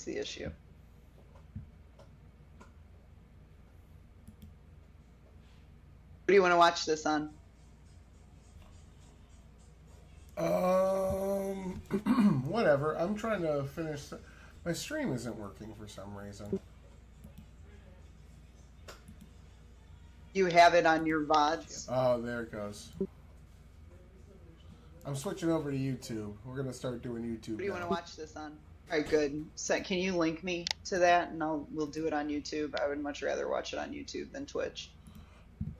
is the issue. What do you want to watch this on? Whatever. I'm trying to finish. My stream isn't working for some reason. You have it on your VODs? Oh, there it goes. I'm switching over to YouTube. We're gonna start doing YouTube. What do you want now. to watch this on? All right, good. So can you link me to that, and we'll do it on YouTube. I would much rather watch it on YouTube than Twitch.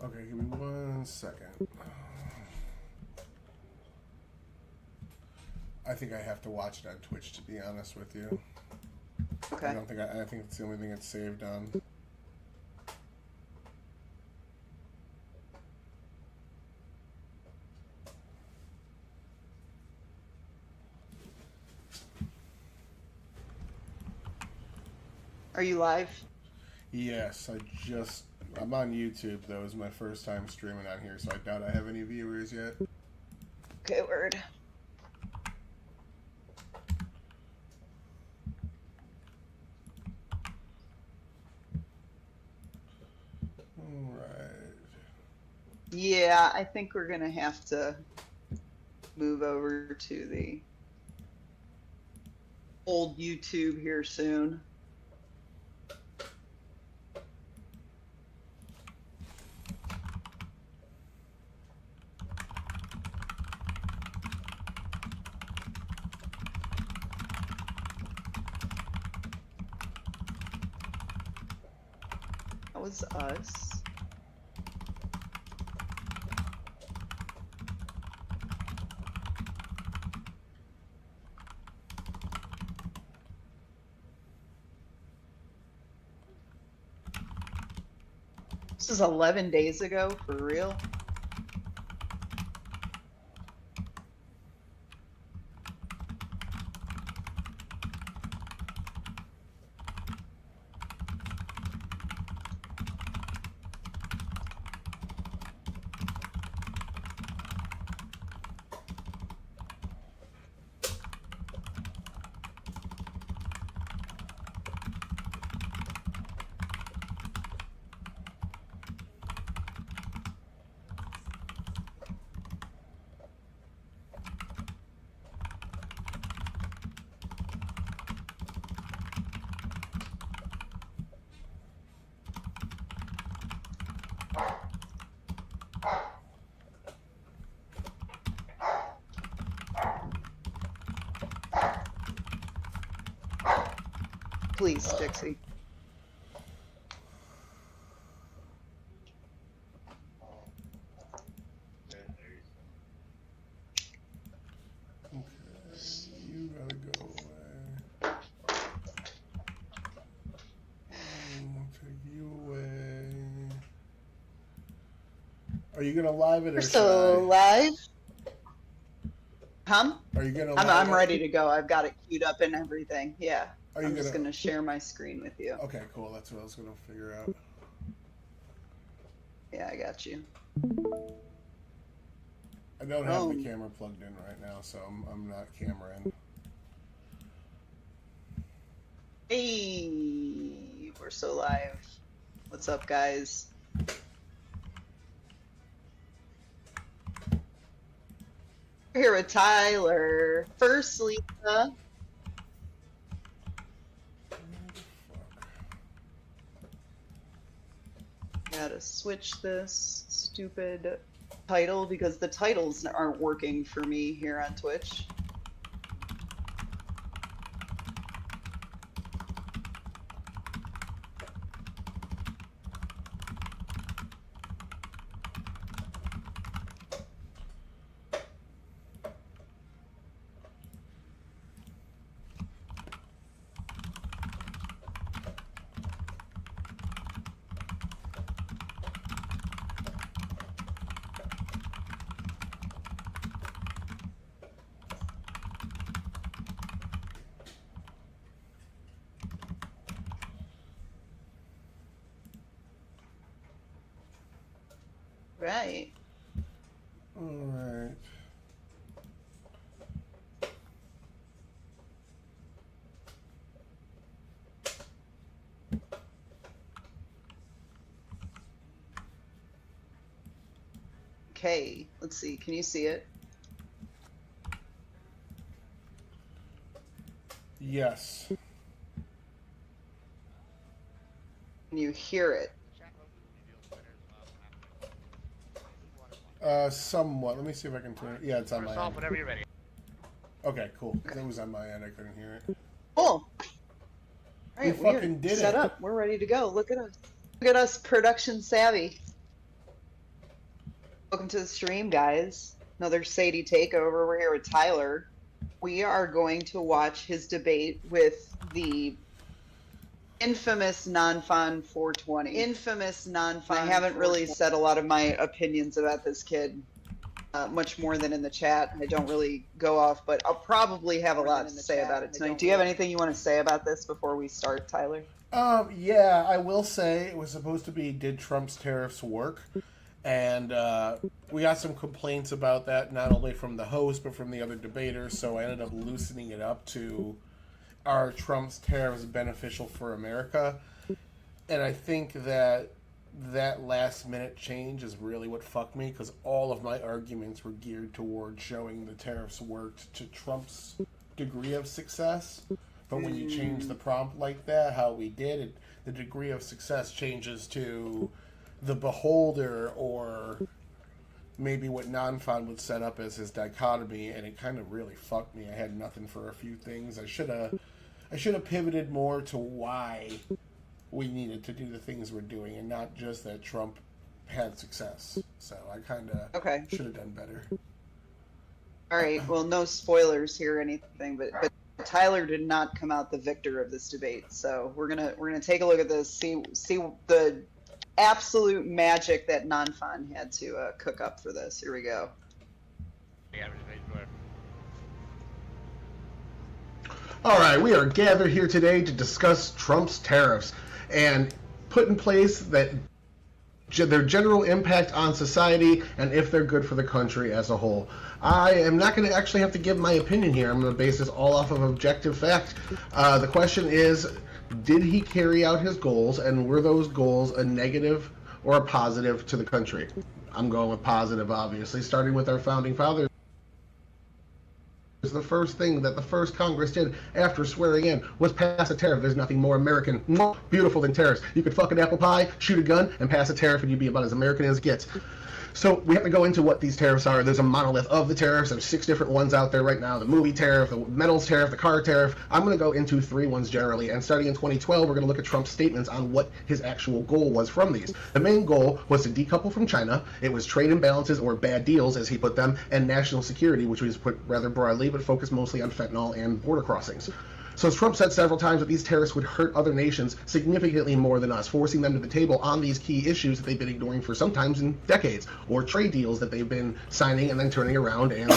Okay, give me 1 second. I think I have to watch it on Twitch, to be honest with you. Okay. I think it's the only thing it's saved on. Are you live? Yes, I'm on YouTube though. It's my first time streaming on here, so I doubt I have any viewers yet. Okay, word. Alright. Yeah, I think we're gonna have to move over to the old YouTube here soon. That was us. This is 11 days ago, for real? Please, Dixie. Okay, you gotta go away. Take you away. Are you gonna live it or We're should still I? live? Huh? Are you gonna? I'm live ready it? to go. I've got it queued up and everything. Yeah. Are you I'm just gonna? gonna share my screen with you. Okay, cool. That's what I was gonna figure out. Yeah, I got you. I don't have the camera plugged in right now, so I'm not camera in. Hey, we're so live. What's up, guys? We're here with Tyler. First, Lisa. Gotta switch this stupid title because the titles aren't working for me here on Twitch. Right. All right. K. Let's see. Can you see it? Yes. Can you hear it? Somewhat. Let me see if I can turn it. Yeah, it's on my end. Whenever you're ready. Okay, cool. That was on my end. I couldn't hear it. Cool. All We right, fucking we're did set it. up. We're ready to go. Look at us. Look at us, production savvy. Welcome to the stream, guys. Another Sadie takeover. We're here with Tyler. We are going to watch his debate with the infamous non-fun 420. Infamous non-fun. I haven't really said a lot of my opinions about this kid, much more than in the chat. I don't really go off, but I'll probably have a lot to say about it tonight. Do you have anything you want to say about this before we start, Tyler? Yeah, I will say it was supposed to be, did Trump's tariffs work? And we got some complaints about that, not only from the host, but from the other debaters, so I ended up loosening it up to, are Trump's tariffs beneficial for America? And I think that last minute change is really what fucked me, because all of my arguments were geared toward showing the tariffs worked to Trump's degree of success. But when you change the prompt like that, how we did, the degree of success changes to the beholder, or maybe what Non-Fon would set up as his dichotomy, and it kind of really fucked me. I had nothing for a few things. I should have pivoted more to why we needed to do the things we're doing, and not just that Trump had success. So I kind of should have done better. All right. Well, no spoilers here or anything, but Tyler did not come out the victor of this debate. So we're gonna take a look at this, see the absolute magic that Non-Fon had to cook up for this. Here we go. All right, we are gathered here today to discuss Trump's tariffs and put in place that their general impact on society and if they're good for the country as a whole. I am not going to actually have to give my opinion here. I'm going to base this all off of objective fact. The question is, did he carry out his goals, and were those goals a negative or a positive to the country? I'm going with positive, obviously, starting with our founding fathers. The first thing that the first Congress did after swearing in was pass a tariff. There's nothing more American, more beautiful than tariffs. You could fuck an apple pie, shoot a gun, and pass a tariff, and you'd be about as American as it gets. So we have to go into what these tariffs are. There's a monolith of the tariffs. There's 6 different ones out there right now. The movie tariff, the metals tariff, the car tariff. I'm going to go into 3 ones generally. And starting in 2012, we're going to look at Trump's statements on what his actual goal was from these. The main goal was to decouple from China. It was trade imbalances, or bad deals, as he put them, and national security, which was put rather broadly, but focused mostly on fentanyl and border crossings. So as Trump said several times that these tariffs would hurt other nations significantly more than us, forcing them to the table on these key issues that they've been ignoring for sometimes in decades, or trade deals that they've been signing and then turning around and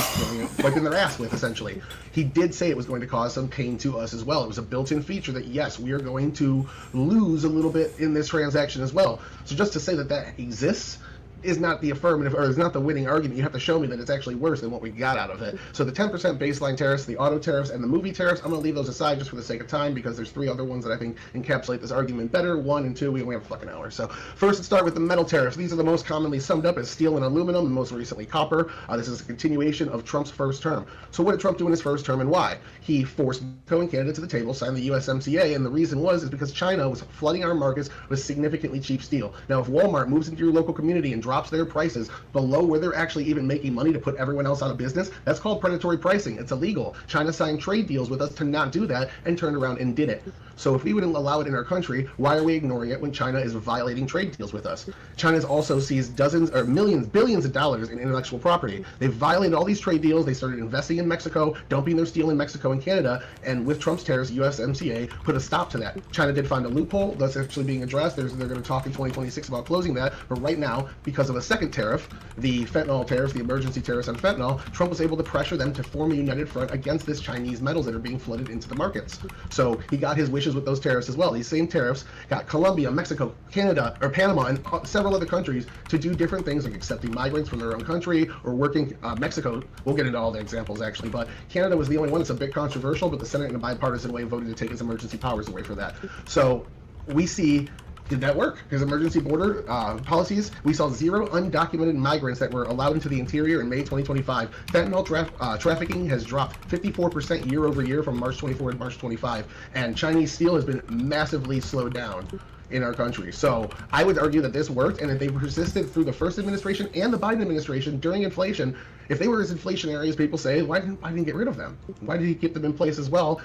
wiping their ass with, essentially. He did say it was going to cause some pain to us as well. It was a built-in feature that, yes, we are going to lose a little bit in this transaction as well. So just to say that that exists is not the affirmative, or is not the winning argument. You have to show me that it's actually worse than what we got out of it. So the 10% baseline tariffs, the auto tariffs, and the movie tariffs, I'm going to leave those aside just for the sake of time, because there's 3 other ones that I think encapsulate this argument better. 1 and 2, we only have a fucking hour. So first, let's start with the metal tariffs. These are the most commonly summed up as steel and aluminum, and most recently copper. This is a continuation of Trump's first term. So what did Trump do in his first term, and why? He forced Mexico and Canada to the table, signed the USMCA, and the reason is because China was flooding our markets with significantly cheap steel. Now, if Walmart moves into your local community and drops their prices below where they're actually even making money to put everyone else out of business, that's called predatory pricing. It's illegal. China signed trade deals with us to not do that and turned around and did it. So if we wouldn't allow it in our country, why are we ignoring it when China is violating trade deals with us? China's also seized dozens or millions, billions of dollars in intellectual property. They've violated all these trade deals. They started investing in Mexico, dumping their steel in Mexico and Canada, and with Trump's tariffs, USMCA put a stop to that. China did find a loophole that's actually being addressed. They're going to talk in 2026 about closing that, but right now, because of a second tariff, the fentanyl tariffs, the emergency tariffs on fentanyl, Trump was able to pressure them to form a united front against this Chinese metals that are being flooded into the markets. So he got his wishes with those tariffs as well. These same tariffs got Colombia, Mexico, Canada, or Panama, and several other countries to do different things, like accepting migrants from their own country or working. Mexico, we'll get into all the examples actually, but Canada was the only one that's a bit controversial, but the Senate in a bipartisan way voted to take its emergency powers away for that. So we see Did that work? His emergency border policies, we saw 0 undocumented migrants that were allowed into the interior in May 2025. Fentanyl trafficking has dropped 54% year over year from March 24 to March 25, and Chinese steel has been massively slowed down in our country. So I would argue that this worked, and if they persisted through the first administration and the Biden administration during inflation, if they were as inflationary as people say, why didn't Biden get rid of them? Why did he keep them in place as well,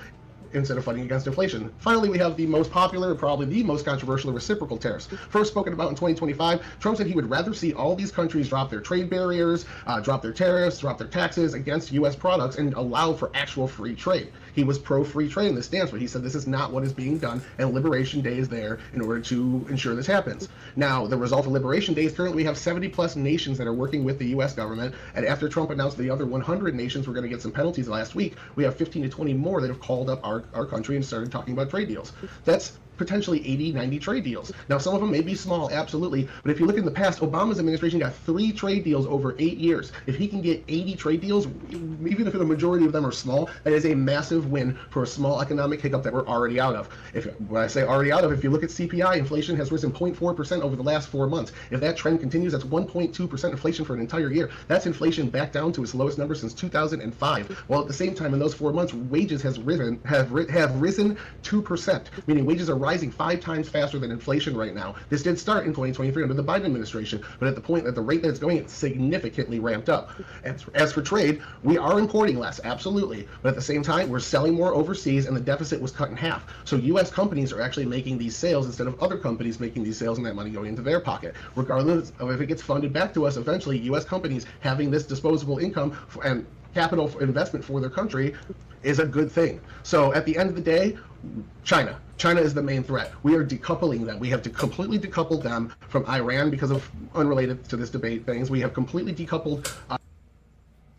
instead of fighting against inflation? Finally, we have the most popular, probably the most controversial, reciprocal tariffs. First spoken about in 2025, Trump said he would rather see all these countries drop their trade barriers, drop their tariffs, drop their taxes against U.S. products, and allow for actual free trade. He was pro-free trade in this stance, but he said this is not what is being done, and Liberation Day is there in order to ensure this happens. Now, the result of Liberation Day is currently we have 70-plus nations that are working with the U.S. government, and after Trump announced the other 100 nations were going to get some penalties last week, we have 15 to 20 more that have called up our country and started talking about trade deals. That's potentially 80, 90 trade deals. Now, some of them may be small, absolutely, but if you look in the past, Obama's administration got 3 trade deals over 8 years. If he can get 80 trade deals, even if the majority of them are small, that is a massive win for a small economic hiccup that we're already out of. When I say already out of, if you look at CPI, inflation has risen 0.4% over the last 4 months. If that trend continues, that's 1.2% inflation for an entire year. That's inflation back down to its lowest number since 2005. While at the same time, in those 4 months, wages have risen 2%, meaning wages are rising 5 times faster than inflation right now. This did start in 2023 under the Biden administration, but at the rate that it's going, it's significantly ramped up. As for trade, we are importing less, absolutely, but at the same time, we're selling more overseas, and the deficit was cut in half. So U.S. companies are actually making these sales instead of other companies making these sales and that money going into their pocket. Regardless of if it gets funded back to us, eventually U.S. companies having this disposable income and capital investment for their country is a good thing. So at the end of the day, China is the main threat. We are decoupling them. We have to completely decouple them from Iran because of unrelated to this debate things. We have completely decoupled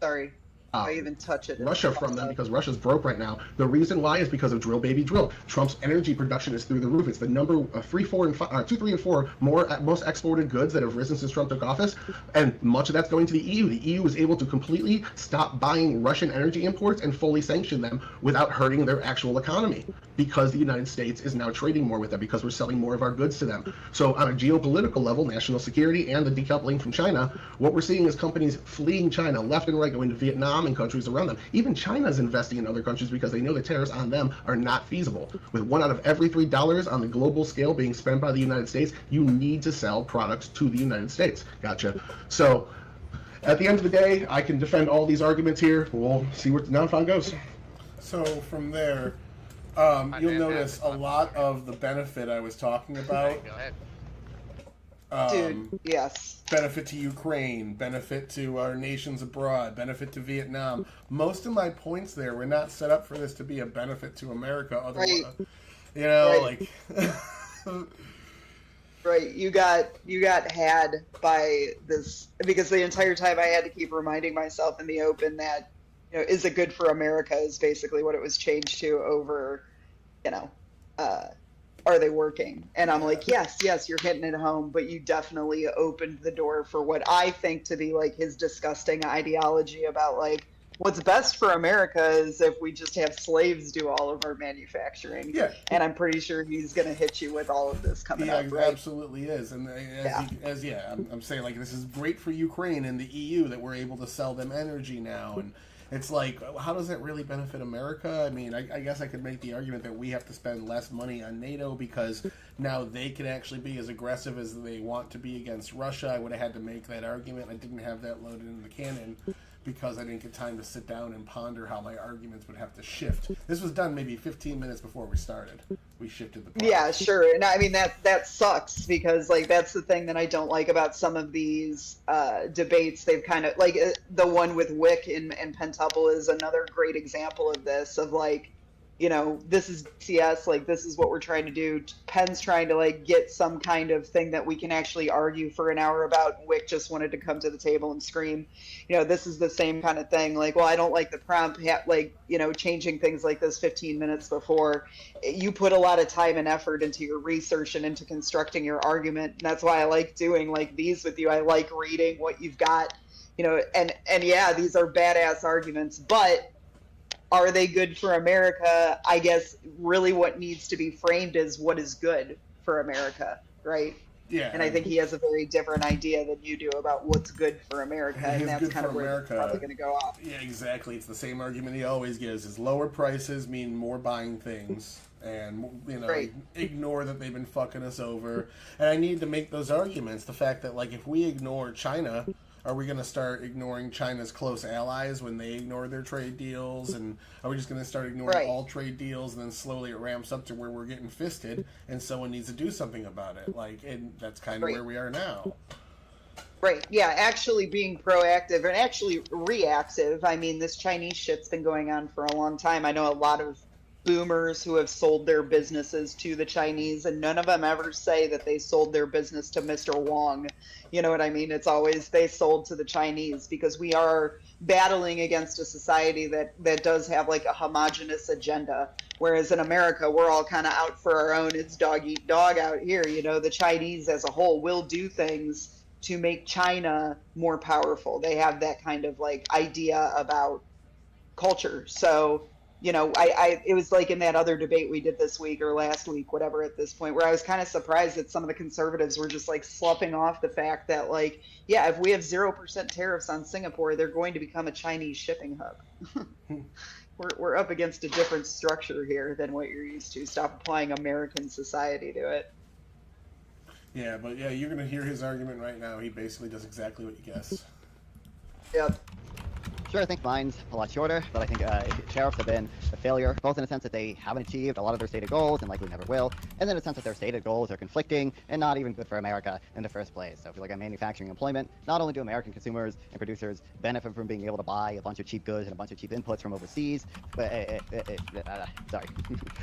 Sorry. I even touch it. Russia from them because Russia's broke right now. The reason why is because of drill baby drill. Trump's energy production is through the roof. It's the number 3, 4, and 5, 2, 3, and 4 most exported goods that have risen since Trump took office, and much of that's going to the EU. The EU is able to completely stop buying Russian energy imports and fully sanction them without hurting their actual economy, because the United States is now trading more with them because we're selling more of our goods to them. So on a geopolitical level, national security and the decoupling from China, what we're seeing is companies fleeing China left and right, going to Vietnam and countries around them. Even China's investing in other countries because they know the tariffs on them are not feasible. With 1 out of every $3 on the global scale being spent by the United States, you need to sell products to the United States. Gotcha. So at the end of the day, I can defend all these arguments here. We'll see where the non-fund goes. So from there, you'll notice a lot of the benefit I was talking about. Go ahead. Dude, yes. Benefit to Ukraine, benefit to our nations abroad, benefit to Vietnam. Most of my points there were not set up for this to be a benefit to America. Otherwise, Right. you know, Right. like. Right, you got had by this, because the entire time I had to keep reminding myself in the open that, is it good for America is basically what it was changed to over, are they working? And I'm like, yes, you're hitting it home, but you definitely opened the door for what I think to be like his disgusting ideology about like, what's best for America is if we just have slaves do all of our manufacturing. Yeah. And I'm pretty sure he's going to hit you with all of this coming Yeah, up, right? absolutely is, and I'm saying like this is great for Ukraine and the EU that we're able to sell them energy now, and it's like, how does that really benefit America? I mean, I guess I could make the argument that we have to spend less money on NATO because now they can actually be as aggressive as they want to be against Russia. I would have had to make that argument. I didn't have that loaded in the cannon because I didn't get time to sit down and ponder how my arguments would have to shift. This was done maybe 15 minutes before we started. We shifted the problem. Yeah, sure. And I mean, that sucks because like that's the thing that I don't like about some of these debates. They've kind of like the one with Wick and Pentuple is another great example of this, of like, this is CS, like this is what we're trying to do. Penn's trying to like get some kind of thing that we can actually argue for an hour about. Wick just wanted to come to the table and scream. This is the same kind of thing. Like, well, I don't like the prompt, changing things like this 15 minutes before. You put a lot of time and effort into your research and into constructing your argument. And that's why I like doing like these with you. I like reading what you've got, and yeah, these are badass arguments, but are they good for America? I guess really what needs to be framed is what is good for America. right? Yeah, And I think he has a very different idea than you do about what's good for America, and it's that's good kind for of where they're America. probably going to go off. Yeah, exactly. It's the same argument he always gives: is lower prices mean more buying things, and Right. ignore that they've been fucking us over. And I need to make those arguments. The fact that like if we ignore China, are we going to start ignoring China's close allies when they ignore their trade deals? And are we just going to start ignoring Right. all trade deals, and then slowly it ramps up to where we're getting fisted, and someone needs to do something about it? Like, and that's kind of Right. where we are now. Right. Yeah, actually being proactive and actually reactive. I mean, this Chinese shit's been going on for a long time. I know a lot of boomers who have sold their businesses to the Chinese, and none of them ever say that they sold their business to Mr. Wong. You know what I mean? It's always they sold to the Chinese because we are battling against a society that does have like a homogenous agenda. Whereas in America, we're all kind of out for our own. It's dog eat dog out here. You know, the Chinese as a whole will do things to make China more powerful. They have that kind of like idea about culture. So, you know, it was like in that other debate we did this week or last week, whatever, at this point, where I was kind of surprised that some of the conservatives were just like sloughing off the fact that, like, yeah, if we have 0% tariffs on Singapore, they're going to become a Chinese shipping hub. We're up against a different structure here than what you're used to. Stop applying American society to it. Yeah, but yeah, you're gonna hear his argument right now. He basically does exactly what you guess. Yep. Sure, I think mine's a lot shorter, but I think tariffs have been a failure, both in the sense that they haven't achieved a lot of their stated goals and likely never will, and then in the sense that their stated goals are conflicting and not even good for America in the first place. So if you look at manufacturing employment, not only do American consumers and producers benefit from being able to buy a bunch of cheap goods and a bunch of cheap inputs from overseas, but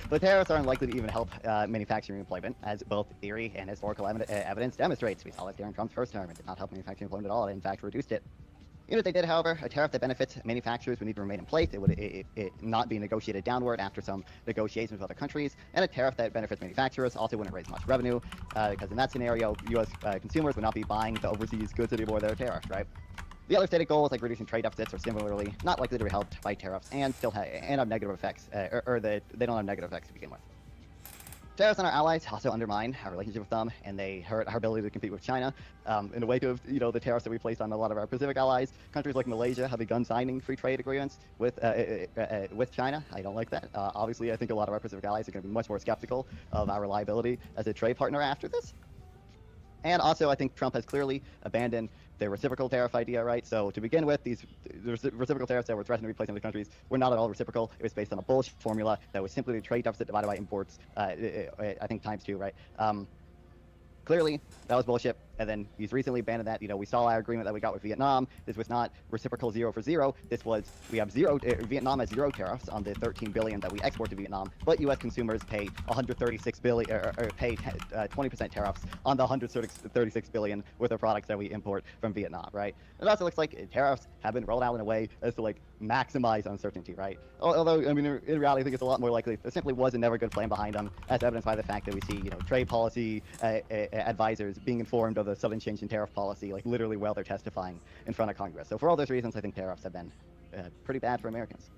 but tariffs are unlikely to even help manufacturing employment, as both theory and historical evidence demonstrates. We saw this during Trump's first term. It did not help manufacturing employment at all. It, in fact, reduced it. Even if they did, however, a tariff that benefits manufacturers would need to remain in place. It would not be negotiated downward after some negotiations with other countries. And a tariff that benefits manufacturers also wouldn't raise much revenue, because in that scenario, U.S. Consumers would not be buying the overseas goods anymore that are tariffed, right? The other stated goals, like reducing trade deficits, are similarly not likely to be helped by tariffs and still have negative effects, they don't have negative effects to begin with. Tariffs on our allies also undermine our relationship with them, and they hurt our ability to compete with China. In the wake of the tariffs that we placed on a lot of our Pacific allies, countries like Malaysia have begun signing free trade agreements with China. I don't like that. Obviously, I think a lot of our Pacific allies are going to be much more skeptical of our reliability as a trade partner after this. And also, I think Trump has clearly abandoned the reciprocal tariff idea, right? So to begin with, the reciprocal tariffs that were threatened to be placed on the countries were not at all reciprocal. It was based on a bullshit formula that was simply the trade deficit divided by imports, I think times 2, right? Clearly, that was bullshit. And then he's recently abandoned that. We saw our agreement that we got with Vietnam. This was not reciprocal 0 for 0. This was, we have Vietnam has 0 tariffs on the 13 billion that we export to Vietnam, but U.S. consumers pay 136 billion, or pay 20% tariffs on the 136 billion worth of products that we import from Vietnam, right? It also looks like tariffs have been rolled out in a way as to maximize uncertainty, right? Although, I mean, in reality, I think it's a lot more likely there simply was a never good plan behind them, as evidenced by the fact that we see, trade policy advisors being informed of the sudden change in tariff policy, literally while they're testifying in front of Congress. So for all those reasons, I think tariffs have been pretty bad for Americans.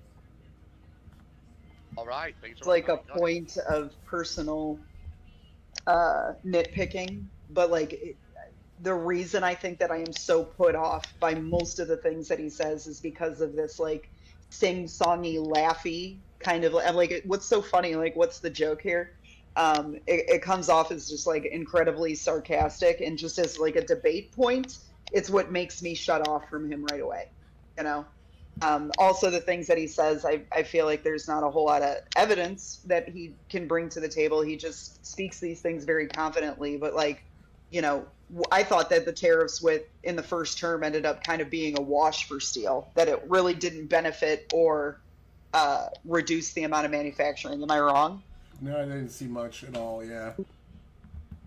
All right. Thanks It's like a point of personal nitpicking, but the reason I think that I am so put off by most of the things that he says is because of this sing-songy, laughy kind of. I'm what's so funny? What's the joke here? It comes off as just incredibly sarcastic, and just as a debate point, it's what makes me shut off from him right away. Also the things that he says, I feel like there's not a whole lot of evidence that he can bring to the table. He just speaks these things very confidently, but I thought that the tariffs in the first term ended up kind of being a wash for steel, that it really didn't benefit or reduce the amount of manufacturing. Am I wrong? No, I didn't see much at all. Yeah.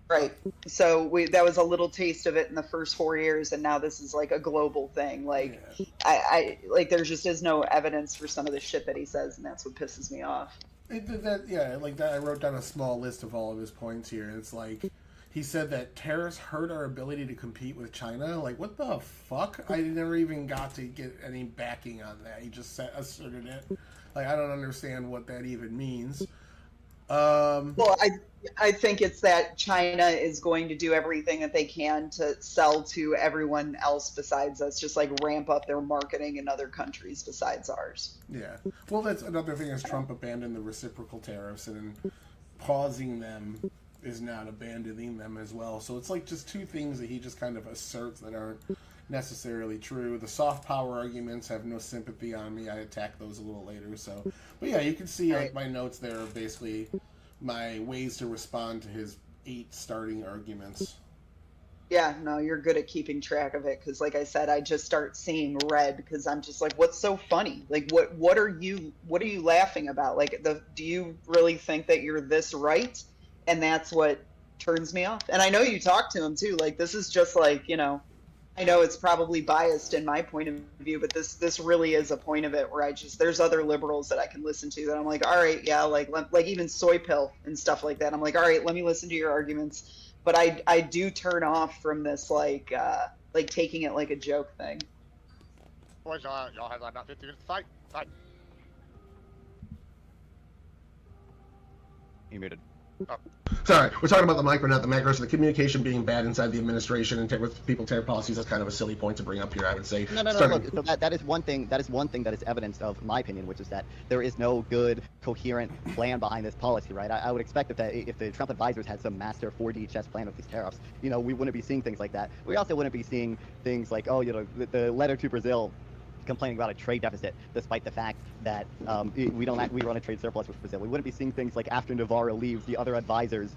Right. So that was a little taste of it in the first 4 years, and now this is a global thing. Yeah. I there just is no evidence for some of the shit that he says, and that's what pisses me off. I wrote down a small list of all of his points here. It's he said that tariffs hurt our ability to compete with China. What the fuck? I never even got to get any backing on that. He just asserted it. I don't understand what that even means. Well, I think it's that China is going to do everything that they can to sell to everyone else besides us, just like ramp up their marketing in other countries besides ours. Yeah. Well, that's another thing is Trump abandoned the reciprocal tariffs, and pausing them is not abandoning them as well. So it's like just two things that he just kind of asserts that aren't necessarily true. The soft power arguments have no sympathy on me. I attack those a little later. So, but yeah, you can see like my notes there are basically my ways to respond to his 8 starting arguments. Yeah, no, you're good at keeping track of it because, like I said, I just start seeing red because I'm just like, what's so funny? Like, what are you laughing about? Like, do you really think that you're this right? And that's what turns me off. And I know you talk to him too. Like, this is just like, I know it's probably biased in my point of view, but this really is a point of it where there's other liberals that I can listen to that I'm like, all right, yeah, like even Soy Pill and stuff like that. I'm like, all right, let me listen to your arguments. But I do turn off from this like taking it like a joke thing. Boys, y'all have about 50 minutes to fight. Fight. You muted. Sorry, we're talking about the micro, not the macro. So the communication being bad inside the administration and with people tariff policies, that's kind of a silly point to bring up here, I would say. No. Look, so that is one thing. That is one thing that is evidence of my opinion, which is that there is no good, coherent plan behind this policy, right? I would expect that if the Trump advisors had some master 4D chess plan with these tariffs, we wouldn't be seeing things like that. We also wouldn't be seeing things like, the letter to Brazil complaining about a trade deficit, despite the fact that we run a trade surplus with Brazil. We wouldn't be seeing things like after Navarro leaves, the other advisors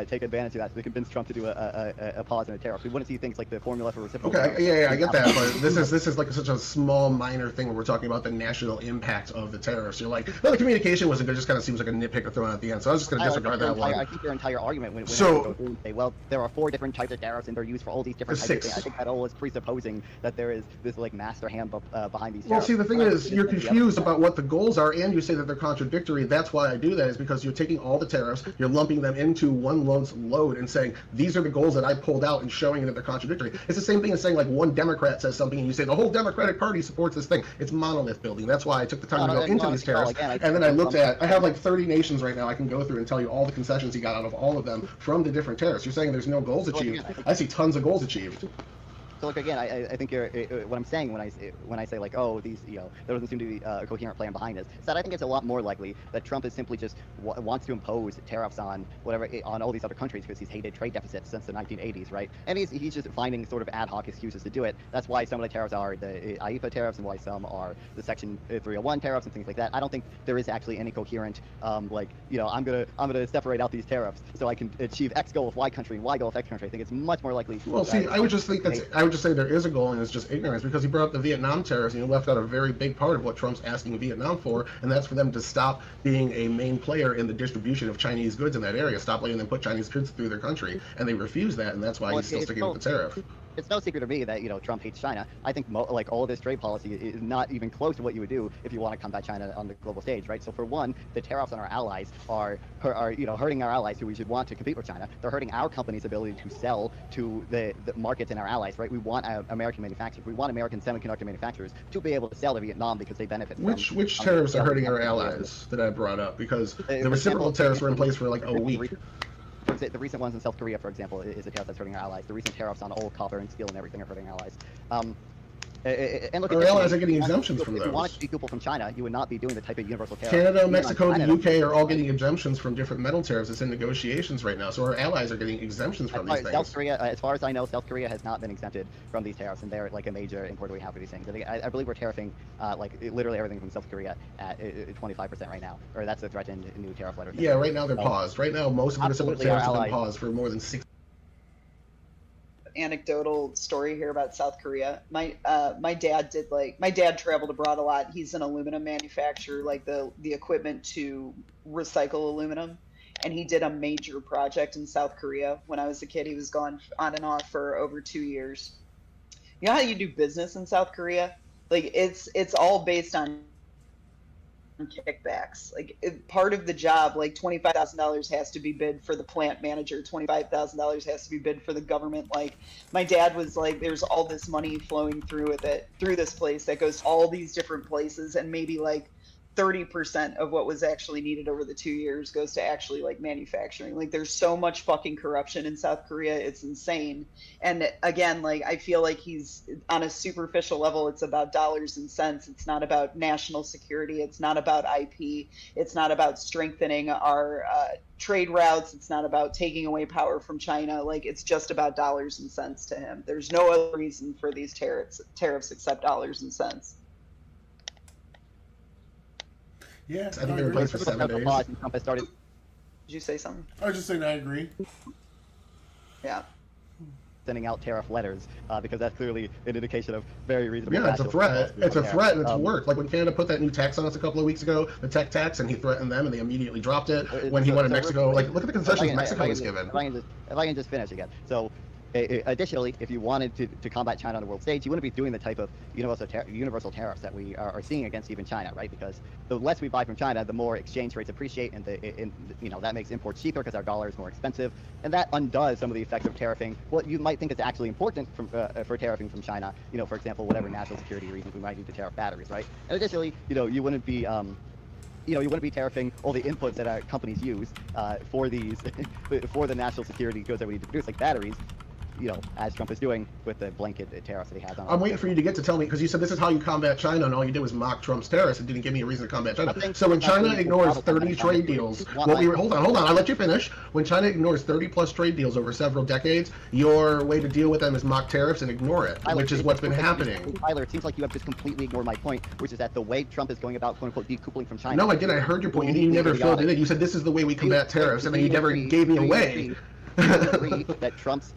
take advantage of that to convince Trump to do a pause in the tariffs. We wouldn't see things like the formula for reciprocal. Okay, yeah, I get that, but this is like such a small, minor thing where we're talking about the national impact of the tariffs. You're like, well, the communication wasn't good. It just kind of seems like a nitpicker thrown at the end. So I was just going to disregard that one. I think your entire argument when So, I say, well, there are 4 different types of tariffs and they're used for all these different types of things. I think that all is presupposing that there is this like master handbook behind these tariffs. Well, see, the thing is, you're confused about what the goals are, and you say that they're contradictory. That's why I do that, is because you're taking all the tariffs, you're lumping them into one load and saying, these are the goals that I pulled out and showing that they're contradictory. It's the same thing as saying, like, one Democrat says something and you say, the whole Democratic Party supports this thing. It's monolith building. That's why I took the time to go into these tariffs. And then I have like 30 nations right now I can go through and tell you all the concessions he got out of all of them from the different tariffs. You're saying there's no goals achieved. I see tons of goals achieved. So look, again, I think what I'm saying when I say like, oh, these, there doesn't seem to be a coherent plan behind this, is that I think it's a lot more likely that Trump is simply just wants to impose tariffs on on all these other countries because he's hated trade deficits since the 1980s, right? And he's just finding sort of ad hoc excuses to do it. That's why some of the tariffs are the IEEPA tariffs and why some are the Section 301 tariffs and things like that. I don't think there is actually any coherent, I'm gonna separate out these tariffs so I can achieve X goal with Y country and Y goal with X country. I think it's much more likely. Well, see, I would just think I would just say there is a goal and it's just ignorance, because he brought up the Vietnam tariffs and he left out a very big part of what Trump's asking Vietnam for, and that's for them to stop being a main player in the distribution of Chinese goods in that area, stop letting them put Chinese goods through their country, and they refuse that, and that's why he's still sticking with the tariff. It's no secret to me that Trump hates China. I think all of this trade policy is not even close to what you would do if you want to combat China on the global stage, right? So for one, the tariffs on our allies are hurting our allies who we should want to compete with China. They're hurting our company's ability to sell to the markets in our allies, right? We want American manufacturers. We want American semiconductor manufacturers to be able to sell to Vietnam because they benefit from which tariffs are hurting our allies that I brought up? Because the reciprocal tariffs were in place for like a week. The recent ones in South Korea, for example, is a tariff that's hurting our allies. The recent tariffs on oil, copper, and steel and everything are hurting our allies. And look, our allies are getting exemptions from those. If you wanted to be people from China, you would not be doing the type of universal tariff. Canada, Mexico, and the UK are all getting exemptions from different metal tariffs. It's in negotiations right now. So our allies are getting exemptions from these things. South Korea, as far as I know, South Korea has not been exempted from these tariffs, and they're like a major importer we have for these things. I believe we're tariffing literally everything from South Korea at 25% right now, or that's the threatened new tariff letter. Yeah, right now they're paused. Right now, most of the reciprocal tariffs have been paused for more than 6. Anecdotal story here about South Korea. My dad traveled abroad a lot. He's an aluminum manufacturer, like the equipment to recycle aluminum. And he did a major project in South Korea. When I was a kid, he was gone on and off for over 2 years. You know how you do business in South Korea? Like it's all based on kickbacks. Like part of the job, like $25,000 has to be bid for the plant manager, $25,000 has to be bid for the government. Like my dad was like, there's all this money flowing through this place that goes to all these different places, and maybe like 30% of what was actually needed over the 2 years goes to actually like manufacturing. Like there's so much fucking corruption in South Korea, it's insane. And again, like I feel like he's on a superficial level, it's about dollars and cents. It's not about national security. It's not about IP. It's not about strengthening our trade routes. It's not about taking away power from China. Like it's just about dollars and cents to him. There's no other reason for these tariffs except dollars and cents. Yeah, I think they were in place for 7 days. Trump has started Did you say something? I was just saying I agree. Yeah. sending out tariff letters because that's clearly an indication of very reasonable. Yeah, it's a national threat. policy It's a there. threat, and it's worked. Like when Canada put that new tax on us a couple of weeks ago, the tech tax, and he threatened them, and they immediately dropped it. When he went to Mexico, like look at the concessions Mexico was given. If I can just finish again. So, additionally, if you wanted to combat China on the world stage, you wouldn't be doing the type of universal tariffs that we are seeing against even China, right? Because the less we buy from China, the more exchange rates appreciate, and that makes imports cheaper because our dollar is more expensive, and that undoes some of the effects of tariffing. What you might think is actually important for tariffing from China, for example, whatever national security reasons we might need to tariff batteries, right? And additionally, you wouldn't be you wouldn't be tariffing all the inputs that our companies use for these for the national security goods that we need to produce, like batteries. As Trump is doing with the blanket tariffs that he has on. I'm waiting for you to get to tell me, because you said this is how you combat China, and all you did was mock Trump's tariffs and didn't give me a reason to combat China. So when China ignores 30 trade deals, hold on, I'll let you finish. When China ignores 30 plus trade deals over several decades, your way to deal with them is mock tariffs and ignore it, which is what's been happening. Tyler, it seems like you have just completely ignored my point, which is that the way Trump is going about quote unquote decoupling from China. No, I did. I heard your point. You never filled it in. You said this is the way we combat tariffs, and then you never gave me a way. Agree that Trump's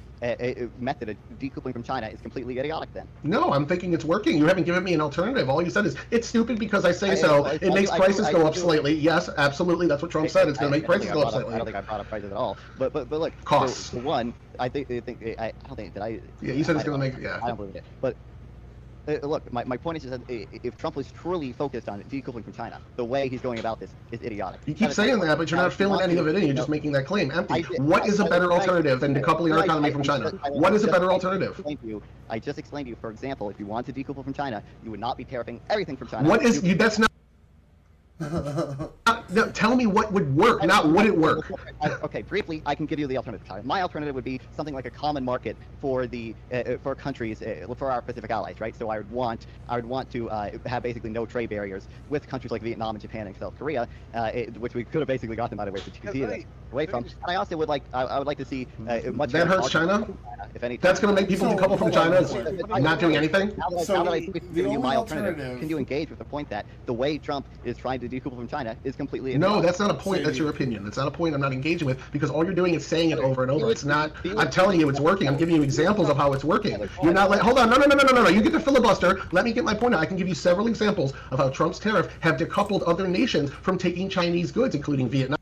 method of decoupling from China is completely idiotic then? No, I'm thinking it's working. You haven't given me an alternative. All you said is, it's stupid because I say so. It makes prices go up slightly. Yes, absolutely. That's what Trump said. It's going to make prices go up slightly. I don't think I brought up prices at all. But look, costs. For one, I don't think did I? Yeah, you said it's going to make, yeah. I don't believe it. But look, my point is just that if Trump was truly focused on decoupling from China, the way he's going about this is idiotic. You keep saying that, but you're not filling any of it in. You're just making that claim empty. What is a better alternative than decoupling our economy from China? What is a better alternative? I just explained to you, for example, if you want to decouple from China, you would not be tariffing everything from China. What is, that's not... No, tell me what would work, not would it work. Okay, briefly, I can give you the alternative. My alternative would be something like a common market for the for countries, for our Pacific allies, right? So I would want to have basically no trade barriers with countries like Vietnam and Japan and South Korea, which we could have basically gotten by the way away from. And I also would like to see much. That hurts China. If anything, that's going to make people decouple from China. Not doing anything. Now that I've given you my alternative, can you engage with the point that the way Trump is trying to decouple from China is completely no, that's not a point. That's your opinion. That's not a point I'm not engaging with, because all you're doing is saying it over and over. It's not. I'm telling you it's working. I'm giving you examples of how it's working. You're not like, hold on, no. You get the filibuster. Let me get my point out. I can give you several examples of how Trump's tariff have decoupled other nations from taking Chinese goods, including Vietnam.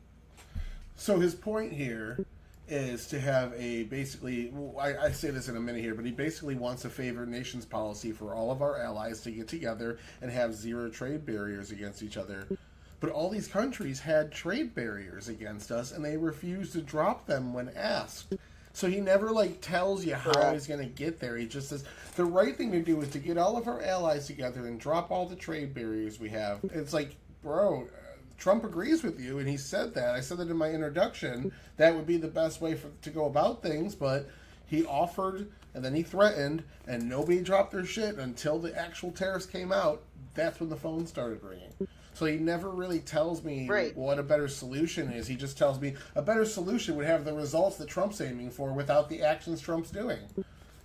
So his point here is to have a basically, I say this in a minute here, but he basically wants a favored nations policy for all of our allies to get together and have zero trade barriers against each other. But all these countries had trade barriers against us, and they refused to drop them when asked. So he never tells you how he's going to get there. He just says the right thing to do is to get all of our allies together and drop all the trade barriers we have. It's like, bro, Trump agrees with you, and he said that. I said that in my introduction. That would be the best way to go about things, but he offered, and then he threatened, and nobody dropped their shit until the actual tariffs came out. That's when the phone started ringing. So he never really tells me what a better solution is. He just tells me a better solution would have the results that Trump's aiming for without the actions Trump's doing.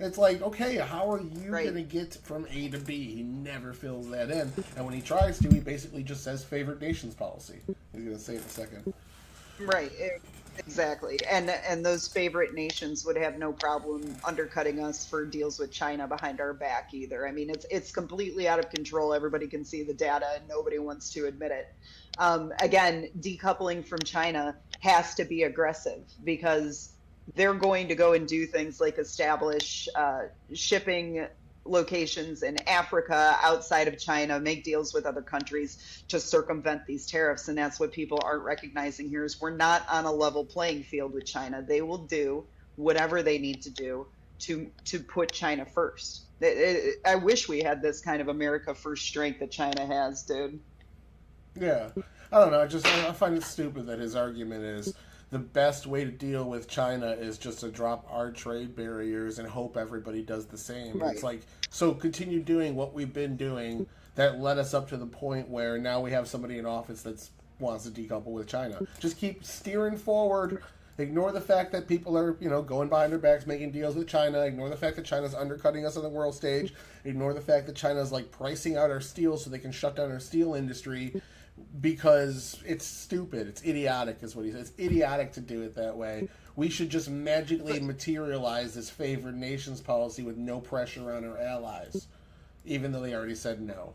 It's like, okay, how are you going to get from A to B? He never fills that in. And when he tries to, he basically just says favored nations policy. He's going to say it in a second. Right. Exactly. And those favorite nations would have no problem undercutting us for deals with China behind our back either. I mean, it's completely out of control. Everybody can see the data and nobody wants to admit it. Again, decoupling from China has to be aggressive because they're going to go and do things like establish shipping locations in Africa outside of China, make deals with other countries to circumvent these tariffs. And that's what people aren't recognizing here is we're not on a level playing field with China. They will do whatever they need to do to put China first. I wish we had this kind of America first strength that China has, dude. Yeah, I don't know. I find it stupid that his argument is the best way to deal with China is just to drop our trade barriers and hope everybody does the same. Right. It's like, so continue doing what we've been doing that led us up to the point where now we have somebody in office that wants to decouple with China. Just keep steering forward. Ignore the fact that people are, going behind their backs making deals with China. Ignore the fact that China's undercutting us on the world stage. Ignore the fact that China's like pricing out our steel so they can shut down our steel industry, because it's stupid. It's idiotic, is what he says. It's idiotic to do it that way. We should just magically materialize this favored nations policy with no pressure on our allies, even though they already said no.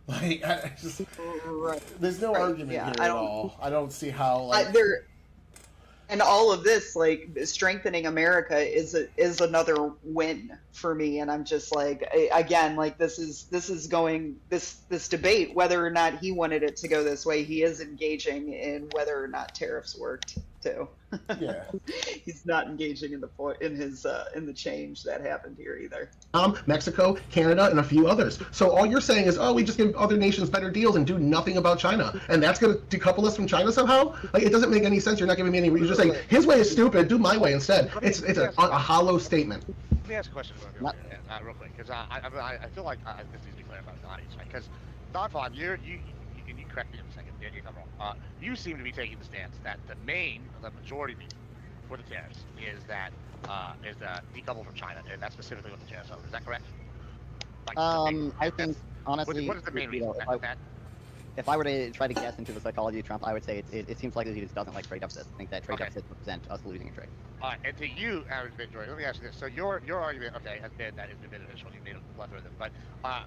Like, Right. there's no Right, argument yeah, here I at don't- all. I don't see how, like... And all of this, like strengthening America, is another win for me. And I'm just like, again, like this debate, whether or not he wanted it to go this way, he is engaging in whether or not tariffs worked too. Yeah. He's not engaging in the change that happened here either. Mexico, Canada, and a few others. So all you're saying is, oh, we just give other nations better deals and do nothing about China, and that's going to decouple us from China somehow? Like, it doesn't make any sense. You're not giving me any reason. You're just saying his way is stupid. Do my way instead. It's a hollow statement. Let me ask a question real quick, because I feel like this needs to be clarified to the audience, right? Because Don Fon, you correct me in a second, if I'm wrong. You seem to be taking the stance that the majority reason for the tariffs is that is decouple from China, and that's specifically what the tariffs are. Is that correct? Like, I think honestly, what is the main reason? If I were to try to guess into the psychology of Trump, I would say it seems like he just doesn't like trade deficits. I think that trade deficits represent us losing a trade. All right, and to you, average Victoria, let me ask you this. So your argument, okay, has been that it's been beneficial. You made a plethora of them, but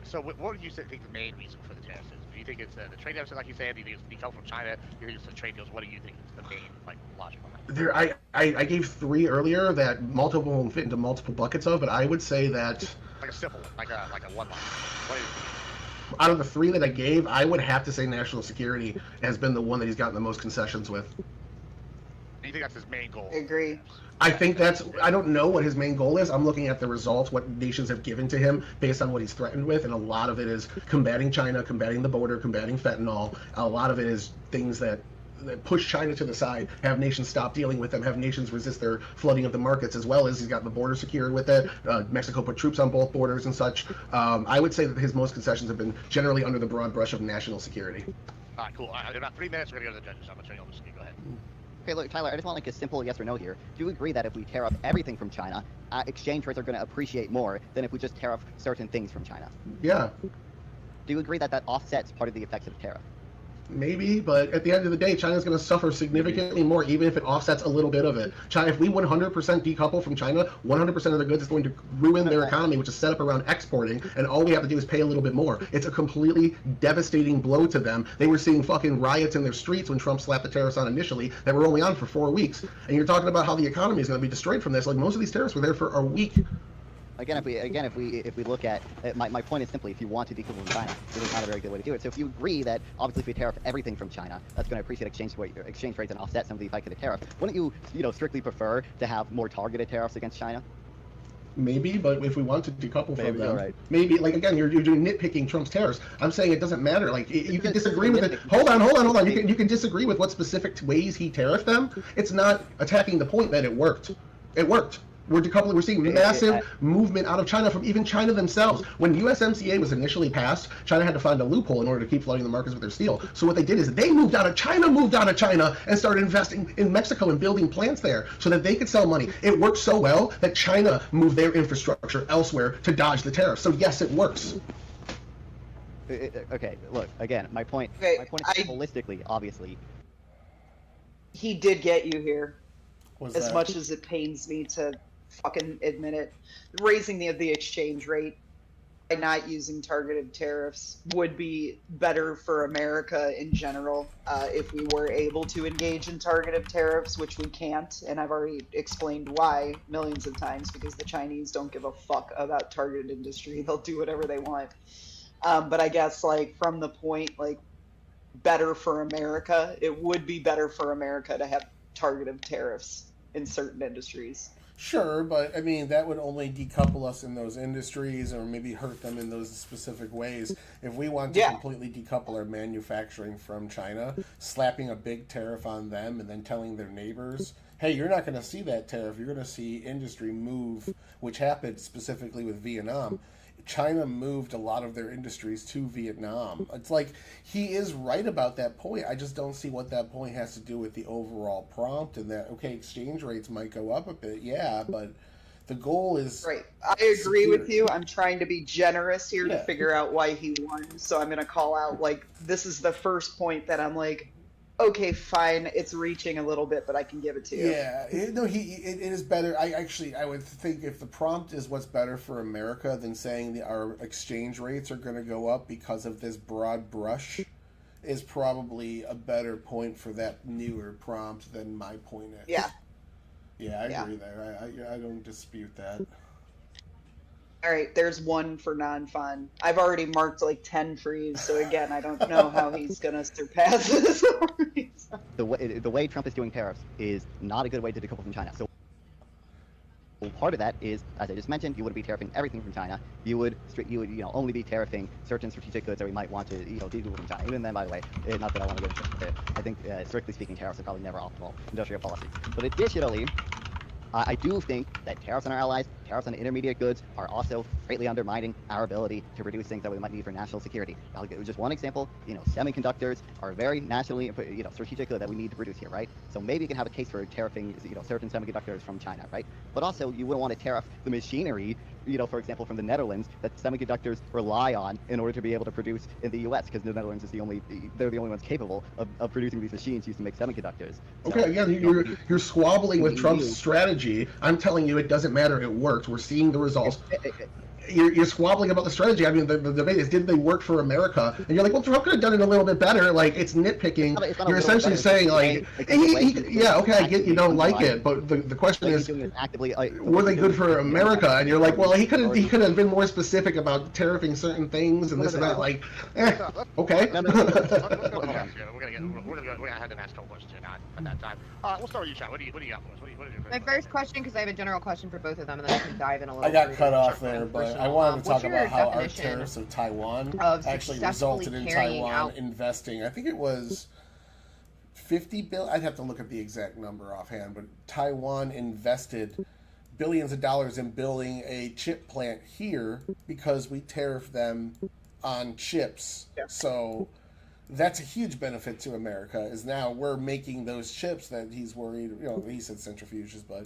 so what would you think the main reason for the tariffs is? Do you think it's the trade deficit, like you said? Do you think it's decouple from China? Do you think it's the trade deals? What do you think is the main logic on that? I gave 3 earlier that multiple will fit into multiple buckets of, but I would say that Like a simple, like a one line. What is it? out of the 3 that I gave, I would have to say national security has been the one that he's gotten the most concessions with. Do you think that's his main goal? I agree. I think I don't know what his main goal is. I'm looking at the results, what nations have given to him based on what he's threatened with, and a lot of it is combating China, combating the border, combating fentanyl. A lot of it is things that push China to the side, have nations stop dealing with them, have nations resist their flooding of the markets, as well as he's got the border secured with it. Mexico put troops on both borders and such. I would say that his most concessions have been generally under the broad brush of national security. All right, cool. In about 3 minutes, we're going to go to the judges. I'm going to turn you over to Steve. Go ahead. Okay, look, Tyler, I just want like a simple yes or no here. Do you agree that if we tariff everything from China, exchange rates are going to appreciate more than if we just tariff certain things from China? Yeah. Do you agree that that offsets part of the effects of the tariff? Maybe, but at the end of the day, China's going to suffer significantly more, even if it offsets a little bit of it. China, if we 100% decouple from China, 100% of their goods is going to ruin their economy, which is set up around exporting, and all we have to do is pay a little bit more. It's a completely devastating blow to them. They were seeing fucking riots in their streets when Trump slapped the tariffs on initially that were only on for 4 weeks. And you're talking about how the economy is going to be destroyed from this. Like, most of these tariffs were there for a week. Again, if we look at my point is simply, if you want to decouple from China, it is not a very good way to do it. So if you agree that obviously if we tariff everything from China, that's going to appreciate exchange rates and offset some of the effect of the tariff, wouldn't you strictly prefer to have more targeted tariffs against China? Maybe, but if we want to decouple from Maybe, them, all right. maybe, like, again, you're doing nitpicking Trump's tariffs. I'm saying it doesn't matter. Like, you can disagree with it. Hold on. You can disagree with what specific ways he tariffed them. It's not attacking the point that it worked. It worked. We're decoupling. We're seeing massive movement out of China from even China themselves. When USMCA was initially passed, China had to find a loophole in order to keep flooding the markets with their steel. So what they did is they moved out of China, and started investing in Mexico and building plants there so that they could sell money. It worked so well that China moved their infrastructure elsewhere to dodge the tariffs. So yes, it works. Okay, look, again, my point is holistically, obviously. He did get you here. As that? much as it pains me to fucking admit it, raising the exchange rate by not using targeted tariffs would be better for America in general if we were able to engage in targeted tariffs, which we can't, and I've already explained why millions of times, because the Chinese don't give a fuck about targeted industry. They'll do whatever they want. But I guess, like, from the point, like, better for America, it would be better for America to have targeted tariffs in certain industries. Sure, but I mean that would only decouple us in those industries, or maybe hurt them in those specific ways. If we want to Yeah. completely decouple our manufacturing from China, slapping a big tariff on them and then telling their neighbors, "Hey, you're not going to see that tariff. You're going to see industry move," which happened specifically with Vietnam. China moved a lot of their industries to Vietnam. It's like he is right about that point. I just don't see what that point has to do with the overall prompt, and that okay, exchange rates might go up a bit, yeah, but the goal is Right. I agree with security. you. I'm trying to be generous here to Yeah. figure out why he won. So I'm going to call out, like, this is the first point that I'm like, okay, fine. It's reaching a little bit, but I can give it to you. Yeah, no, it is better. I would think if the prompt is what's better for America than saying our exchange rates are going to go up because of this broad brush, is probably a better point for that newer prompt than my point is. Yeah. Yeah, I Yeah. agree there. I don't dispute that. All right, there's one for non-fun. I've already marked like 10 frees, so again, I don't know how he's going to surpass this. The way Trump is doing tariffs is not a good way to decouple from China. So part of that is, as I just mentioned, you wouldn't be tariffing everything from China. You would only be tariffing certain strategic goods that we might want to decouple from China. Even then, by the way, not that I want to get into it. I think strictly speaking, tariffs are probably never optimal industrial policies. But additionally, I do think that tariffs on our allies, tariffs on intermediate goods, are also greatly undermining our ability to produce things that we might need for national security. I'll give just one example. Semiconductors are a very nationally, strategic good that we need to produce here, right? So maybe you can have a case for tariffing, certain semiconductors from China, right? But also, you wouldn't want to tariff the machinery, for example, from the Netherlands that semiconductors rely on in order to be able to produce in the U.S. because the Netherlands is they're the only ones capable of producing these machines used to make semiconductors. So, Okay, again, you're squabbling with Trump's strategy. I'm telling you, it doesn't matter. It worked. We're seeing the results. You're squabbling about the strategy. I mean, the debate is, did they work for America? And you're like, well, Trump could have done it a little bit better. Like, it's nitpicking. It's not a You're little essentially better. saying, It's like, the way yeah, okay, I get you don't like combine. it, but the question Like is, he's doing this actively, were they good for America? And you're like, well, he could have been more specific about tariffing certain things and this and that. Like, okay. No, Let's go to the last here. We're gonna have them ask a couple questions here at that time. We'll start with you, Chad. What do you got for us? What is your My first question, because I have a general question for both of them, and then I can dive in a little. I got further. cut off there, but I Personal. wanted to talk What's your about how our definition tariffs of Taiwan of actually successfully resulted in carrying Taiwan out- investing. I think it was 50 billion. I'd have to look at the exact number offhand, but Taiwan invested billions of dollars in building a chip plant here because we tariff them on chips. Yeah. So that's a huge benefit to America. Is now we're making those chips that he's worried. He said centrifuges, but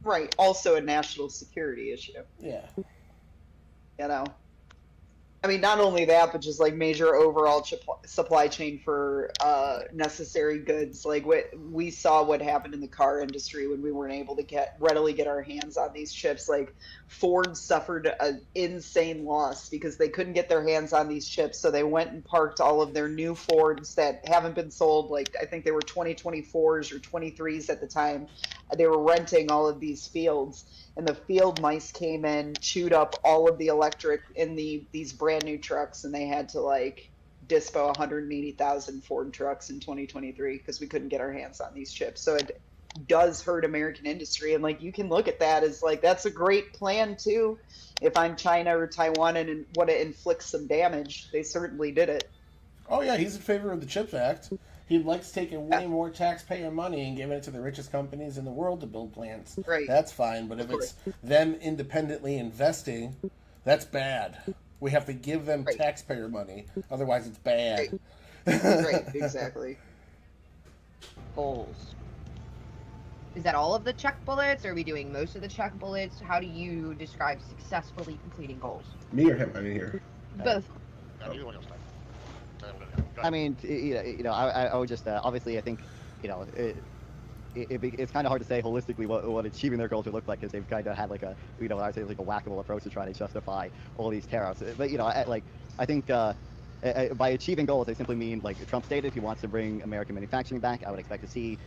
Right. Also a national security issue. yeah. I mean, not only that, but just like major overall supply chain for necessary goods. Like we saw what happened in the car industry when we weren't able to readily get our hands on these chips. Like Ford suffered an insane loss because they couldn't get their hands on these chips. So they went and parked all of their new Fords that haven't been sold. Like I think they were 2024s or 23s at the time. They were renting all of these fields. And the field mice came in, chewed up all of the electric in these brand new trucks, and they had to like dispo 180,000 Ford trucks in 2023 because we couldn't get our hands on these chips. So it does hurt American industry, and like you can look at that as like that's a great plan too. If I'm China or Taiwan and want to inflict some damage, they certainly did it. Oh yeah, he's in favor of the CHIPS Act. He likes taking way more taxpayer money and giving it to the richest companies in the world to build plants. Right. That's fine, but if it's them independently investing, that's bad. We have to give them Right. taxpayer money, otherwise it's bad. Right, exactly. Goals. Is that all of the check bullets? Are we doing most of the check bullets? How do you describe successfully completing goals? Me or him? I didn't hear. Both. Either one else. I mean, I would just obviously I think it's kind of hard to say holistically what achieving their goals would look like because they've kind of had like a I would say like a whack-a-mole approach to try to justify all these tariffs. But I think by achieving goals, they simply mean like Trump stated he wants to bring American manufacturing back. I would expect to see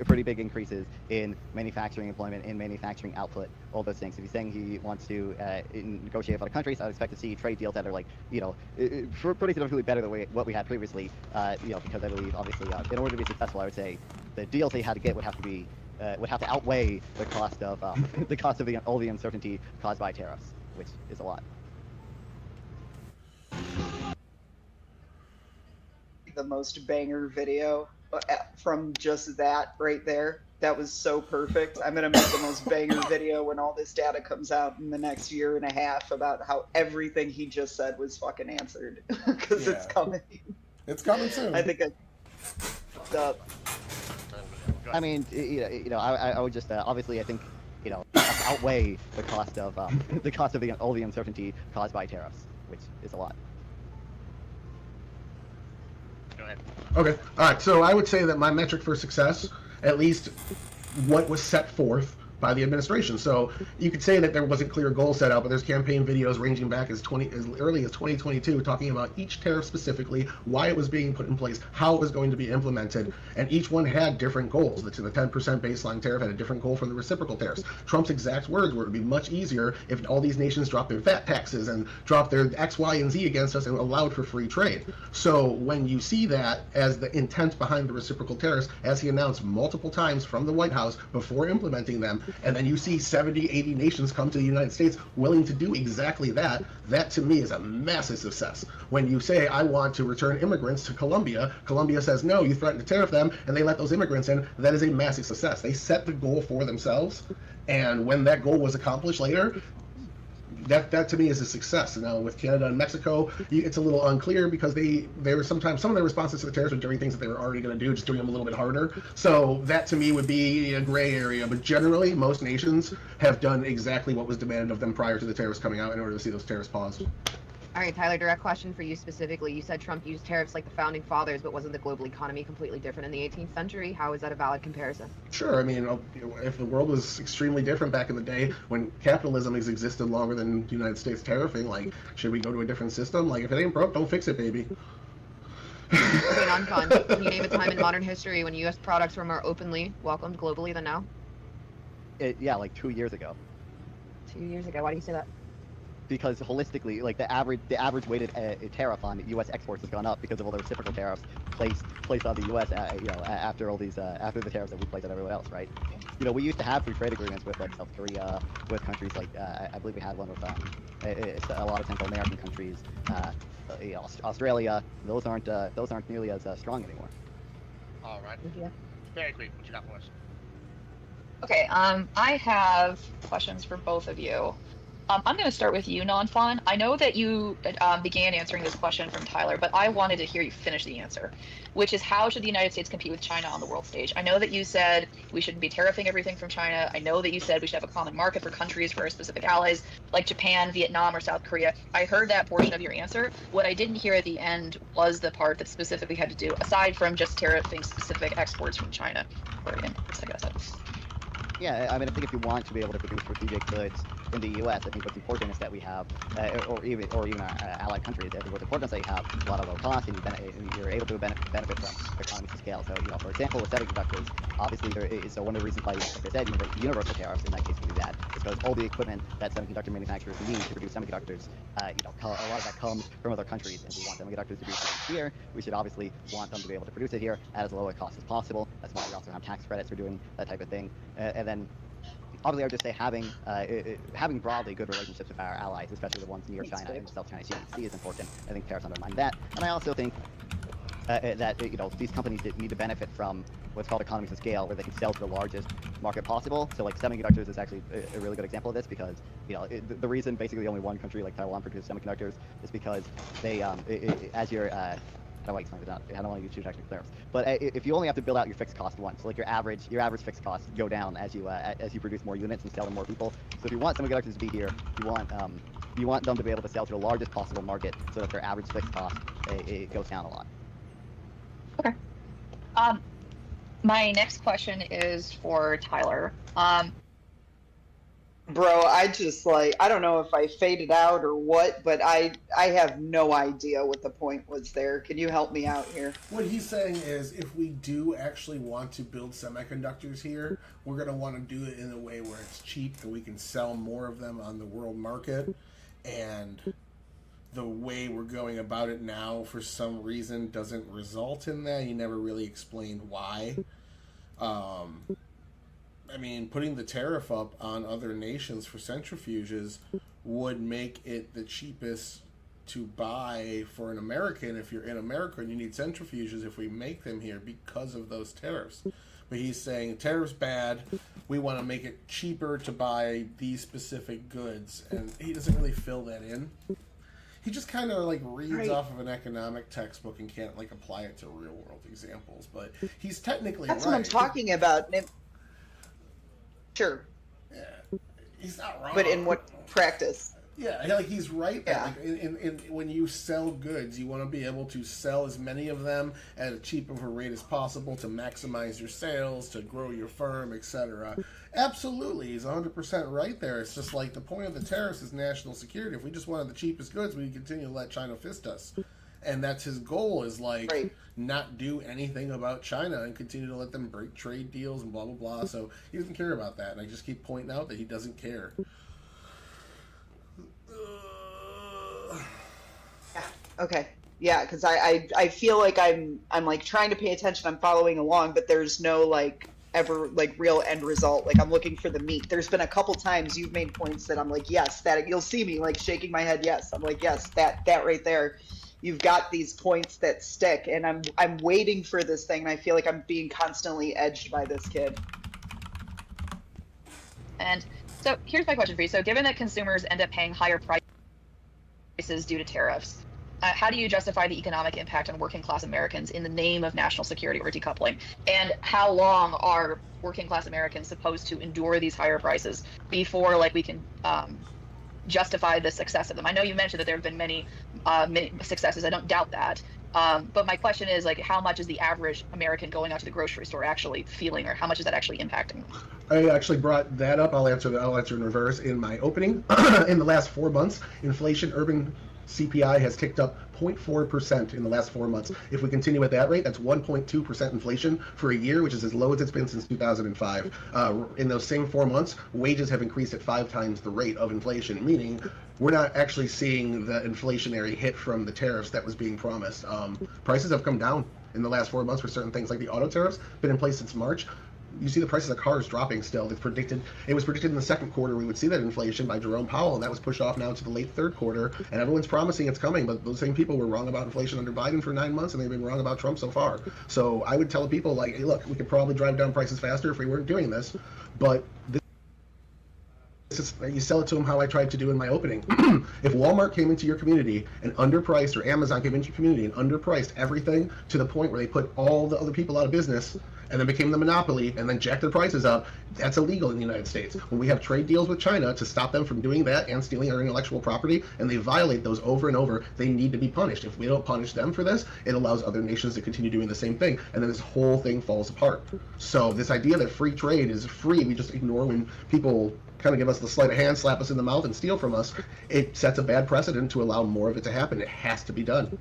pretty big increases in manufacturing employment, in manufacturing output, all those things. If he's saying he wants to negotiate with other countries, I would expect to see trade deals that are pretty significantly better than what we had previously. Because I believe obviously in order to be successful, I would say the deals they had to get would have to outweigh the cost of all the uncertainty caused by tariffs, which is a lot. The most banger video from just that right there. That was so perfect. I'm gonna make the most banger video when all this data comes out in the next year and a half about how everything he just said was fucking answered because it's Yeah. coming. It's coming soon. I think I fucked up. I mean, I would just obviously I think outweigh the cost of all the uncertainty caused by tariffs, which is a lot. Go ahead. Okay. All right. So I would say that my metric for success, at least what was set forth by the administration. So you could say that there wasn't clear goal set out, but there's campaign videos ranging back as early as 2022 talking about each tariff specifically, why it was being put in place, how it was going to be implemented, and each one had different goals. The 10% baseline tariff had a different goal from the reciprocal tariffs. Trump's exact words were it would be much easier if all these nations dropped their VAT taxes and dropped their X, Y, and Z against us and allowed for free trade. So when you see that as the intent behind the reciprocal tariffs, as he announced multiple times from the White House before implementing them, and then you see 70, 80 nations come to the United States willing to do exactly that, that to me is a massive success. When you say, I want to return immigrants to Colombia, Colombia says, no, you threaten to tariff them, and they let those immigrants in, that is a massive success. They set the goal for themselves, and when that goal was accomplished later, that to me is a success. Now with Canada and Mexico, it's a little unclear because they were sometimes some of their responses to the tariffs were doing things that they were already going to do, just doing them a little bit harder. So that to me would be a gray area. But generally, most nations have done exactly what was demanded of them prior to the tariffs coming out in order to see those tariffs paused. All right, Tyler, direct question for you specifically. You said Trump used tariffs like the founding fathers, but wasn't the global economy completely different in the 18th century? How is that a valid comparison? Sure. I mean, if the world was extremely different back in the day when capitalism has existed longer than the United States tariffing, like, should we go to a different system? Like, if it ain't broke, don't fix it, baby. Okay, non-fun. Can you name a time in modern history when U.S. products were more openly welcomed globally than now? Yeah, like 2 years ago. 2 years ago. Why do you say that? Because holistically, like the average weighted tariff on U.S. exports has gone up because of all the reciprocal tariffs placed on the U.S. After all these after the tariffs that we placed on everyone else, right? We used to have free trade agreements with like South Korea, with countries like I believe we had one with a lot of Central American countries, Australia. Those aren't nearly as strong anymore. All right. Yeah. Very quick. What you got for us? Okay, I have questions for both of you. I'm going to start with you, Non-Fawn. I know that you began answering this question from Tyler, but I wanted to hear you finish the answer, which is how should the United States compete with China on the world stage? I know that you said we shouldn't be tariffing everything from China. I know that you said we should have a common market for countries for our specific allies, like Japan, Vietnam, or South Korea. I heard that portion of your answer. What I didn't hear at the end was the part that specifically had to do, aside from just tariffing specific exports from China. Yeah, I mean, I think if you want to be able to produce strategic goods in the U.S., I think what's important is that we have, or even our allied countries, I think what's important is that you have a lot of low cost and you're able to benefit from economies of scale. So, for example, with semiconductors, obviously so one of the reasons why, like I said, universal tariffs in that case can do that, is because all the equipment that semiconductor manufacturers need to produce semiconductors, a lot of that comes from other countries, and we want semiconductors to be produced here. We should obviously want them to be able to produce it here at as low a cost as possible. That's why we also have tax credits for doing that type of thing. And then, obviously, I would just say having broadly good relationships with our allies, especially the ones near China and the South China Sea, is important. I think tariffs undermine that, and I also think that these companies need to benefit from what's called economies of scale, where they can sell to the largest market possible. So, like semiconductors is actually a really good example of this because the reason basically only one country like Taiwan produces semiconductors is because they as your I don't want to use too technical terms, but if you only have to build out your fixed cost once, like your average fixed costs go down as you produce more units and sell to more people. So if you want semiconductors to be here, you want them to be able to sell to the largest possible market, so that their average fixed cost it goes down a lot. Okay. My next question is for Tyler. Bro, I just I don't know if I faded out or what, but I have no idea what the point was there. Can you help me out here? What he's saying is if we do actually want to build semiconductors here, we're going to want to do it in a way where it's cheap and we can sell more of them on the world market. And the way we're going about it now, for some reason, doesn't result in that. He never really explained why. I mean, putting the tariff up on other nations for centrifuges would make it the cheapest to buy for an American if you're in America and you need centrifuges if we make them here because of those tariffs. But he's saying tariffs bad, we want to make it cheaper to buy these specific goods, and he doesn't really fill that in. He just kind of like reads off of an economic textbook and can't like apply it to real world examples, but he's technically That's right. what I'm talking about. Sure. Yeah, he's not wrong. But in what practice? Yeah, like he's right there. Yeah. Like in when you sell goods, you want to be able to sell as many of them at as cheap of a rate as possible to maximize your sales, to grow your firm, etc. Absolutely, he's 100% right there. It's just like the point of the tariffs is national security. If we just wanted the cheapest goods, we'd continue to let China fist us. And that's his goal, is like not do anything about China and continue to let them break trade deals and blah, blah, blah. So he doesn't care about that. And I just keep pointing out that he doesn't care. Okay. Yeah, because I feel like I'm like trying to pay attention. I'm following along, but there's no like ever like real end result. Like I'm looking for the meat. There's been a couple times you've made points that I'm like, yes, that you'll see me like shaking my head. Yes, I'm like, yes, that right there. You've got these points that stick, and I'm waiting for this thing. And I feel like I'm being constantly edged by this kid. And so here's my question for you. So given that consumers end up paying higher prices due to tariffs, how do you justify the economic impact on working class Americans in the name of national security or decoupling? And how long are working class Americans supposed to endure these higher prices before like we can justify the success of them? I know you mentioned that there have been many successes. I don't doubt that. But my question is, like, how much is the average American going out to the grocery store actually feeling, or how much is that actually impacting? I actually brought that up. I'll answer in reverse in my opening. In the last 4 months, inflation, urban CPI has ticked up 0.4% in the last 4 months. If we continue at that rate, that's 1.2% inflation for a year, which is as low as it's been since 2005. In those same 4 months, wages have increased at 5 times the rate of inflation, meaning we're not actually seeing the inflationary hit from the tariffs that was being promised. Prices have come down in the last 4 months for certain things, like the auto tariffs, been in place since March. You see the prices of cars dropping still. It was predicted in the second quarter we would see that inflation by Jerome Powell, and that was pushed off now to the late third quarter. And everyone's promising it's coming, but those same people were wrong about inflation under Biden for 9 months, and they've been wrong about Trump so far. So I would tell people, like, hey, look, we could probably drive down prices faster if we weren't doing this, but you sell it to them how I tried to do in my opening. If Walmart came into your community and underpriced, or Amazon came into your community and underpriced everything to the point where they put all the other people out of business and then became the monopoly and then jacked their prices up, that's illegal in the United States. When we have trade deals with China to stop them from doing that and stealing our intellectual property, and they violate those over and over, they need to be punished. If we don't punish them for this, it allows other nations to continue doing the same thing, and then this whole thing falls apart. So this idea that free trade is free, we just ignore when people kind of give us the sleight of hand, slap us in the mouth, and steal from us, it sets a bad precedent to allow more of it to happen. It has to be done.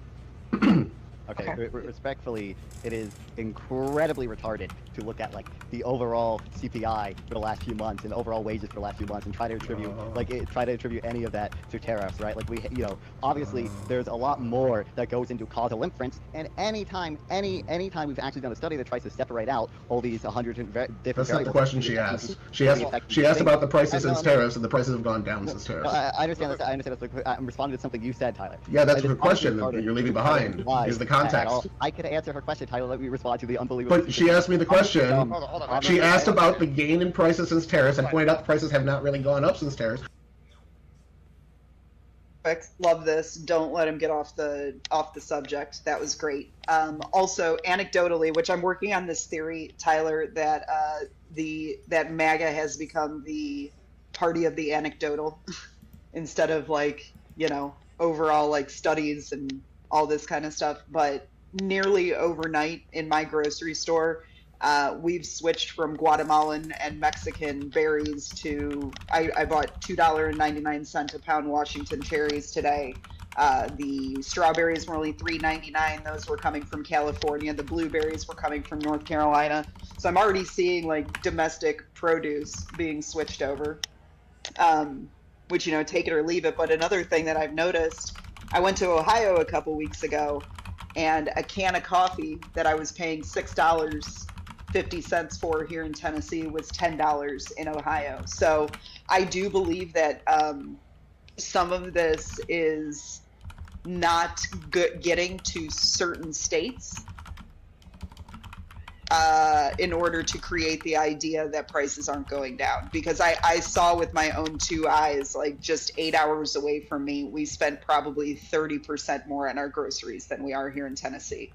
Okay, respectfully, it is incredibly retarded to look at like the overall CPI for the last few months and overall wages for the last few months and try to attribute any of that to tariffs, right? Like obviously there's a lot more that goes into causal inference, and anytime we've actually done a study that tries to separate out all these 100 different That's not the question she asked. She asked about the prices since tariffs, and the prices have gone down since tariffs. I understand that. I understand that. I'm responding to something you said, Tyler. Yeah, that's the question that you're leaving behind, is the context. I could answer her question, Tyler. Let me respond to the unbelievable. But she asked me the question. Hold on. She asked about the gain in prices since tariffs. I pointed out the prices have not really gone up since tariffs. Love this. Don't let him get off the subject. That was great. Also, anecdotally, which I'm working on this theory, Tyler, that that MAGA has become the party of the anecdotal instead of overall studies and all this kind of stuff. But nearly overnight in my grocery store, we've switched from Guatemalan and Mexican berries to I bought $2.99 a pound Washington cherries today. The strawberries were only $3.99. Those were coming from California. The blueberries were coming from North Carolina. So I'm already seeing domestic produce being switched over, which take it or leave it. But another thing that I've noticed, I went to Ohio a couple weeks ago, and a can of coffee that I was paying $6 50 cents for here in Tennessee was $10 in Ohio. So I do believe that some of this is not getting to certain states in order to create the idea that prices aren't going down. Because I saw with my own two eyes, like just 8 hours away from me, we spent probably 30% more on our groceries than we are here in Tennessee.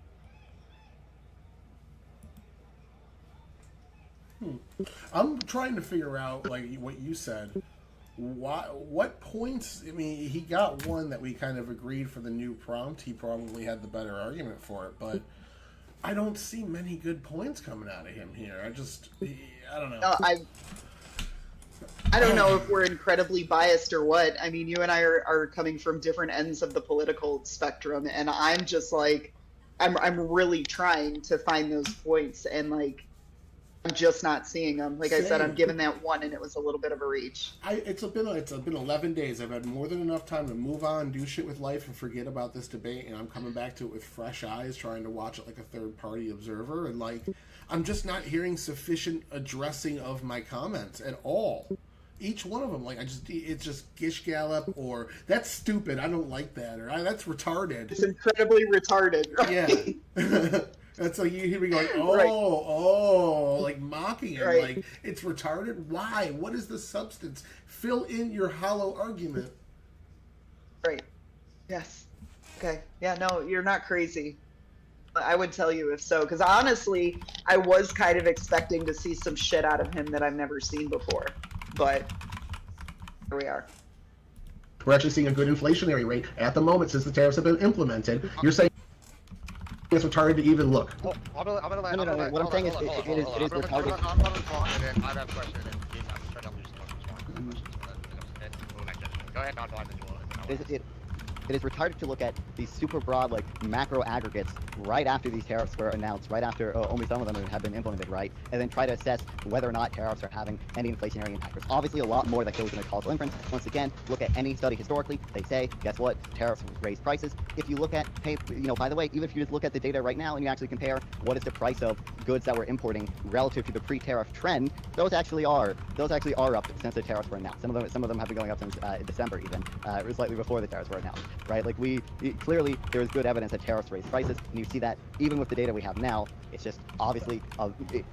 I'm trying to figure out, like what you said, what points. I mean, he got one that we kind of agreed for the new prompt. He probably had the better argument for it, but I don't see many good points coming out of him here. I don't know. No, I don't know if we're incredibly biased or what. I mean, you and I are coming from different ends of the political spectrum, and I'm just like, I'm really trying to find those points, and like, I'm just not seeing them. Like I said, I'm giving that one, and it was a little bit of a reach. It's been 11 days. I've had more than enough time to move on, do shit with life, and forget about this debate. And I'm coming back to it with fresh eyes, trying to watch it like a third-party observer. And like, I'm just not hearing sufficient addressing of my comments at all. Each one of them, like it's just gish gallop, or that's stupid. I don't like that, or that's retarded. It's incredibly retarded. Right? Yeah. That's like you hear me going, like mocking it. Right. Like, it's retarded. Why? What is the substance? Fill in your hollow argument. Right. Yes. Okay. Yeah, no, you're not crazy. I would tell you if so, because honestly, I was kind of expecting to see some shit out of him that I've never seen before. But here we are. We're actually seeing a good inflationary rate at the moment since the tariffs have been implemented. You're saying it's retarded to even look. What I'm saying is it is retarded. I'm going to talk, and then I have a question, and then I'm trying to lose Go ahead, Don. It is retarded to look at these super broad, like, macro aggregates right after these tariffs were announced, right after only some of them have been implemented, right? And then try to assess whether or not tariffs are having any inflationary impact. There's obviously a lot more that goes into causal inference. Once again, look at any study historically. They say, guess what? Tariffs raise prices. If you look at, hey, by the way, even if you just look at the data right now and you actually compare what is the price of goods that we're importing relative to the pre-tariff trend, those actually are up since the tariffs were announced. Some of them have been going up since December even, or slightly before the tariffs were announced. Right, like clearly there is good evidence that tariffs raise prices, and you see that even with the data we have now. It's just obviously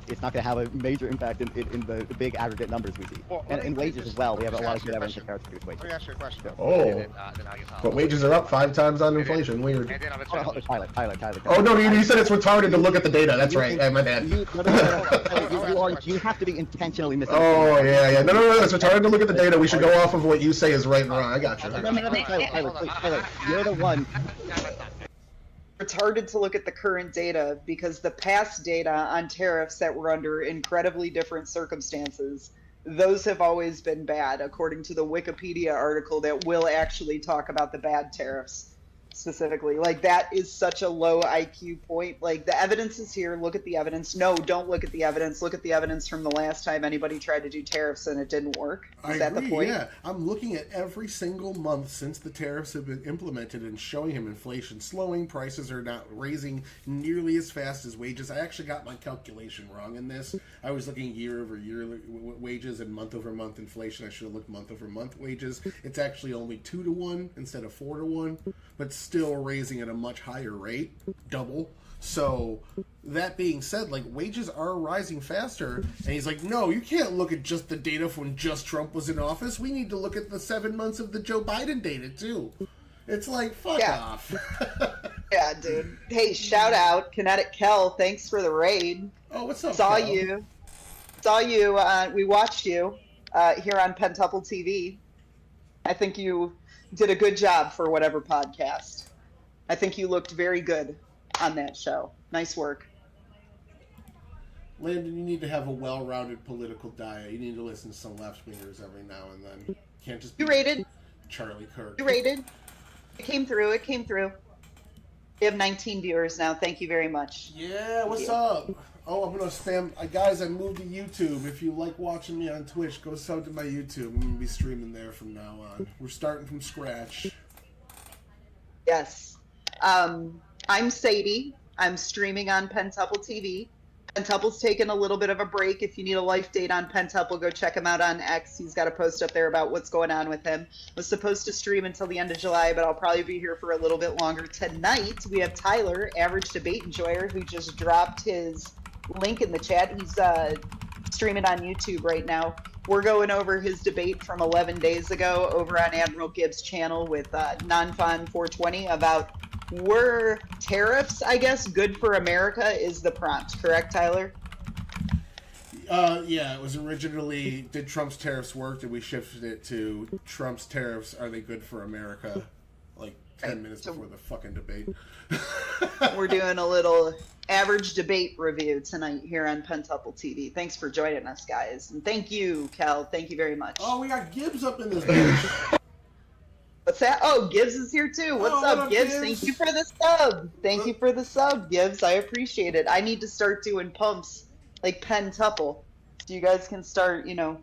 it's not going to have a major impact in the big aggregate numbers we see. Well, and wages as well. We have a lot of good evidence that tariffs reduce wages. Let me ask you a question. But wages are up 5 times on inflation. Weird. And then I'm Tyler. Oh no, you said it's retarded to look at the data. That's right. My bad. You have to be intentionally missing. Oh yeah. No. It's retarded to look at the data. We should go off of what you say is right and wrong. I got you. Tyler, you're the one. Retarded to look at the current data because the past data on tariffs that were under incredibly different circumstances, those have always been bad, according to the Wikipedia article that will actually talk about the bad tariffs specifically. Like, that is such a low IQ point. Like, the evidence is here. Look at the evidence. No, don't look at the evidence. Look at the evidence from the last time anybody tried to do tariffs and it didn't work. Is that the point? Yeah, I'm looking at every single month since the tariffs have been implemented and showing him inflation slowing. Prices are not raising nearly as fast as wages. I actually got my calculation wrong in this. I was looking year over year wages and month over month inflation. I should have looked month over month wages. It's actually only 2 to 1 instead of 4 to 1, but still raising at a much higher rate, double. So that being said, like, wages are rising faster, and he's like, no, you can't look at just the data from just Trump was in office. We need to look at the 7 months of the Joe Biden data too. It's like, fuck off. Yeah, dude. Hey, shout out Kinetic Kel. Thanks for the raid. Oh, what's up? Saw Kel? you. We watched you here on Pentuple TV. I think you did a good job for whatever podcast. I think you looked very good on that show. Nice work. Landon, you need to have a well-rounded political diet. You need to listen to some left-wingers every now and then. You can't just be You rated. Charlie Kirk. You rated. It came through. We have 19 viewers now. Thank you very much. Yeah, what's up? Oh, I'm going to spam. Guys, I moved to YouTube. If you like watching me on Twitch, go sub to my YouTube. I'm going to be streaming there from now on. We're starting from scratch. Yes. I'm Sadie. I'm streaming on Pentuple TV. Pentuple's taken a little bit of a break. If you need a life date on Pentuple, go check him out on X. He's got a post up there about what's going on with him. Was supposed to stream until the end of July, but I'll probably be here for a little bit longer. Tonight, we have Tyler, Average Debate Enjoyer, who just dropped his link in the chat. He's streaming on YouTube right now. We're going over his debate from 11 days ago over on Admiral Gibbs' channel with NonFun 420 about were tariffs, I guess, good for America is the prompt. Correct, Tyler? Yeah, it was originally, did Trump's tariffs work? Did we shift it to Trump's tariffs, are they good for America? Like 10 minutes before the fucking debate. We're doing a little average debate review tonight here on Pentuple TV. Thanks for joining us, guys. And thank you, Cal. Thank you very much. Oh, we got Gibbs up in this bitch. What's that? Oh, Gibbs is here too. What's up, Gibbs? Thank you for the sub. Thank you for the sub, Gibbs. I appreciate it. I need to start doing pumps like Pentuple. So you guys can start, you know.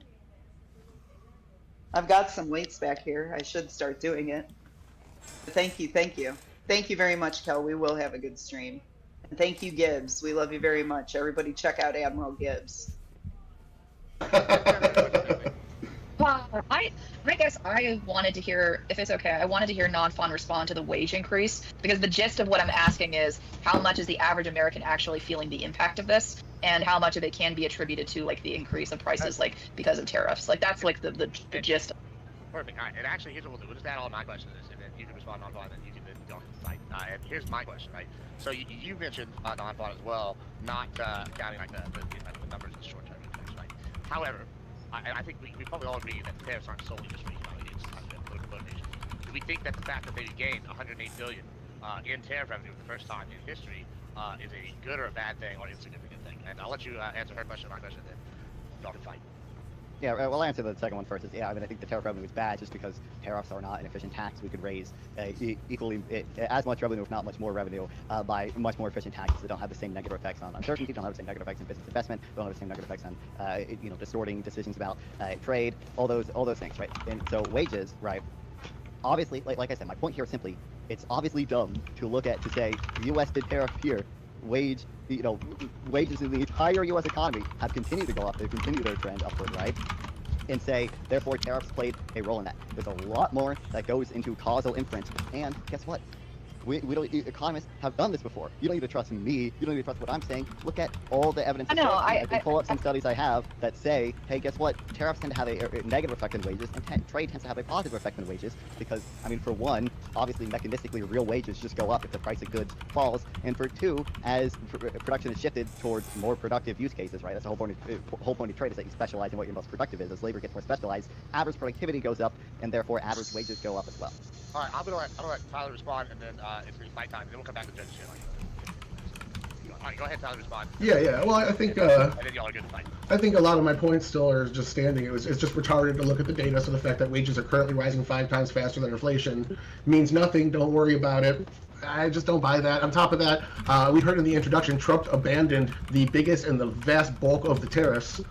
I've got some weights back here. I should start doing it. Thank you, thank you. Thank you very much, Kel. We will have a good stream. And thank you, Gibbs. We love you very much. Everybody check out Admiral Gibbs. I guess I wanted to hear, if it's okay, I wanted to hear NonFun respond to the wage increase, because the gist of what I'm asking is how much is the average American actually feeling the impact of this, and how much of it can be attributed to like the increase of prices, like because of tariffs. Like that's like the gist. Perfect. All right. And actually, here's what we'll do. We'll just add all my questions, and then you can respond on NonFun, and you can then go fight. And here's my question, right? So you mentioned NonFun as well, not counting like the numbers in the short term effects, right? However, I think we probably all agree that tariffs aren't solely just for economic, it's political motivation. Do we think that the fact that they gained $108 billion in tariff revenue for the first time in history is a good or a bad thing or insignificant thing? And I'll let you answer her question, my question, and then y'all can fight. Yeah, well, I'll answer the second one first. I think the tariff revenue is bad just because tariffs are not an efficient tax. We could raise equally as much revenue, if not much more revenue, by much more efficient taxes that don't have the same negative effects on uncertainty, don't have the same negative effects on business investment, don't have the same negative effects on distorting decisions about trade, all those things, right? And so wages, right? Obviously, like I said, my point here is simply, it's obviously dumb to say the U.S. did tariff here. Wages in the entire U.S. economy have continued to go up. They've continued their trend upward, right? And say, therefore, tariffs played a role in that. There's a lot more that goes into causal inference. And guess what? Economists have done this before. You don't need to trust me. You don't need to trust what I'm saying. Look at all the evidence. I can pull up some studies I have that say, hey, guess what? Tariffs tend to have a negative effect on wages, and trade tends to have a positive effect on wages. Because, for one, obviously, mechanistically, real wages just go up if the price of goods falls. And for two, as production is shifted towards more productive use cases, right? That's the whole point of trade is that you specialize in what your most productive is. As labor gets more specialized, average productivity goes up, and therefore average wages go up as well. All right, I'm gonna let Tyler respond, and then it's gonna be my time, and then we'll come back to judges here. All right, go ahead, Tyler, respond. Yeah. Well, I think. And then y'all are good to fight. I think a lot of my points still are just standing. It's just retarded to look at the data. So the fact that wages are currently rising 5 times faster than inflation means nothing. Don't worry about it. I just don't buy that. On top of that, we heard in the introduction, Trump abandoned the biggest and the vast bulk of the tariffs,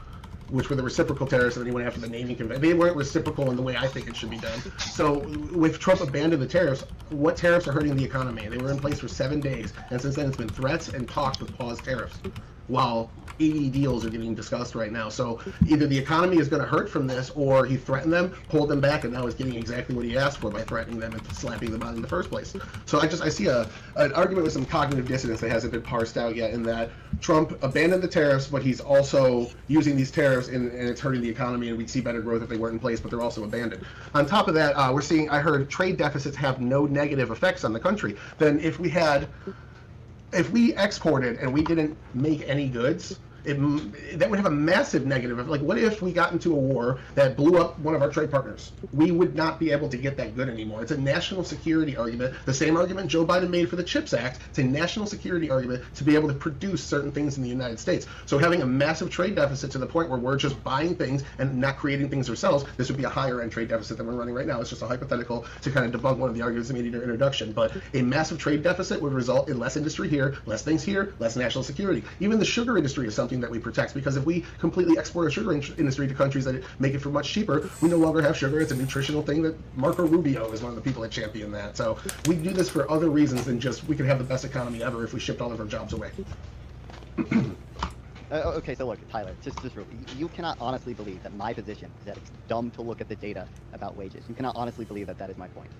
which were the reciprocal tariffs that he went after the naming convention. They weren't reciprocal in the way I think it should be done. So with Trump abandoned the tariffs, what tariffs are hurting the economy? They were in place for 7 days, and since then it's been threats and talks with paused tariffs, while 80 deals are getting discussed right now. So either the economy is going to hurt from this, or he threatened them, pulled them back, and now is getting exactly what he asked for by threatening them and slapping them out in the first place. So I see an argument with some cognitive dissonance that hasn't been parsed out yet, in that Trump abandoned the tariffs, but he's also using these tariffs and it's hurting the economy, and we'd see better growth if they weren't in place, but they're also abandoned. On top of that, I heard trade deficits have no negative effects on the country. Then if we exported and we didn't make any goods, that would have a massive negative effect. Like, what if we got into a war that blew up one of our trade partners? We would not be able to get that good anymore. It's a national security argument. The same argument Joe Biden made for the CHIPS Act. It's a national security argument to be able to produce certain things in the United States. So having a massive trade deficit to the point where we're just buying things and not creating things ourselves, this would be a higher end trade deficit than we're running right now. It's just a hypothetical to kind of debunk one of the arguments I made in your introduction. But a massive trade deficit would result in less industry here, less things here, less national security. Even the sugar industry is something that we protect, because if we completely export our sugar industry to countries that make it for much cheaper, we no longer have sugar. It's a nutritional thing that Marco Rubio is one of the people that champion that. So we do this for other reasons than just we could have the best economy ever if we shipped all of our jobs away. Okay, so look, Tyler, just really, you cannot honestly believe that my position is that it's dumb to look at the data about wages. You cannot honestly believe that that is my point.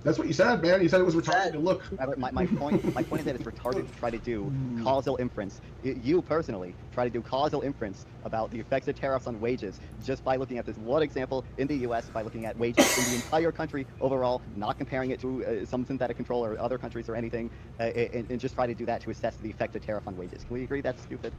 That's what you said, man. You said it was retarded to look. My point is that it's retarded to try to do causal inference. You personally try to do causal inference about the effects of tariffs on wages just by looking at this one example in the U.S. by looking at wages in the entire country overall, not comparing it to some synthetic control or other countries or anything, and just try to do that to assess the effect of tariff on wages. Can we agree that's stupid?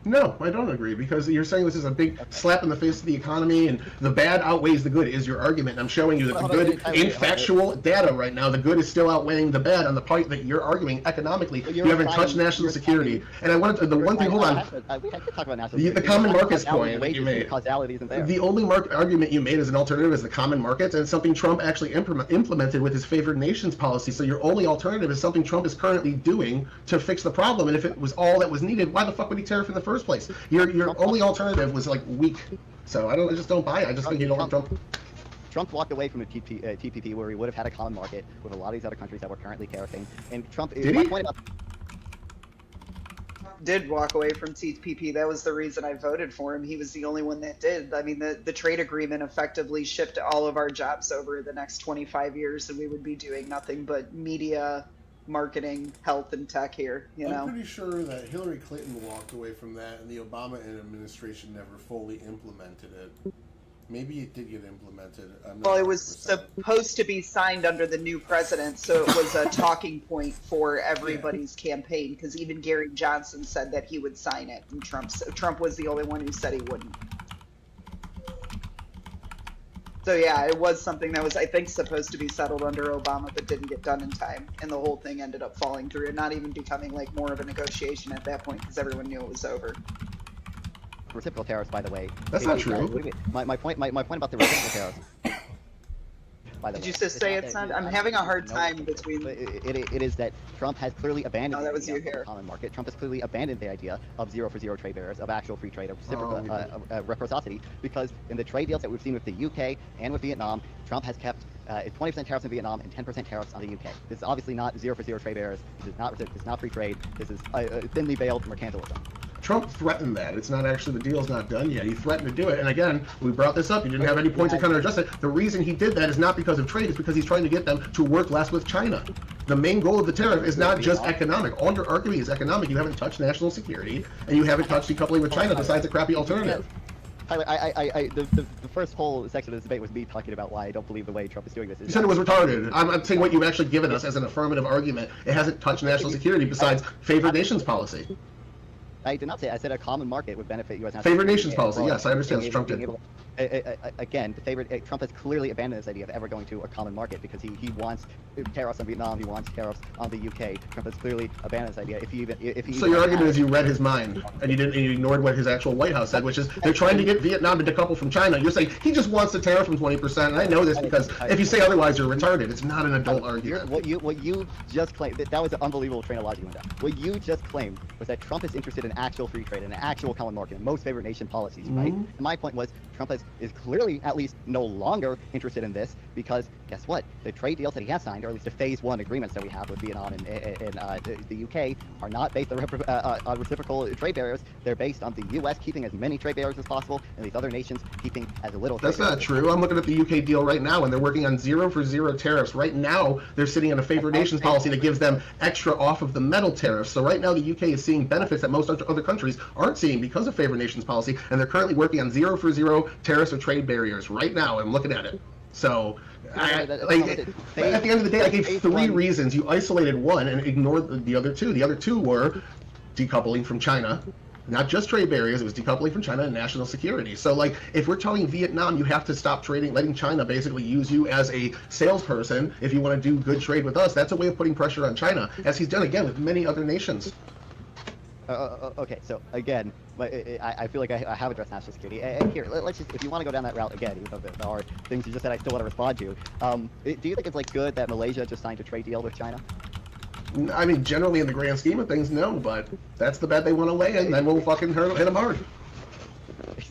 No, I don't agree, because you're saying this is a big slap in the face of the economy, and the bad outweighs the good is your argument. And I'm showing you that the good, in factual data right now, the good is still outweighing the bad on the part that you're arguing economically. You haven't touched national security. And I wanted to, the one thing, hold on. We can talk about national The common markets point that you wages, made. causality isn't there. The only argument you made as an alternative is the common markets, and it's something Trump actually implemented with his favored nations policy. So your only alternative is something Trump is currently doing to fix the problem. And if it was all that was needed, why the fuck would he tariff in the first place? Your only alternative was like weak. So I just don't buy it. I just think you don't like Trump. Trump walked away from the TPP where he would have had a common market with a lot of these other countries that were currently tariffing. And Trump, Did my he? point about Did walk away from TPP. That was the reason I voted for him. He was the only one that did. I mean, the trade agreement effectively shipped all of our jobs over the next 25 years, and we would be doing nothing but media, marketing, health, and tech here. You know. I'm pretty sure that Hillary Clinton walked away from that, and the Obama administration never fully implemented it. Maybe it did get implemented. I'm not Well, it was 100%. supposed to be signed under the new president, so it was a talking point for everybody's campaign. Because even Gary Johnson said that he would sign it, and Trump was the only one who said he wouldn't. So yeah, it was something that was, I think, supposed to be settled under Obama, but didn't get done in time, and the whole thing ended up falling through, and not even becoming like more of a negotiation at that point, because everyone knew it was over. reciprocal tariffs, by the way. That's not true. My point about the reciprocal tariffs. By the Did way, you just say it's not? I'm having a hard time between. It is that Trump has clearly abandoned No, the that was idea you here. of the common market. Trump has clearly abandoned the idea of zero for zero trade barriers, of actual free trade, of reciprocity, because in the trade deals that we've seen with the UK and with Vietnam, Trump has kept 20% tariffs in Vietnam and 10% tariffs on the UK. This is obviously not zero for zero trade barriers. This is not free trade. This is thinly veiled mercantilism. Trump threatened that. It's not actually, the deal's not done yet. He threatened to do it. And again, we brought this up. You didn't have any points to kind of address it. The reason he did that is not because of trade. It's because he's trying to get them to work less with China. The main goal of the tariff is not just economic. All you're arguing is economic. You haven't touched national security, and you haven't touched decoupling with China besides a crappy alternative. Tyler, the first whole section of this debate was me talking about why I don't believe the way Trump is doing this. You said it was retarded. I'm saying what you've actually given us as an affirmative argument. It hasn't touched national security besides favored nations policy. I did not say. I said a common market would benefit U.S. Favored nations policy. Yes, I understand. That's Trump did. Again, Trump has clearly abandoned this idea of ever going to a common market because he wants tariffs on Vietnam. He wants tariffs on the UK. Trump has clearly abandoned this idea. So your argument is you read his mind and you ignored what his actual White House said, which is they're trying to get Vietnam to decouple from China. You're saying he just wants the tariff from 20%. And I know this because if you say otherwise, you're retarded. It's not an adult argument. What you just claimed, that was an unbelievable train of logic you went down. What you just claimed was that Trump is interested in actual free trade and an actual common market and most favored nation policies, right? And my point was Trump is clearly at least no longer interested in this because guess what? The trade deals that he has signed, or at least the phase one agreements that we have with Vietnam and the UK, are not based on reciprocal trade barriers. They're based on the U.S. keeping as many trade barriers as possible and these other nations keeping as little. That's not true. I'm looking at the UK deal right now, and they're working on 0 for 0 tariffs. Right now, they're sitting on a favored nations policy that gives them extra off of the metal tariffs. So right now, the UK is seeing benefits that most other countries aren't seeing because of favored nations policy, and they're currently working on 0 for 0 tariffs or trade barriers right now. I'm looking at it. So, at the end of the day, I gave 3 reasons. You isolated one and ignored the other 2. The other 2 were decoupling from China. Not just trade barriers, it was decoupling from China and national security. So, like, if we're telling Vietnam you have to stop trading, letting China basically use you as a salesperson if you want to do good trade with us, that's a way of putting pressure on China, as he's done, again, with many other nations. Okay, so again, I feel like I have addressed national security. And here, let's just, if you want to go down that route again, even though there are things you just said I still want to respond to, do you think it's like good that Malaysia just signed a trade deal with China? I mean, generally in the grand scheme of things, no, but that's the bet they want to lay, and then we'll fucking hit them hard.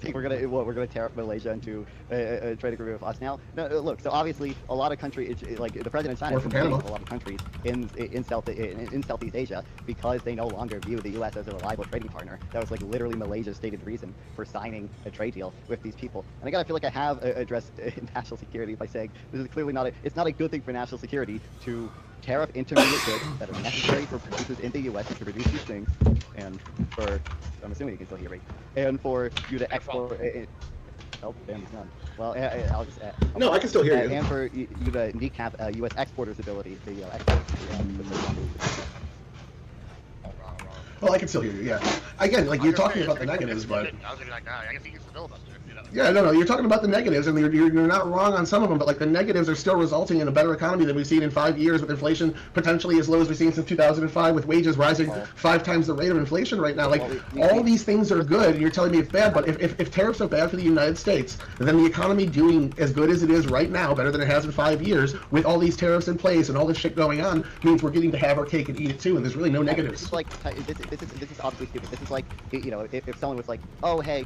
think we're gonna tariff Malaysia into a trade agreement with us now? No, look. So obviously, a lot of countries, like the president of China, Or is for complaining Panama. with a lot of countries in Southeast Asia because they no longer view the U.S. as a reliable trading partner. That was like literally Malaysia's stated reason for signing a trade deal with these people. And again, I feel like I have addressed national security by saying this is clearly it's not a good thing for national security to tariff intermediate goods that are necessary for producers in the U.S. to produce these things, and for, I'm assuming you can still hear me, and for you to export. Oh, damn, it's none. Well, I'll just. No, I can still hear you. And for you to kneecap U.S. exporters' ability to export. Well, I can still hear you. Yeah. Again, like you're talking about the negatives, but. I was gonna be like, nah, I guess he gets the filibuster. You know? Yeah, no, you're talking about the negatives, and you're not wrong on some of them, but like the negatives are still resulting in a better economy than we've seen in 5 years, with inflation potentially as low as we've seen since 2005, with wages rising 5 times the rate of inflation right now. Like all these things are good, and you're telling me it's bad, but if tariffs are bad for the United States, then the economy doing as good as it is right now, better than it has in 5 years, with all these tariffs in place and all this shit going on, means we're getting to have our cake and eat it too, and there's really no negatives. This is like this is obviously stupid. This is like, you know, if someone was like, oh hey.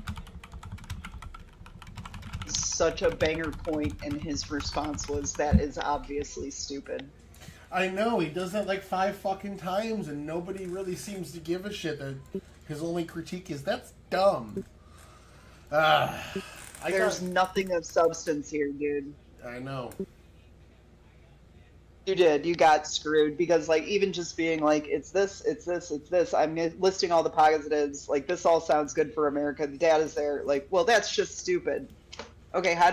Such a banger point, and his response was, "That is obviously stupid." I know, he does that like 5 fucking times, and nobody really seems to give a shit. That his only critique is, that's dumb. There's nothing of substance here, dude. I know. You got screwed, because like even just being like, it's this, I'm listing all the positives, like this all sounds good for America, the data's there, like, well, that's just stupid. Okay, how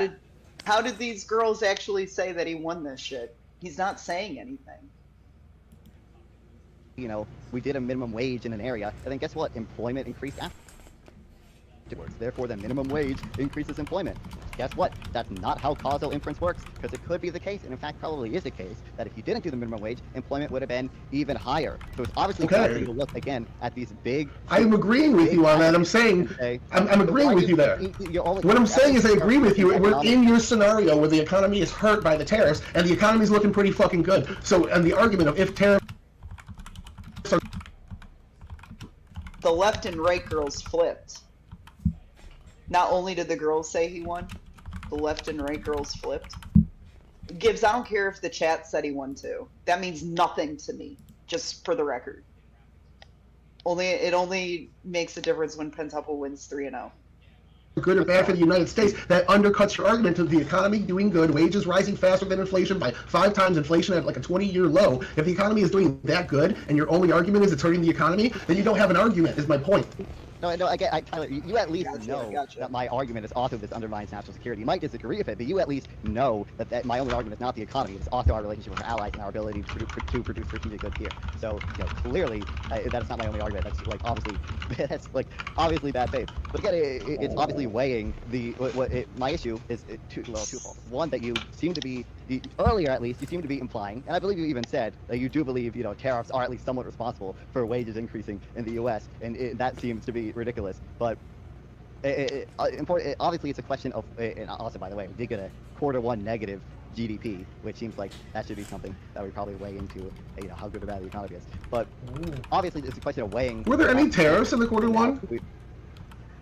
did these girls actually say that he won this shit? He's not saying anything. You know, we did a minimum wage in an area, and then guess what? Employment increased afterwards. Therefore, the minimum wage increases employment. Guess what? That's not how causal inference works, because it could be the case, and in fact probably is the case, that if you didn't do the minimum wage, employment would have been even higher. So it's obviously important to look again at these big... I'm agreeing with you on that. I'm saying, I'm agreeing with you there. What I'm saying is I agree with you. We're in your scenario where the economy is hurt by the tariffs, and the economy is looking pretty fucking good. So, and the argument of if tariffs are... The left and right girls flipped. Not only did the girls say he won, the left and right girls flipped. Gibbs, I don't care if the chat said he won too. That means nothing to me, just for the record. It only makes a difference when Pentuple wins 3-0. Good or bad for the United States, that undercuts your argument of the economy doing good, wages rising faster than inflation by 5 times inflation at like a 20-year low. If the economy is doing that good, and your only argument is it's hurting the economy, then you don't have an argument, is my point. No, Tyler, you at least know that my argument is also this undermines national security. You might disagree with it, but you at least know that my only argument is not the economy. It's also our relationship with our allies and our ability to produce strategic goods here. So, you know, clearly, that is not my only argument. That's like obviously bad faith. But again, it's obviously weighing my issue is twofold. One, that you seem to be earlier, at least, you seem to be implying, and I believe you even said that you do believe, you know, tariffs are at least somewhat responsible for wages increasing in the U.S., and that seems to be ridiculous. But obviously, it's a question of, and also, by the way, we did get a Q1 negative GDP, which seems like that should be something that we probably weigh into, you know, how good or bad the economy is. But obviously, it's a question of weighing. Were there any tariffs in the Q1?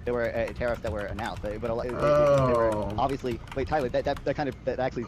There were tariffs that were announced, but they were obviously. Wait, Tyler, that actually.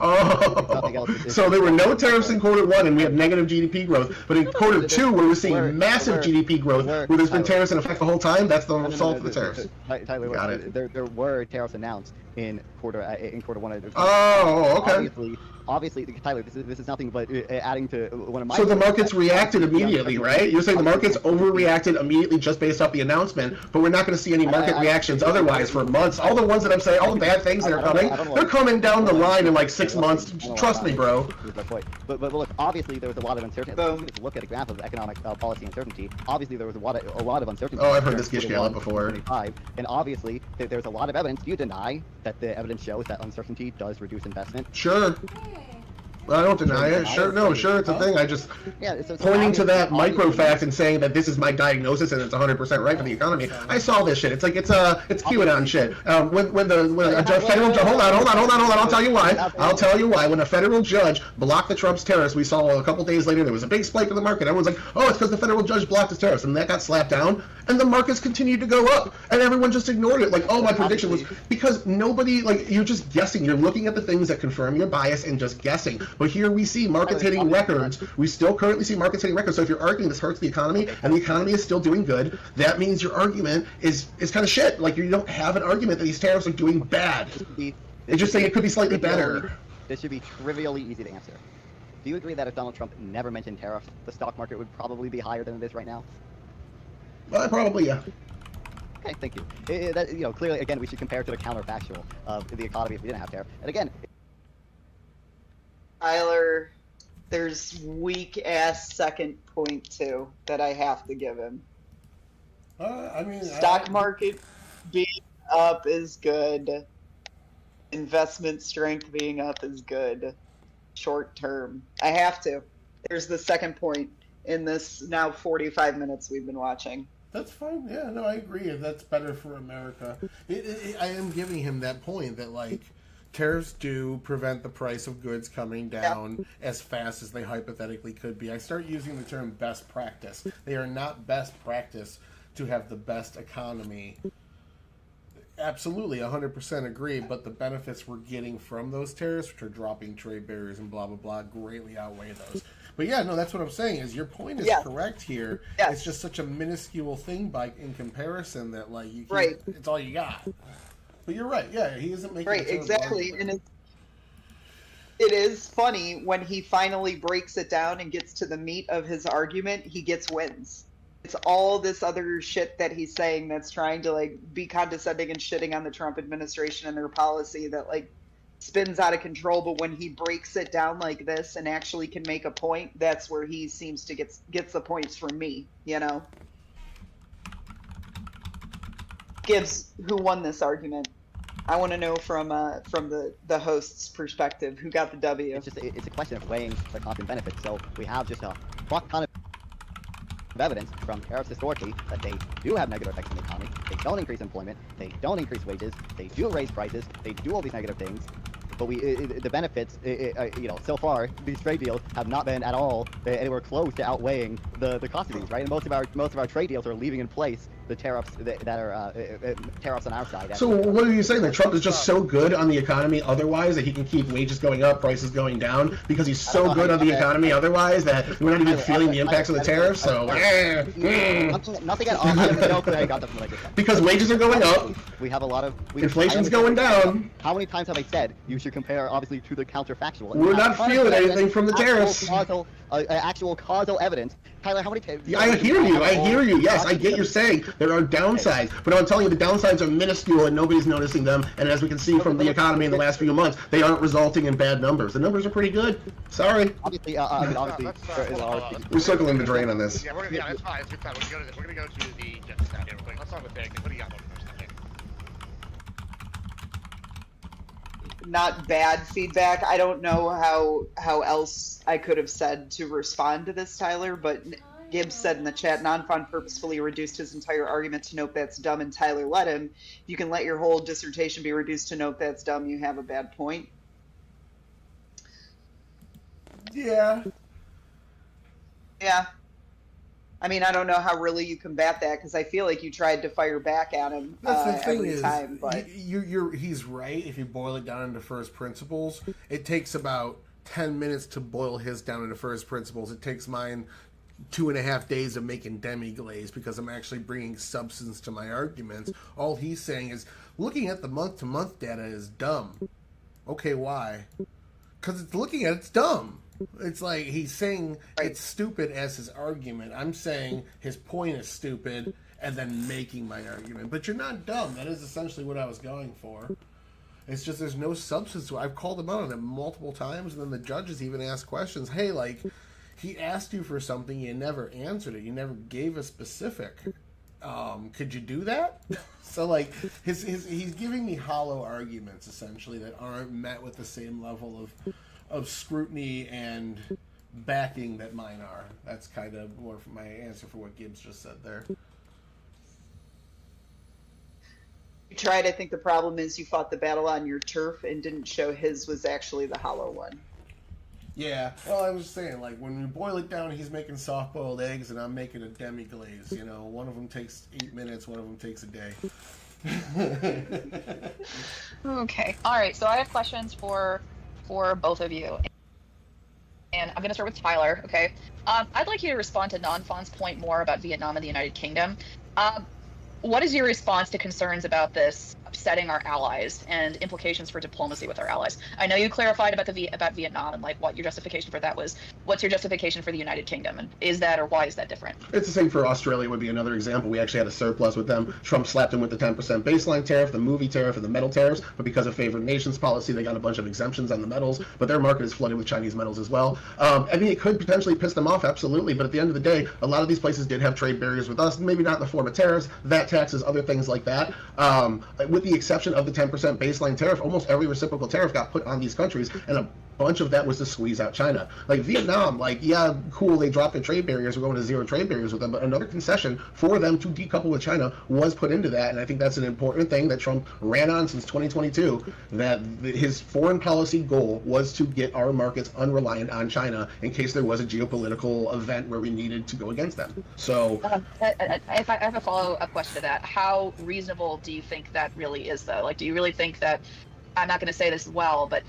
So there were no tariffs in Q1, and we had negative GDP growth. But in Q2, where we're seeing massive GDP growth, where there's been tariffs in effect the whole time, that's the result of the tariffs. Tyler, got it. There were tariffs announced in Q1. Oh, okay. Obviously, Tyler, this is nothing but adding to one of my. So the markets reacted immediately, right? You're saying the markets overreacted immediately just based off the announcement, but we're not going to see any market reactions otherwise for months. All the ones that I'm saying, all the bad things that are coming, they're coming down the line in like 6 months. Trust me, bro. But look, obviously there was a lot of uncertainty. If you look at a graph of economic policy uncertainty, obviously there was a lot of uncertainty. Oh, I've heard this gish gallop before. And obviously there's a lot of evidence. Do you deny that the evidence shows that uncertainty does reduce investment? Sure. I don't deny it. Sure, no, sure, it's a thing. I just Yeah, so pointing to that micro argument- fact and saying that this is my diagnosis and it's 100% right for the economy. I saw this shit. It's like it's QAnon shit. When a federal judge, hold on. I'll tell you why. I'll tell you why. When a federal judge blocked the Trump's tariffs, we saw a couple days later there was a big spike in the market. Everyone's like, oh, it's because the federal judge blocked his tariffs, and that got slapped down, and the markets continued to go up, and everyone just ignored it. Like, oh, my prediction was because nobody, like, you're just guessing. You're looking at the things that confirm your bias and just guessing. But here we see markets hitting records. We still currently see markets hitting records. So if you're arguing this hurts the economy and the economy is still doing good, that means your argument is kind of shit. Like, you don't have an argument that these tariffs are doing bad. It's just saying it could be slightly better. This should be trivially easy to answer. Do you agree that if Donald Trump never mentioned tariffs, the stock market would probably be higher than it is right now? Well, probably, yeah. Okay, thank you. Clearly, again, we should compare it to the counterfactual of the economy if we didn't have tariff. And again, Tyler, there's weak ass second point too that I have to give him. Stock market being up is good. Investment strength being up is good. Short term. I have to. There's the second point in this now 45 minutes we've been watching. That's fine. Yeah, no, I agree. That's better for America. I am giving him that point that, like, tariffs do prevent the price of goods coming down as fast as they hypothetically could be. I start using the term best practice. They are not best practice to have the best economy. Absolutely, 100% agree, but the benefits we're getting from those tariffs, which are dropping trade barriers and blah, blah, blah, greatly outweigh those. But yeah, no, that's what I'm saying, is your point is correct here. Yes. It's just such a minuscule thing in comparison that, like, you can't, Right. it's all you got. But you're right, yeah, he isn't making Right, a ton of exactly. argument. And it is funny when he finally breaks it down and gets to the meat of his argument, he gets wins. It's all this other shit that he's saying that's trying to, like, be condescending and shitting on the Trump administration and their policy that, like, spins out of control. But when he breaks it down like this and actually can make a point, that's where he seems to gets the points from me, you know? Gibbs, who won this argument? I want to know from the host's perspective, who got the W. it's a question of weighing the cost and benefits. So we have just a fuck ton of evidence from tariffs historically that they do have negative effects on the economy. They don't increase employment. They don't increase wages. They do raise prices. They do all these negative things. But the benefits, so far, these trade deals have not been at all anywhere close to outweighing the cost of these, right? And most of our trade deals are leaving in place the tariffs that are tariffs on our side. So what are you saying? That Trump is just so good on the economy otherwise that he can keep wages going up, prices going down, because he's so good on the economy otherwise that we're not even feeling the impacts of the tariffs? So nothing at all. I don't know where I got that from. Because wages are going up. We have a lot of Inflation's going down. How many times have I said you should compare, obviously, to the counterfactual? We're not feeling anything from the tariffs. Actual causal evidence. Tyler, how many times? Yeah, I hear you. Yes, I get you're saying there are downsides, but I'm telling you the downsides are minuscule and nobody's noticing them. And as we can see from the economy in the last few months, they aren't resulting in bad numbers. The numbers are pretty good. Sorry. Obviously, We're circling the drain on this. Yeah, that's fine. It's good time. We're gonna go to the Jets stat here real quick. Let's start with Big. What do you got for first? Not bad feedback. I don't know how else I could have said to respond to this, Tyler, but Gibbs said in the chat, Non-Fun purposefully reduced his entire argument to note that's dumb, and Tyler let him. If you can let your whole dissertation be reduced to note that's dumb, you have a bad point. Yeah. Yeah. I mean, I don't know how really you combat that, because I feel like you tried to fire back at him every time. But he's right. If you boil it down into first principles, it takes about 10 minutes to boil his down into first principles. It takes mine 2.5 days of making demi-glaze because I'm actually bringing substance to my arguments. All he's saying is, looking at the month-to-month data is dumb. Okay, why? Because it's dumb. It's like he's saying it's stupid as his argument. I'm saying his point is stupid and then making my argument. But you're not dumb. That is essentially what I was going for. It's just there's no substance to it. I've called him out on it multiple times, and then the judges even ask questions. Hey, like, he asked you for something, you never answered it. You never gave a specific. Could you do that? So, like, he's giving me hollow arguments, essentially, that aren't met with the same level of scrutiny and backing that mine are. That's kind of more my answer for what Gibbs just said there. You tried. I think the problem is you fought the battle on your turf and didn't show his was actually the hollow one. Yeah, well, I was saying, like, when we boil it down, he's making soft-boiled eggs, and I'm making a demi-glaze. You know, one of them takes 8 minutes, one of them takes a day. Okay. All right. So I have questions for both of you, and I'm gonna start with Tyler. Okay. I'd like you to respond to Non-Fon's point more about Vietnam and the United Kingdom. What is your response to concerns about this upsetting our allies and implications for diplomacy with our allies? I know you clarified about about Vietnam and like what your justification for that was. What's your justification for the United Kingdom, and is that, or why is that different? It's the same for Australia. Would be another example. We actually had a surplus with them. Trump slapped them with the 10% baseline tariff, the movie tariff, and the metal tariffs. But because of favored nations policy, they got a bunch of exemptions on the metals. But their market is flooded with Chinese metals as well. I mean, it could potentially piss them off, absolutely. But at the end of the day, a lot of these places did have trade barriers with us. Maybe not in the form of tariffs, VAT taxes, other things like that. With the exception of the 10% baseline tariff, almost every reciprocal tariff got put on these countries, and a bunch of that was to squeeze out China. Like Vietnam, like, yeah, cool, they dropped their trade barriers, we're going to zero trade barriers with them, but another concession for them to decouple with China was put into that, and I think that's an important thing that Trump ran on since 2022, that his foreign policy goal was to get our markets unreliant on China in case there was a geopolitical event where we needed to go against them. So if I have a follow-up question to that, how reasonable do you think that really is, though? Like, do you really think that, I'm not going to say this well, but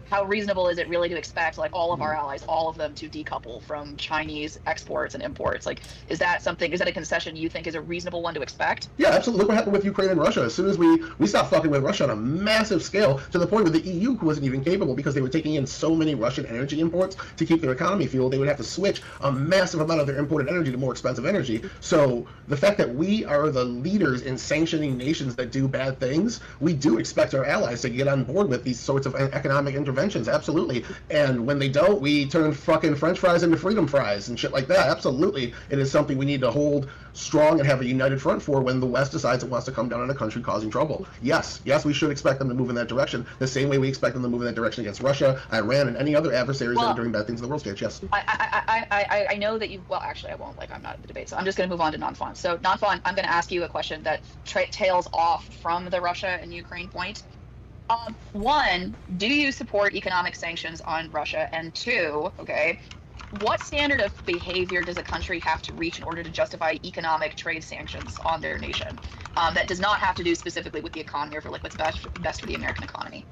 how reasonable is it really to expect like all of our allies, all of them, to decouple from Chinese exports and imports? Like, is that a concession you think is a reasonable one to expect? Yeah, absolutely. Look what happened with Ukraine and Russia. As soon as we stopped fucking with Russia on a massive scale, to the point where the EU wasn't even capable because they were taking in so many Russian energy imports to keep their economy fueled, they would have to switch a massive amount of their imported energy to more expensive energy. So the fact that we are the leaders in sanctioning nations that do bad things, we do expect our allies to get on board with these sorts of economic interventions, absolutely. And when they don't, we turn fucking French fries into freedom fries and shit like that. Absolutely. It is something we need to hold strong and have a united front for when the West decides it wants to come down on a country causing trouble. Yes, we should expect them to move in that direction, the same way we expect them to move in that direction against Russia, Iran, and any other adversaries that are doing bad things in the world stage. Yes. I know that you, well, actually, I won't, like, I'm not in the debate, so I'm just going to move on to Non-Fon. So, Non-Fon, I'm going to ask you a question that tails off from the Russia and Ukraine point. One, do you support economic sanctions on Russia? And two, okay, what standard of behavior does a country have to reach in order to justify economic trade sanctions on their nation? That does not have to do specifically with the economy or for like what's best for the American economy.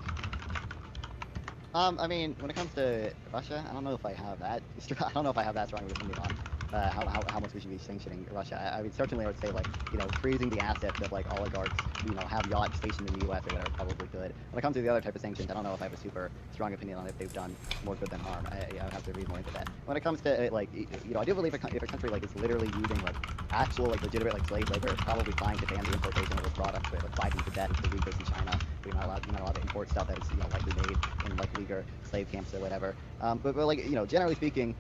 I mean, when it comes to Russia, I don't know if I have that. I don't know if I have that strong of an opinion on how much we should be sanctioning Russia. I mean, certainly I would say, like, you know, freezing the assets of like oligarchs, you know, have yachts stationed in the U.S. or whatever, probably good. When it comes to the other type of sanctions, I don't know if I have a super strong opinion on if they've done more good than harm. I would have to read more into that. When it comes to like, you know, I do believe if a country like is literally using like actual like legitimate like slave labor, it's probably fine to ban the importation of those products. But like fighting to death is the weakest in China. You're not allowed to import stuff that is, you know, likely made in like legal slave camps or whatever. But like, you know, generally speaking,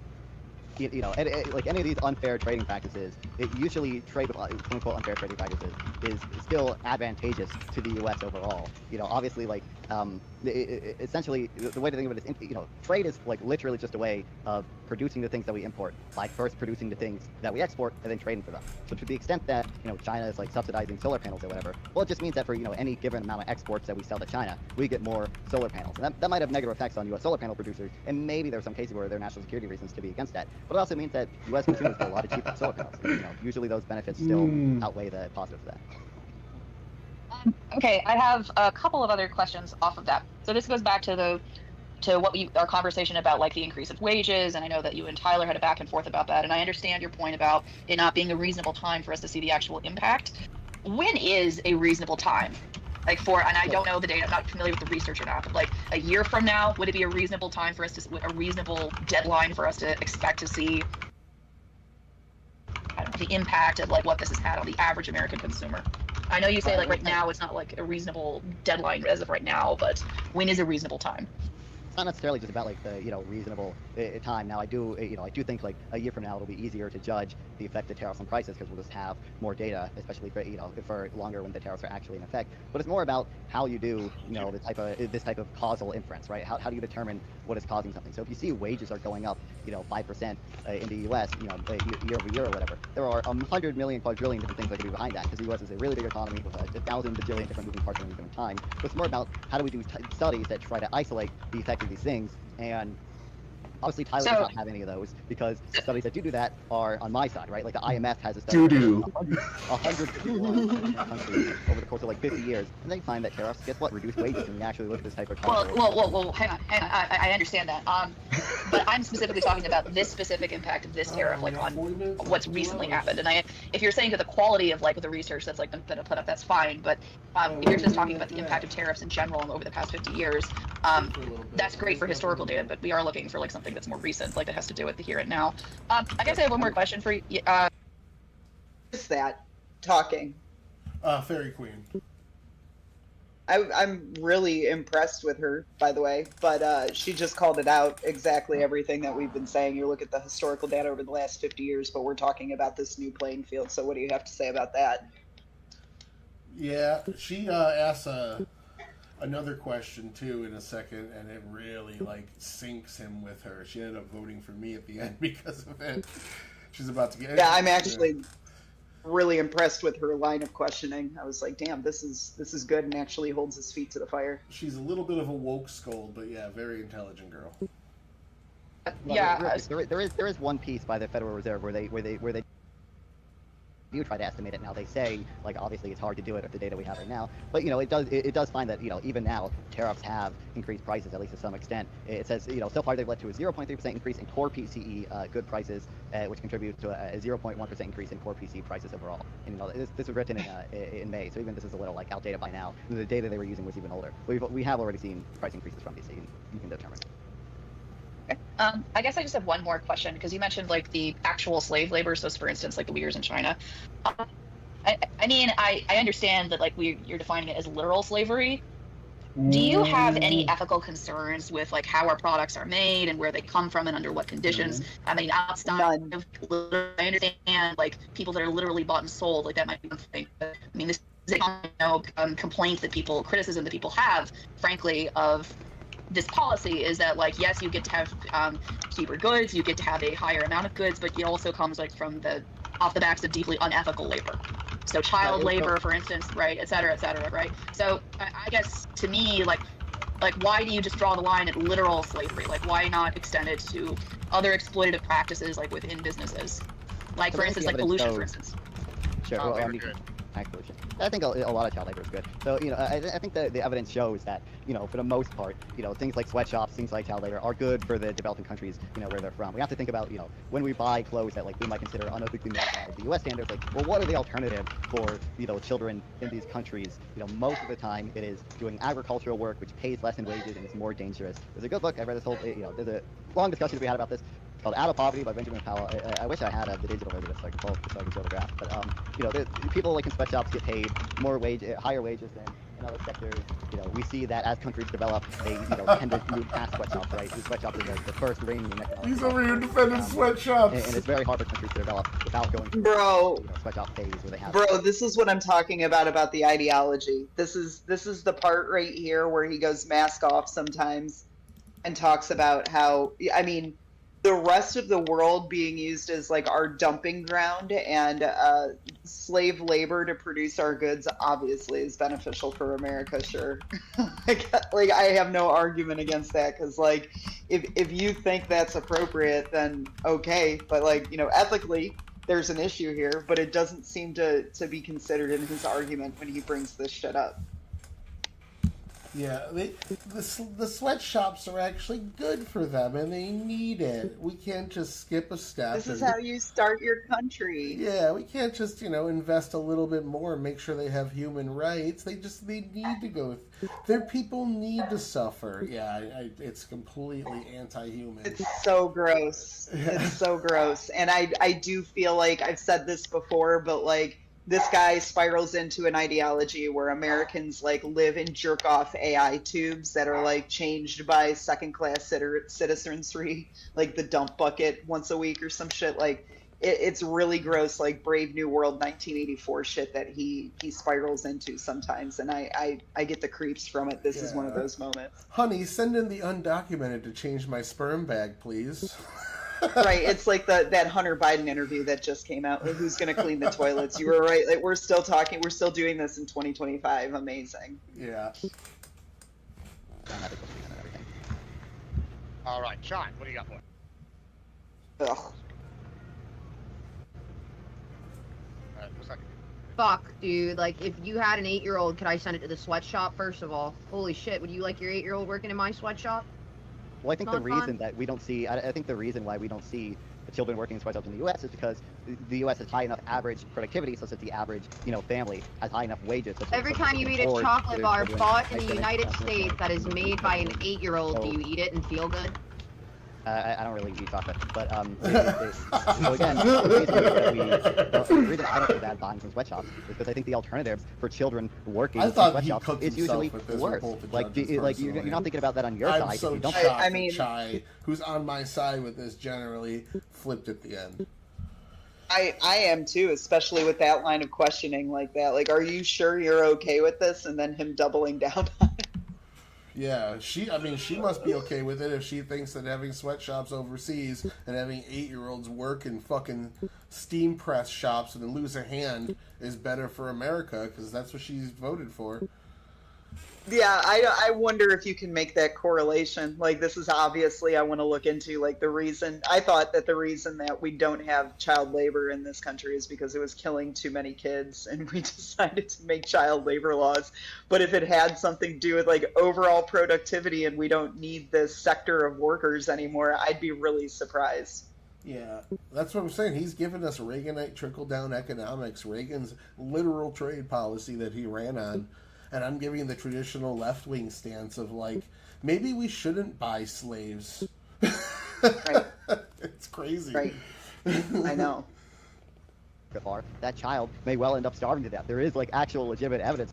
you know, like any of these unfair trading practices, it usually trade with quote-unquote unfair trading practices is still advantageous to the U.S. overall. You know, obviously, like, essentially, the way to think of it is, you know, trade is like literally just a way of producing the things that we import, like first producing the things that we export and then trading for them. So to the extent that, you know, China is like subsidizing solar panels or whatever, well, it just means that for, you know, any given amount of exports that we sell to China, we get more solar panels. And that might have negative effects on U.S. solar panel producers, and maybe there's some cases where there are national security reasons to be against that. But it also means that U.S. consumers get a lot of cheap solar panels. And, you know, usually those benefits still outweigh the positives of that. Okay, I have a couple of other questions off of that. So this goes back to our conversation about like the increase of wages, and I know that you and Tyler had a back and forth about that, and I understand your point about it not being a reasonable time for us to see the actual impact. When is a reasonable time? Like and I don't know the data, I'm not familiar with the research or not, but like a year from now, would it be a reasonable time for us a reasonable deadline for us to expect to see, I don't know, the impact of like what this has had on the average American consumer? I know you say like right now it's not like a reasonable deadline as of right now, but when is a reasonable time? it's not necessarily just about like the reasonable time. Now I do think like a year from now it'll be easier to judge the effect of tariffs on prices because we'll just have more data, especially for for longer when the tariffs are actually in effect. But it's more about how you do this type of causal inference, right? How do you determine what is causing something? So if you see wages are going up 5% in the U.S. Year over year or whatever, there are 100 million quadrillion different things that could be behind that because the U.S. is a really big economy with 1,000 bajillion different moving parts at any given time. So it's more about how do we do studies that try to isolate the effect of these things, and obviously Tyler does not have any of those because studies that do that are on my side, right? Like the IMF has a study of 100 countries over the course of like 50 years, and they find that tariffs, guess what, reduce wages, and we actually look at this type of Well, hang on. I understand that. But I'm specifically talking about this specific impact of this tariff, like on what's recently happened. And if you're saying that the quality of like the research that's like been put up, that's fine. But if you're just talking about the impact of tariffs in general over the past 50 years, that's great for historical data. But we are looking for like something that's more recent, like that has to do with the here and now. I guess I have one more question for you. Is that talking? Fairy Queen. I'm really impressed with her, by the way, but she just called it out exactly everything that we've been saying. You look at the historical data over the last 50 years, but we're talking about this new playing field. So what do you have to say about that? Yeah, she asked another question too in a second, and it really like sinks him with her. She ended up voting for me at the end because of it. She's about to get. Yeah, I'm actually really impressed with her line of questioning. I was like, damn, this is good, and actually holds his feet to the fire. She's a little bit of a woke scold, but yeah, very intelligent girl. Yeah, there is one piece by the Federal Reserve where they do try to estimate it. Now they say, like, obviously it's hard to do it with the data we have right now, but it does find that even now tariffs have increased prices, at least to some extent. It says so far they've led to a 0.3% increase in core PCE good prices, which contributes to a 0.1% increase in core PCE prices overall. And this was written in May, so even this is a little like outdated by now. The data they were using was even older. We have already seen price increases from these, so you can determine. I guess I just have one more question because you mentioned like the actual slave labor. So, for instance, like the Uyghurs in China. I mean, I understand that like you're defining it as literal slavery. Do you have any ethical concerns with like how our products are made and where they come from and under what conditions? I mean, outside of, I understand like people that are literally bought and sold, like that might be one thing. I mean, this is a complaint that criticism that people have, frankly, of this policy is that like, yes, you get to have cheaper goods, you get to have a higher amount of goods, but it also comes like from off the backs of deeply unethical labor. So child labor, for instance, right, et cetera, right? So I guess to me, like why do you just draw the line at literal slavery? Like why not extend it to other exploitative practices like within businesses? Like for instance, like pollution, for instance. Sure. Pollution. I think a lot of child labor is good. So, I think the evidence shows that, for the most part, things like sweatshops, things like child labor are good for the developing countries, where they're from. We have to think about, when we buy clothes that, like, we might consider unethically made by the U.S. standards, like, well, what are the alternative for, children in these countries? Most of the time it is doing agricultural work, which pays less in wages and is more dangerous. There's a good book, I read this whole, there's a long discussion we had about this, called Out of Poverty by Benjamin Powell. I wish I had the digital version of this so I can show the graph. But, people like in sweatshops get paid higher wages than in other sectors. We see that as countries develop, they tend to move past sweatshops, right? Sweatshops are the first reigning economic. He's over here defending sweatshops. And it's very hard for countries to develop without going through sweatshop phase where they have. Bro, this is what I'm talking about the ideology. This is the part right here where he goes mask off sometimes and talks about how, I mean, the rest of the world being used as like our dumping ground and slave labor to produce our goods obviously is beneficial for America, sure. like I have no argument against that because like if you think that's appropriate, then okay, but like ethically there's an issue here, but it doesn't seem to be considered in his argument when he brings this shit up. Yeah, the sweatshops are actually good for them, and they need it. We can't just skip a step. This is how you start your country. Yeah, we can't just, invest a little bit more and make sure they have human rights. They need to go. Their people need to suffer. Yeah, it's completely anti-human. It's so gross. It's so gross. And I do feel like I've said this before, but like, this guy spirals into an ideology where Americans like live in jerk off AI tubes that are like changed by second class citizenry, like the dump bucket once a week or some shit. Like it's really gross, like Brave New World 1984 shit that he spirals into sometimes, and I get the creeps from it. This is one of those moments. Honey, send in the undocumented to change my sperm bag, please. Right, it's like that Hunter Biden interview that just came out. Like, who's going to clean the toilets? You were right. Like, we're still talking. We're still doing this in 2025. Amazing. Yeah. All right, Sean, what do you got for it? Ugh. What's that? Fuck, dude. Like, if you had an 8-year-old, could I send it to the sweatshop, first of all? Holy shit, would you like your 8-year-old working in my sweatshop? Well, I think the Not reason fun. that we don't see, I think the reason why we don't see the children working in sweatshops in the U.S. is because the U.S. has high enough average productivity such that the average, family has high enough wages. Such that Every such time that you they eat a can afford chocolate their bar children bought in nice the things. United States that is made by an 8-year-old, do you eat it and feel good? I don't really eat chocolate, but so again, the reason I don't feel bad buying from sweatshops is because I think the alternatives for children working I in thought he sweatshops cooked is himself usually with this worse. report to Like, judges you're personally. not thinking about that on your I'm side. so if you don't shocked I that mean- Chai, who's on my side with this, generally flipped at the end. I am too, especially with that line of questioning like that. Like, are you sure you're okay with this? And then him doubling down on it. Yeah, she must be okay with it if she thinks that having sweatshops overseas and having 8-year-olds work in fucking steam press shops and then lose a hand is better for America, because that's what she's voted for. Yeah, I wonder if you can make that correlation. Like, this is obviously, I want to look into, like, the reason. I thought that the reason that we don't have child labor in this country is because it was killing too many kids, and we decided to make child labor laws. But if it had something to do with, like, overall productivity and we don't need this sector of workers anymore, I'd be really surprised. Yeah, that's what I'm saying. He's given us Reaganite trickle-down economics, Reagan's literal trade policy that he ran on. And I'm giving the traditional left-wing stance of, like, maybe we shouldn't buy slaves. Right. It's crazy. Right. I know. Far, that child may well end up starving to death. There is like actual legitimate evidence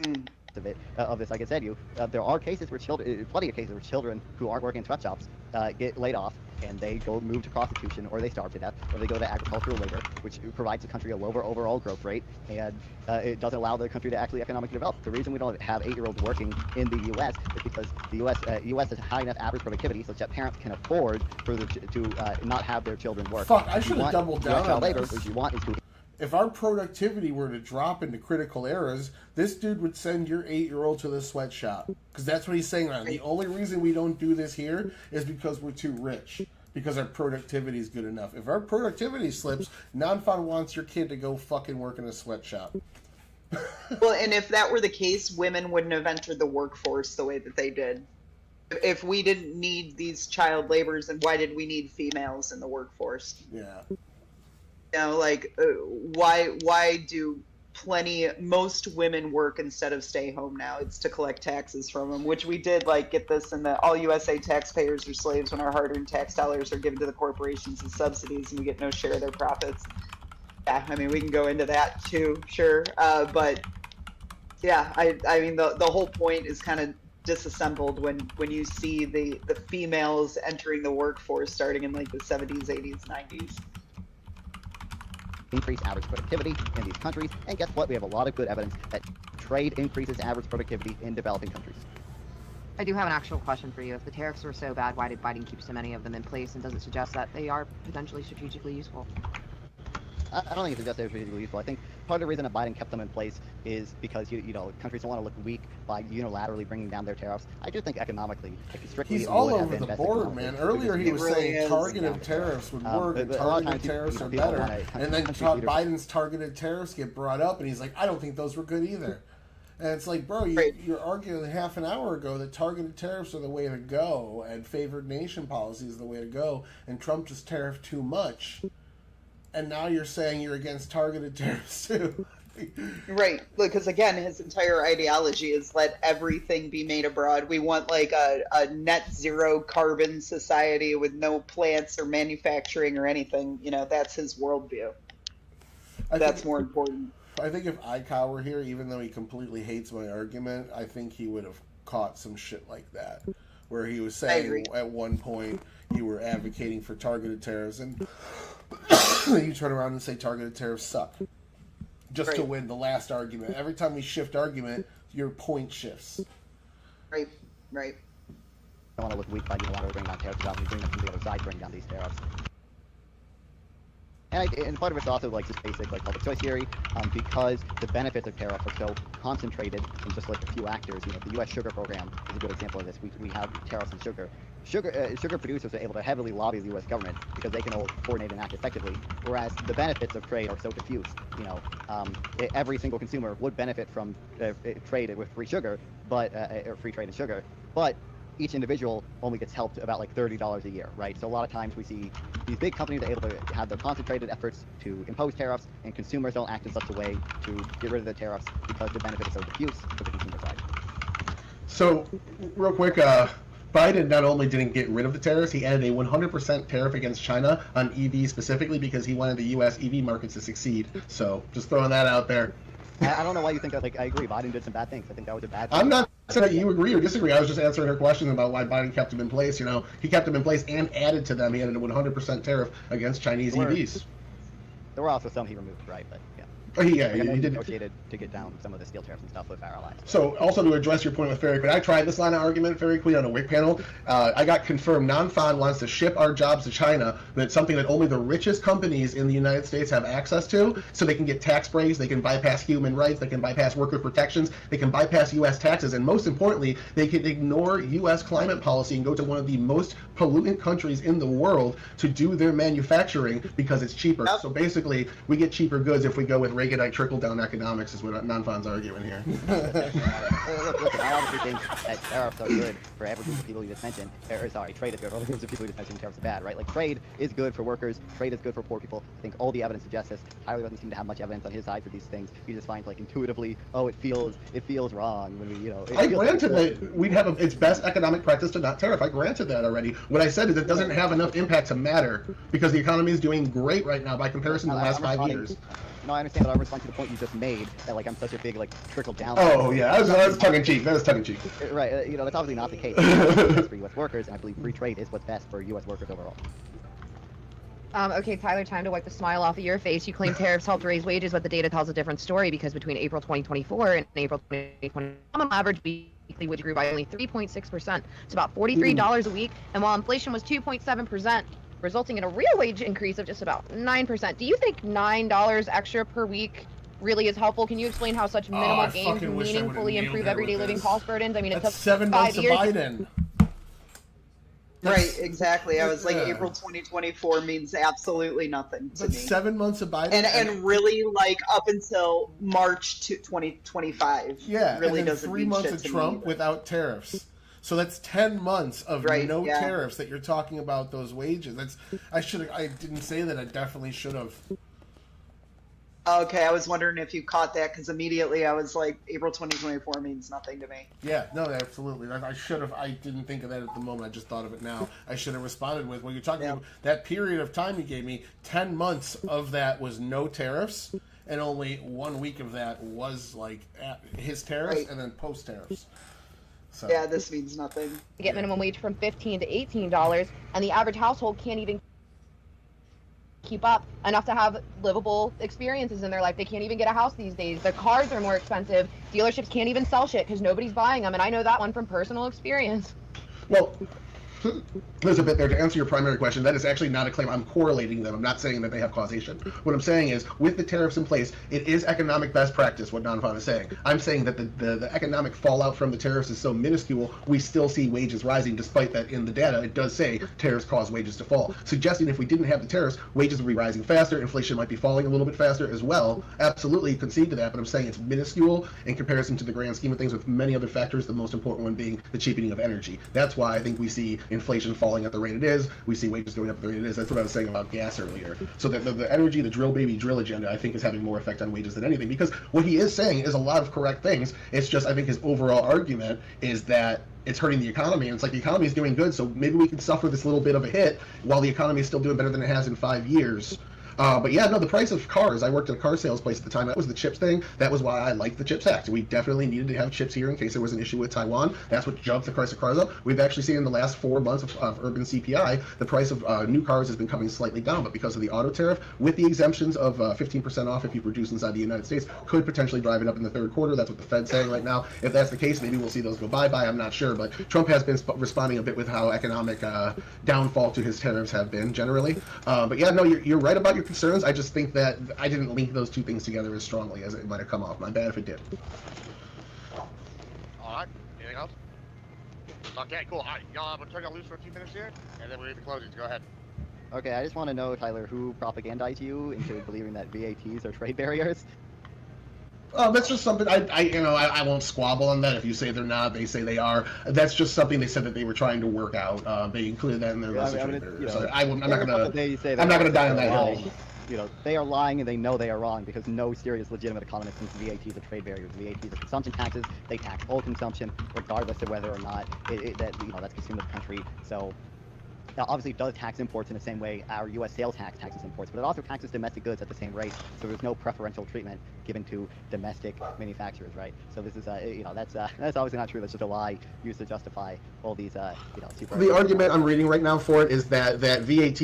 Mm. of this. Like I said, there are cases where children, plenty of cases where children who aren't working in sweatshops get laid off and they go move to prostitution, or they starve to death, or they go to agricultural labor, which provides the country a lower overall growth rate, and it doesn't allow the country to actually economically develop. The reason we don't have 8-year-olds working in the U.S. is because the U.S. has high enough average productivity such that parents can afford to not have their children work. Fuck, I If you should have want doubled direct down child on labor. this. What you want is to If our productivity were to drop into critical eras, this dude would send your 8-year-old to the sweatshop. Because that's what he's saying right now. The only reason we don't do this here is because we're too rich. Because our productivity is good enough. If our productivity slips, Non-Fun wants your kid to go fucking work in a sweatshop. Well, and if that were the case, women wouldn't have entered the workforce the way that they did. If we didn't need these child laborers, then why did we need females in the workforce? Yeah. You know, like, why do most women work instead of stay home now? It's to collect taxes from them, which we did, like, get this in the all USA taxpayers are slaves when our hard-earned tax dollars are given to the corporations as subsidies and we get no share of their profits. Yeah, I mean, we can go into that too, sure. But yeah, I mean, the whole point is kind of disassembled when you see the females entering the workforce starting in like the 70s, 80s, 90s. increase average productivity in these countries. And guess what? We have a lot of good evidence that trade increases average productivity in developing countries. I do have an actual question for you. If the tariffs were so bad, why did Biden keep so many of them in place, and does it suggest that they are potentially strategically useful? I don't think it's just strategically useful. I think part of the reason that Biden kept them in place is because you know countries don't want to look weak by unilaterally bringing down their tariffs. I do think economically, like, strictly, He's it all would have over been the best board, economically, man. Earlier he because was It really saying is. targeted tariffs would work, and but a lot of targeted times tariffs are people better. wanna- And then country leaders- Biden's targeted tariffs get brought up, and he's like, I don't think those were good either. And it's like, bro, Right. you're arguing half an hour ago that targeted tariffs are the way to go, and favored nation policy is the way to go, and Trump just tariffed too much. And now you're saying you're against targeted tariffs too. Right, because again, his entire ideology is let everything be made abroad. We want like a net zero carbon society with no plants or manufacturing or anything. You know, that's his worldview. That's more important. I think if Icow were here, even though he completely hates my argument, I think he would have caught some shit like that, where he was saying at one point you were advocating for targeted tariffs, and you turn around and say targeted tariffs suck, just to win the last argument. Every time we shift argument, your point shifts. Right. I don't want to look weak by unilaterally bringing down tariffs, but doing them from the other side, bringing down these tariffs. And part of it's also like just basic like public choice theory, because the benefits of tariffs are so concentrated in just like a few actors. You know, the U.S. sugar program is a good example of this. We have tariffs on sugar. Sugar producers are able to heavily lobby the U.S. government because they can all coordinate and act effectively. Whereas the benefits of trade are so diffuse. You know, every single consumer would benefit from trade with free sugar, but or free trade in sugar, but each individual only gets helped about like $30 a year, right? So a lot of times we see these big companies are able to have their concentrated efforts to impose tariffs, and consumers don't act in such a way to get rid of the tariffs because the benefit is so diffuse for the consumer side. So, real quick, Biden not only didn't get rid of the tariffs, he added a 100% tariff against China on EVs specifically because he wanted the U.S. EV markets to succeed. So, just throwing that out there. I don't know why you think that. Like, I agree, Biden did some bad things. I think that was a bad thing. I'm not saying that you agree or disagree. I was just answering her question about why Biden kept them in place. You know, he kept them in place and added to them. He added a 100% tariff against Chinese EVs. There were also some he removed, right? But yeah. Oh, yeah, Like, he did. negotiated to get down some of the steel tariffs and stuff with our allies. So, also to address your point with Fairy Queen, I tried this line of argument, Fairy Queen, on a WIC panel. I got confirmed Non-Fon wants to ship our jobs to China. That's something that only the richest companies in the United States have access to, so they can get tax breaks, they can bypass human rights, they can bypass worker protections, they can bypass U.S. taxes, and most importantly, they can ignore U.S. climate policy and go to one of the most pollutant countries in the world to do their manufacturing because it's cheaper. So basically, we get cheaper goods if we go with Reaganite trickle-down economics is what Non-Fon's arguing here. Look, I obviously think that tariffs are good for every group of people you just mentioned. Trade is good for all the groups of people you just mentioned. Tariffs are bad, right? Like, trade is good for workers. Trade is good for poor people. I think all the evidence suggests this. Tyler doesn't seem to have much evidence on his side for these things. He just finds, like, intuitively, oh, it feels wrong when we, you know. I granted that we'd have it's best economic practice to not tariff. I granted that already. What I said is it doesn't have enough impact to matter because the economy is doing great right now by comparison to the last 5 years. No, I understand, but I'll respond to the point you just made that, like, I'm such a big, like, trickle down. Oh, yeah, that was tongue-in-cheek. That was tongue-in-cheek. Right, you know, that's obviously not the case. It's best for U.S. workers, and I believe free trade is what's best for U.S. workers overall. Okay, Tyler, time to wipe the smile off of your face. You claim tariffs helped raise wages, but the data tells a different story because between April 2024 and April 2020, minimum average weekly wage grew by only 3.6%. It's about $43 a week, and while inflation was 2.7%, resulting in a real wage increase of just about 9%. Do you think $9 extra per week really is helpful? Can you explain how such minimal gains meaningfully improve everyday living cost burdens? I mean, it took 7 months 5 years. of Biden. Right, exactly. I was like, April 2024 means absolutely nothing to me. 7 months of Biden. And really, like, up until March 2025. Yeah, really and then doesn't 3 mean months shit of to Trump me. without tariffs. So that's 10 months of no yeah. tariffs that you're talking about those wages. I didn't say that. I definitely should have. Okay, I was wondering if you caught that because immediately I was like, April 2024 means nothing to me. Yeah, no, absolutely. I should have. I didn't think of that at the moment. I just thought of it now. I should have responded with, well, you're talking about that period of time you gave me, 10 months of that was no tariffs, and only 1 week of that was like his tariffs and then post tariffs. So. Yeah, this means nothing. To get minimum wage from $15 to $18, and the average household can't even keep up enough to have livable experiences in their life. They can't even get a house these days. Their cars are more expensive. Dealerships can't even sell shit because nobody's buying them, and I know that one from personal experience. Well, there's a bit there to answer your primary question. That is actually not a claim. I'm correlating them. I'm not saying that they have causation. What I'm saying is, with the tariffs in place, it is economic best practice, what Non-Fon is saying. I'm saying that the economic fallout from the tariffs is so minuscule, we still see wages rising, despite that in the data, it does say tariffs cause wages to fall. Suggesting if we didn't have the tariffs, wages would be rising faster, inflation might be falling a little bit faster as well. Absolutely concede to that, but I'm saying it's minuscule in comparison to the grand scheme of things with many other factors, the most important one being the cheapening of energy. That's why I think we see inflation falling at the rate it is, we see wages going up at the rate it is. That's what I was saying about gas earlier. So that the energy, the drill baby drill agenda, I think is having more effect on wages than anything, because what he is saying is a lot of correct things. It's just, I think his overall argument is that it's hurting the economy, and it's like the economy is doing good, so maybe we can suffer this little bit of a hit while the economy is still doing better than it has in 5 years. But yeah, no, the price of cars, I worked at a car sales place at the time. That was the chips thing. That was why I liked the CHIPS Act. We definitely needed to have chips here in case there was an issue with Taiwan. That's what jumped the price of cars up. We've actually seen in the last 4 months of urban CPI, the price of new cars has been coming slightly down, but because of the auto tariff, with the exemptions of 15% off if you produce inside the United States, could potentially drive it up in the third quarter. That's what the Fed's saying right now. If that's the case, maybe we'll see those go bye-bye. I'm not sure, but Trump has been responding a bit with how economic downfall to his tariffs have been generally. But yeah, no, you're right about your concerns. I just think that I didn't link those two things together as strongly as it might have come off. My bad if it did. All right. Anything else? Okay, cool. All right, y'all, I'm gonna turn y'all loose for a few minutes here, and then we're in the closings. Go ahead. Okay, I just want to know, Tyler, who propagandized you into believing that VATs are trade barriers? That's just something I won't squabble on that. If you say they're not, they say they are. That's just something they said that they were trying to work out. They included that in their message. I'm not gonna die on that hill. You know, they are lying and they know they are wrong because no serious legitimate economist thinks VAT is a trade barrier. VAT is consumption taxes. They tax all consumption regardless of whether or not that's consumed in the country. So now, obviously, it does tax imports in the same way our U.S. sales tax taxes imports, but it also taxes domestic goods at the same rate. So there's no preferential treatment given to domestic manufacturers, right? So this is, that's obviously not true. That's just a lie used to justify all these, super. The argument I'm reading right now for it is that VAT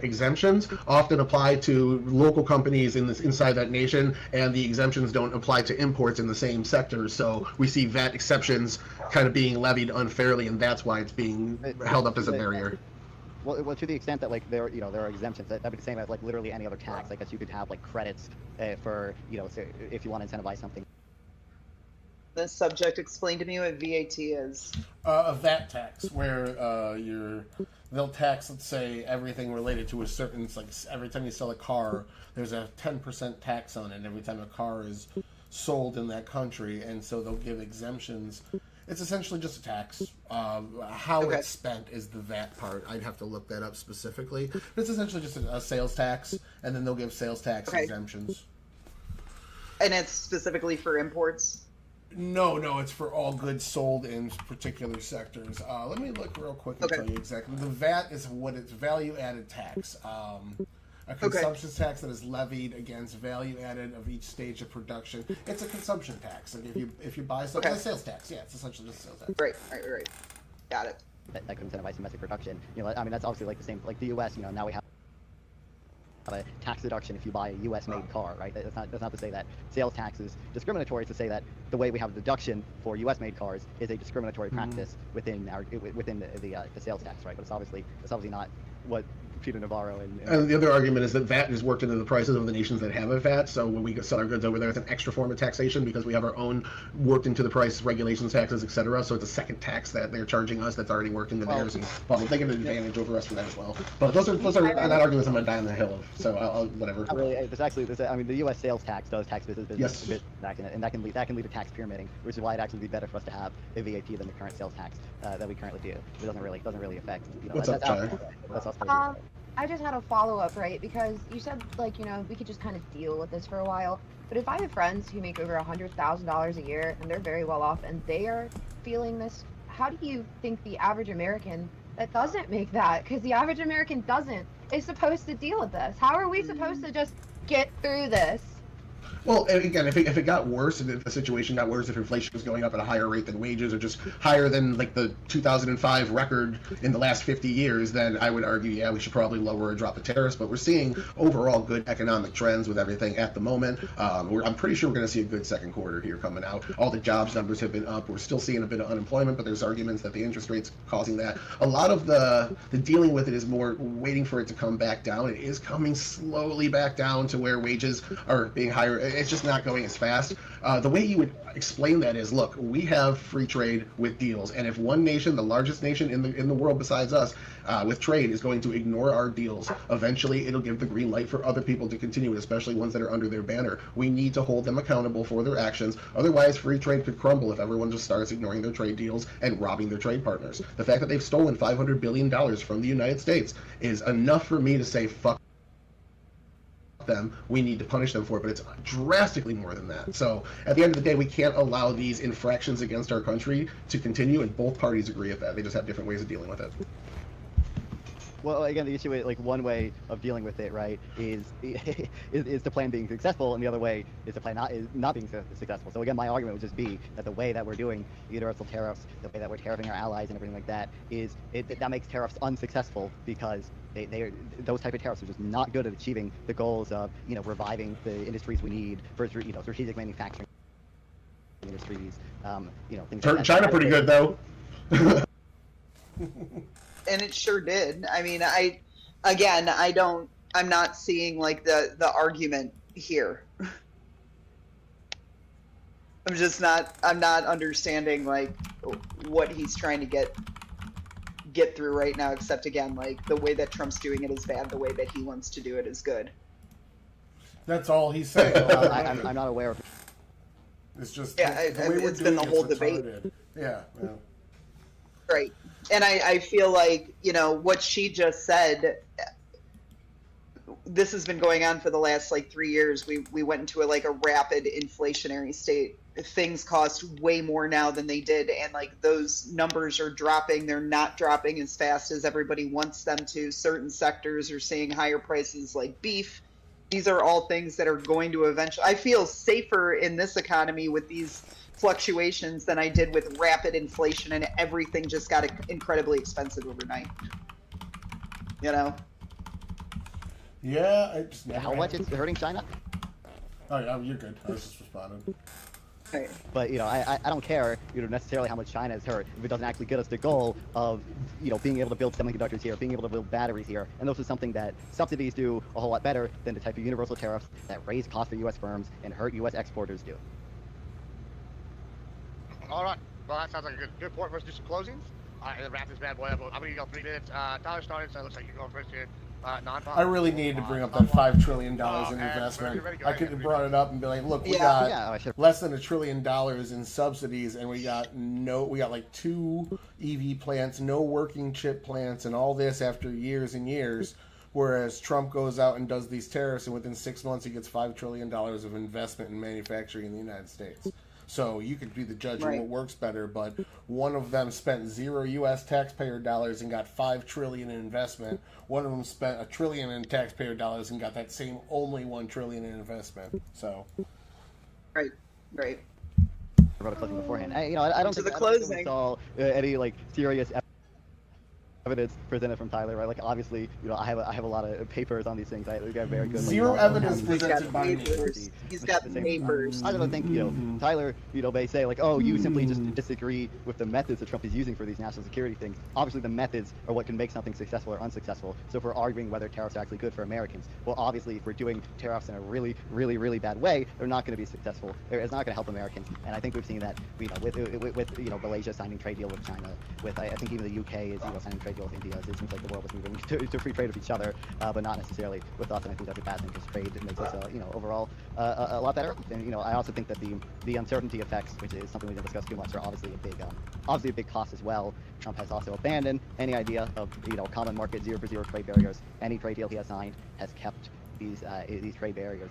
exemptions often apply to local companies inside that nation, and the exemptions don't apply to imports in the same sector. So we see VAT exceptions kind of being levied unfairly, and that's why it's being held up as a barrier. Well, to the extent that there are exemptions, that'd be the same as like literally any other tax. I guess you could have like credits for so if you want to incentivize something. The subject, explain to me what VAT is. A VAT tax, where they'll tax, let's say, everything related to a certain, it's like every time you sell a car, there's a 10% tax on it every time a car is sold in that country, and so they'll give exemptions. It's essentially just a tax. How it's spent is the VAT part. I'd have to look that up specifically. But it's essentially just a sales tax, and then they'll give sales tax exemptions. And it's specifically for imports? No, it's for all goods sold in particular sectors. Let me look real quick and tell you exactly. The VAT is what it's value-added tax. A consumption tax that is levied against value added of each stage of production. It's a consumption tax. Like if you buy something, it's a sales tax. Yeah, it's essentially just a sales tax. Right. Got it. That could incentivize domestic production. That's obviously like the same. Like the U.S. Now we have a tax deduction if you buy a U.S.-made car, right? That's not to say that sales tax is discriminatory. It's to say that the way we have a deduction for U.S.-made cars is a discriminatory practice within the sales tax, right? But it's obviously not what Peter Navarro and the other argument is that VAT is worked into the prices of the nations that have a VAT. So when we sell our goods over there, it's an extra form of taxation because we have our own worked into the price regulations, taxes, etc. So it's a second tax that they're charging us that's already worked into theirs, and they get an advantage over us for that as well. But those are not arguments I'm gonna die on the hill of. So I'll whatever. Really, the U.S. sales tax does tax business, yes, and that can lead to tax pyramiding, which is why it'd actually be better for us to have a VAT than the current sales tax that we currently do. It doesn't really affect. What's up, Chai? That's us. I just had a follow-up, right? Because you said, we could just kind of deal with this for a while. But if I have friends who make over $100,000 a year and they're very well off and they are feeling this, how do you think the average American that doesn't make that, because the average American is supposed to deal with this? How are we supposed to just get through this? Well, again, if it got worse, and if the situation got worse, if inflation was going up at a higher rate than wages, or just higher than like the 2005 record in the last 50 years, then I would argue, yeah, we should probably lower or drop the tariffs. But we're seeing overall good economic trends with everything at the moment. I'm pretty sure we're going to see a good second quarter here coming out. All the jobs numbers have been up. We're still seeing a bit of unemployment, but there's arguments that the interest rates causing that. A lot of the dealing with it is more waiting for it to come back down. It is coming slowly back down to where wages are being higher. It's just not going as fast. The way you would explain that is, look, we have free trade with deals, and if one nation, the largest nation in the world besides us, with trade, is going to ignore our deals, eventually it'll give the green light for other people to continue it, especially ones that are under their banner. We need to hold them accountable for their actions. Otherwise, free trade could crumble if everyone just starts ignoring their trade deals and robbing their trade partners. The fact that they've stolen $500 billion from the United States is enough for me to say, fuck them. We need to punish them for it, but it's drastically more than that. So at the end of the day, we can't allow these infractions against our country to continue, and both parties agree with that. They just have different ways of dealing with it. Well, again, the issue is like one way of dealing with it, right, is the plan being successful, and the other way is the plan not being successful. So again, my argument would just be that the way that we're doing universal tariffs, the way that we're tariffing our allies and everything like that, that makes tariffs unsuccessful because those type of tariffs are just not good at achieving the goals of reviving the industries we need for strategic manufacturing industries. Things like that. China pretty good though. And it sure did. I mean, I'm not seeing like the argument here. I'm not understanding like what he's trying to get through right now, except again, like the way that Trump's doing it is bad, the way that he wants to do it is good. That's all he's saying. I'm not aware of. It's just it's been the whole debate. Yeah. Right. And I feel like, what she just said, this has been going on for the last like 3 years. We went into a rapid inflationary state. Things cost way more now than they did. And like those numbers are dropping. They're not dropping as fast as everybody wants them to. Certain sectors are seeing higher prices like beef. These are all things that are going to eventually, I feel safer in this economy with these fluctuations than I did with rapid inflation and everything just got incredibly expensive overnight. Yeah, How much it's hurting China? Oh yeah, you're good. I was just responding. Right. But I don't care necessarily how much China is hurt if it doesn't actually get us the goal of being able to build semiconductors here, being able to build batteries here, and this is something that subsidies do a whole lot better than the type of universal tariffs that raise costs for U.S. firms and hurt U.S. exporters do. All right. Well, that sounds like a good point for us to do some closings. And wrap this bad boy up. I'm going to go 3 minutes. Tyler started, so it looks like you're going first here. I really needed to bring up that $5 trillion in investment. I could have brought it up and be like, look, we got less than $1 trillion in subsidies, and we got like 2 EV plants, no working chip plants, and all this after years and years. Whereas Trump goes out and does these tariffs, and within 6 months he gets $5 trillion of investment in manufacturing in the United States. So you could be the judge of what works better, but one of them spent 0 U.S. taxpayer dollars and got $5 trillion in investment. One of them spent $1 trillion in taxpayer dollars and got that same only $1 trillion in investment. So, right. I wrote a clipping beforehand. I don't think we saw any serious evidence presented from Tyler, right? Like obviously, I have a lot of papers on these things. We got very good. Zero evidence presented by me. He's got papers. I don't think Tyler, may say like, oh, you simply just disagree with the methods that Trump is using for these national security things. Obviously, the methods are what can make something successful or unsuccessful. So if we're arguing whether tariffs are actually good for Americans, well, obviously, if we're doing tariffs in a really, really, really bad way, they're not going to be successful. It's not going to help Americans. And I think we've seen that, with Malaysia signing trade deal with China, with I think even the UK is signing trade deal with India. It seems like the world was moving to free trade with each other, but not necessarily with us. And I think that's a bad thing because trade makes us, overall a lot better. And I also think that the uncertainty effects, which is something we didn't discuss too much, are obviously a big cost as well. Trump has also abandoned any idea of common market 0-for-0 trade barriers. Any trade deal he has signed has kept these trade barriers.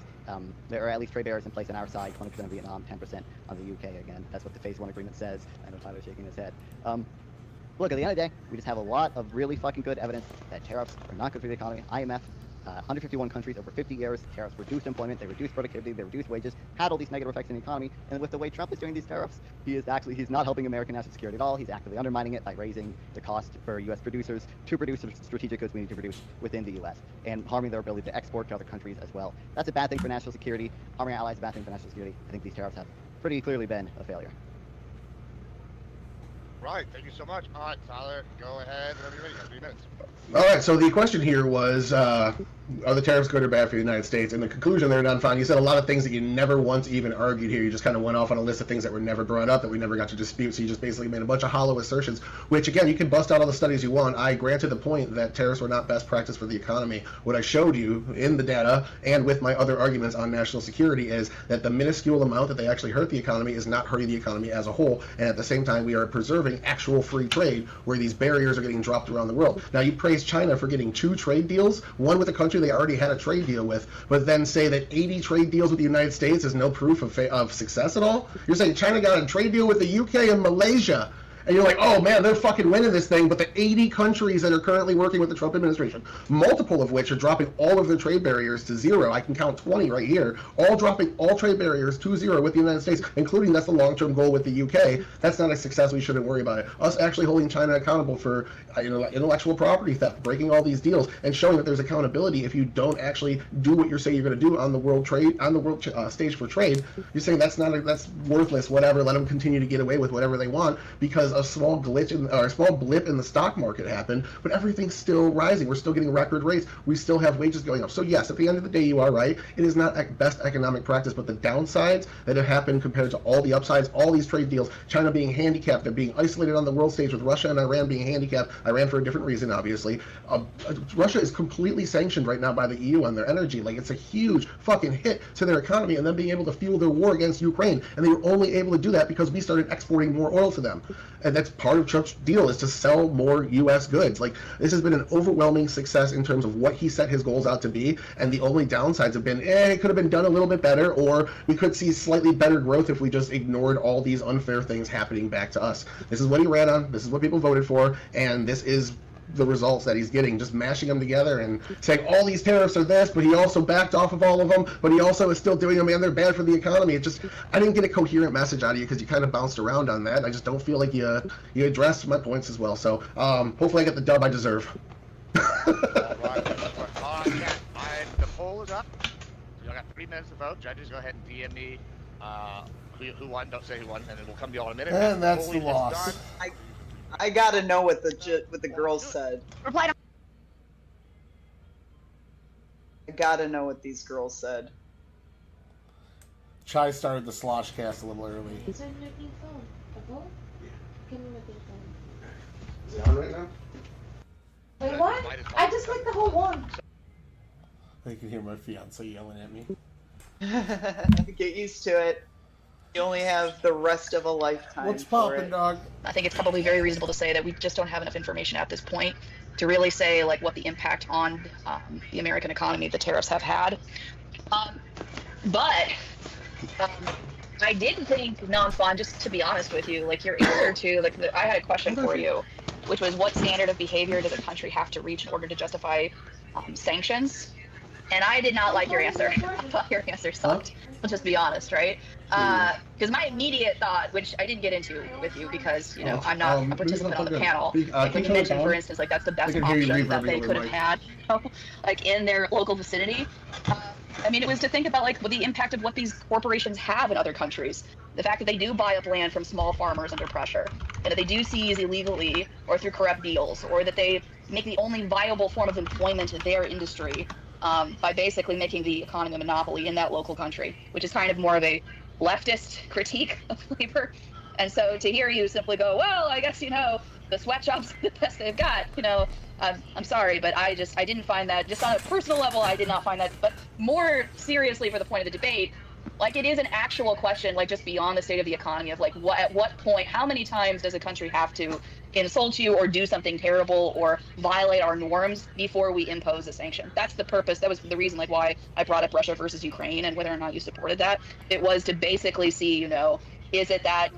There are at least trade barriers in place on our side, 20% of Vietnam, 10% on the UK. Again, that's what the Phase 1 agreement says. I know Tyler's shaking his head. Look, at the end of the day, we just have a lot of really fucking good evidence that tariffs are not good for the economy. IMF, 151 countries over 50 years, tariffs reduced employment, they reduced productivity, they reduced wages, had all these negative effects in the economy. And with the way Trump is doing these tariffs, he's not helping American national security at all. He's actively undermining it by raising the cost for U.S. producers to produce the strategic goods we need to produce within the U.S. and harming their ability to export to other countries as well. That's a bad thing for national security. Harming our allies is a bad thing for national security. I think these tariffs have pretty clearly been a failure. Right, thank you so much. All right, Tyler, go ahead whenever you're ready. You have 3 minutes. All right, so the question here was, are the tariffs good or bad for the United States? And the conclusion there, Nonfon, you said a lot of things that you never once even argued here. You just kind of went off on a list of things that were never brought up, that we never got to dispute. So you just basically made a bunch of hollow assertions, which, again, you can bust out all the studies you want. I granted the point that tariffs were not best practice for the economy. What I showed you in the data and with my other arguments on national security is that the minuscule amount that they actually hurt the economy is not hurting the economy as a whole. And at the same time, we are preserving actual free trade where these barriers are getting dropped around the world. Now, you praise China for getting 2 trade deals, one with a country they already had a trade deal with, but then say that 80 trade deals with the United States is no proof of success at all? You're saying China got a trade deal with the UK and Malaysia, And you're like, oh man, they're fucking winning this thing. But the 80 countries that are currently working with the Trump administration, multiple of which are dropping all of their trade barriers to zero. I can count 20 right here, all dropping all trade barriers to zero with the United States, including that's the long-term goal with the UK. That's not a success. We shouldn't worry about it. Us actually holding China accountable for intellectual property theft, breaking all these deals, and showing that there's accountability if you don't actually do what you're saying you're going to do on the world stage for trade. You're saying that's worthless, whatever. Let them continue to get away with whatever they want because a small glitch or a small blip in the stock market happened, but everything's still rising. We're still getting record rates. We still have wages going up. So yes, at the end of the day, you are right. It is not best economic practice, but the downsides that have happened compared to all the upsides, all these trade deals, China being handicapped, they're being isolated on the world stage with Russia and Iran being handicapped. Iran for a different reason, obviously. Russia is completely sanctioned right now by the EU on their energy. Like, it's a huge fucking hit to their economy and them being able to fuel their war against Ukraine. And they were only able to do that because we started exporting more oil to them. And that's part of Trump's deal, is to sell more U.S. goods. Like, this has been an overwhelming success in terms of what he set his goals out to be. And the only downsides have been, it could have been done a little bit better, or we could see slightly better growth if we just ignored all these unfair things happening back to us. This is what he ran on. This is what people voted for. And this is the results that he's getting, just mashing them together and saying all these tariffs are this, but he also backed off of all of them, but he also is still doing them, and they're bad for the economy. It just, I didn't get a coherent message out of you because you kind of bounced around on that. I just don't feel like you addressed my points as well. So hopefully I get the dub I deserve. The poll is up. You got 3 minutes to vote. Judges, go ahead and DM me who won. Don't say who won, and then we'll come to y'all in a minute. And that's the loss. I gotta know what the girls said. Reply to I gotta know what these girls said. Chai started the slosh cast a little early. Is it making phone? A phone? Can you make it phone? Is it on right now? Wait, what? I just clicked the whole one. I can hear my fiance yelling at me. Get used to it. You only have the rest of a lifetime. What's for poppin', it. dog? I think it's probably very reasonable to say that we just don't have enough information at this point to really say like what the impact on the American economy the tariffs have had. But I did think, non-fun, just to be honest with you, like your answer to I had a question for you, which was what standard of behavior does a country have to reach in order to justify sanctions? And I did not like your answer. I thought your answer sucked. Let's just be honest, right? Because my immediate thought, which I didn't get into with you because, I'm not a participant on the panel, like when you mentioned, for instance, like that's the best option that they could have had, like in their local vicinity. I mean, it was to think about like the impact of what these corporations have in other countries. The fact that they do buy up land from small farmers under pressure, and that they do seize illegally or through corrupt deals, or that they make the only viable form of employment in their industry by basically making the economy a monopoly in that local country, which is kind of more of a leftist critique of labor. And so to hear you simply go, well, I guess, the sweatshops are the best they've got, I'm sorry, but I didn't find that, just on a personal level, I did not find that. But more seriously, for the point of the debate, like it is an actual question, like just beyond the state of the economy of like at what point, how many times does a country have to insult you or do something terrible or violate our norms before we impose a sanction? That's the purpose. That was the reason like why I brought up Russia versus Ukraine and whether or not you supported that. It was to basically see, is it that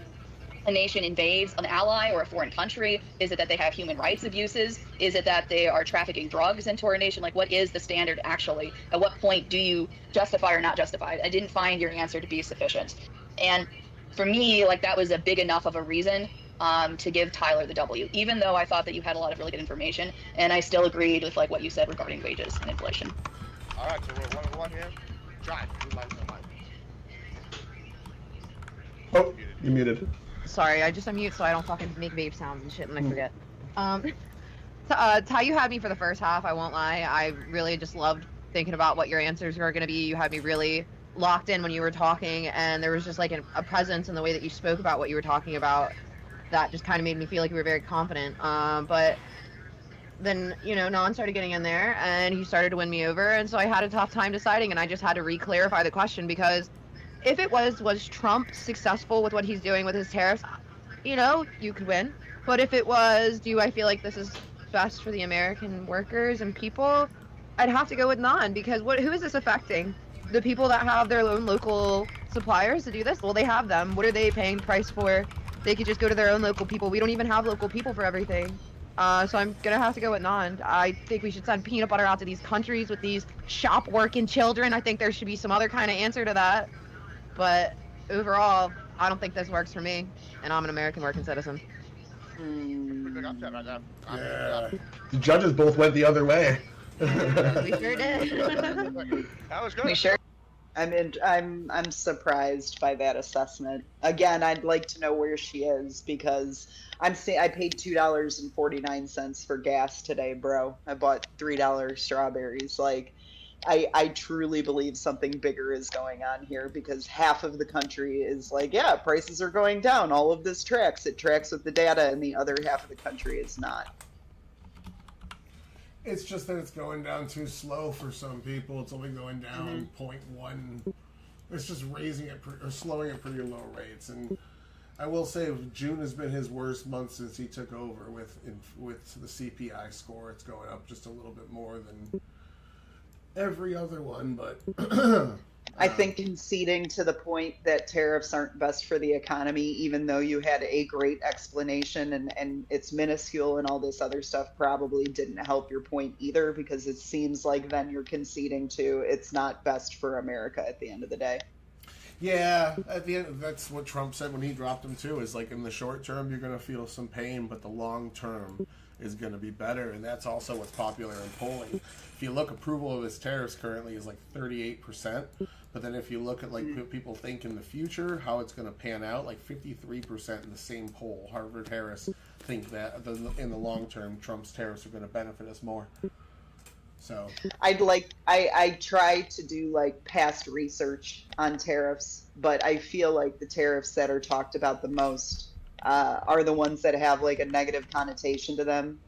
a nation invades an ally or a foreign country? Is it that they have human rights abuses? Is it that they are trafficking drugs into our nation? Like, what is the standard actually? At what point do you justify or not justify it? I didn't find your answer to be sufficient. And for me, like that was a big enough of a reason to give Tyler the W, even though I thought that you had a lot of really good information, and I still agreed with like what you said regarding wages and inflation. All right, so we're 1-1 here. John, who'd like to know? Oh, you're muted. Sorry, I just unmute so I don't fucking make vape sounds and shit and I forget. Ty, you had me for the first half, I won't lie. I really just loved thinking about what your answers were going to be. You had me really locked in when you were talking, and there was just like a presence in the way that you spoke about what you were talking about that just kind of made me feel like you were very confident. But then, Non started getting in there, and he started to win me over, and so I had a tough time deciding, and I just had to re-clarify the question, because if it was Trump successful with what he's doing with his tariffs, you could win. But if it was, do I feel like this is best for the American workers and people, I'd have to go with non, because who is this affecting? The people that have their own local suppliers to do this? Well, they have them. What are they paying price for They could just go to their own local people. We don't even have local people for everything. So I'm gonna have to go with non. I think we should send peanut butter out to these countries with these shop working children. I think there should be some other kind of answer to that. But overall, I don't think this works for me, and I'm an American working citizen. Pretty big upset right now. Yeah. The judges both went the other way. We sure did. That was good. We sure. I'm surprised by that assessment. Again, I'd like to know where she is because I paid $2.49 for gas today, bro. I bought $3 strawberries. Like, I truly believe something bigger is going on here because half of the country is like, yeah, prices are going down. All of this tracks. It tracks with the data, and the other half of the country is not. It's just that it's going down too slow for some people. It's only going down 0.1. It's just raising it or slowing at pretty low rates. And I will say June has been his worst month since he took over with the CPI score. It's going up just a little bit more than every other one, but I think conceding to the point that tariffs aren't best for the economy, even though you had a great explanation and it's minuscule and all this other stuff, probably didn't help your point either, because it seems like then you're conceding to it's not best for America at the end of the day. yeah, at the end, that's what Trump said when he dropped them too, is like in the short term, you're going to feel some pain, but the long term is going to be better. And that's also what's popular in polling. If you look, approval of his tariffs currently is like 38%. But then if you look at like what people think in the future, how it's going to pan out, like 53% in the same poll, Harvard Harris, think that in the long term, Trump's tariffs are going to benefit us more. So I try to do like past research on tariffs, but I feel like the tariffs that are talked about the most are the ones that have like a negative connotation to them.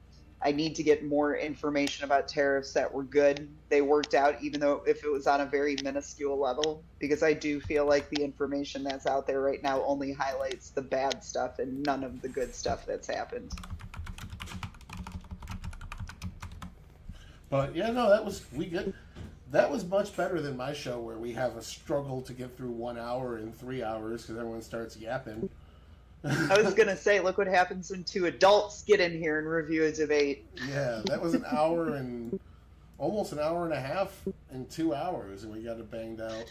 I need to get more information about tariffs that were good. They worked out, even though if it was on a very minuscule level, because I do feel like the information that's out there right now only highlights the bad stuff and none of the good stuff that's happened. But yeah, no, that was much better than my show where we have a struggle to get through 1 hour in 3 hours because everyone starts yapping. I was gonna say, look what happens when two adults get in here and review a debate. Yeah, that was an hour and almost an hour and a half in 2 hours, and we got it banged out.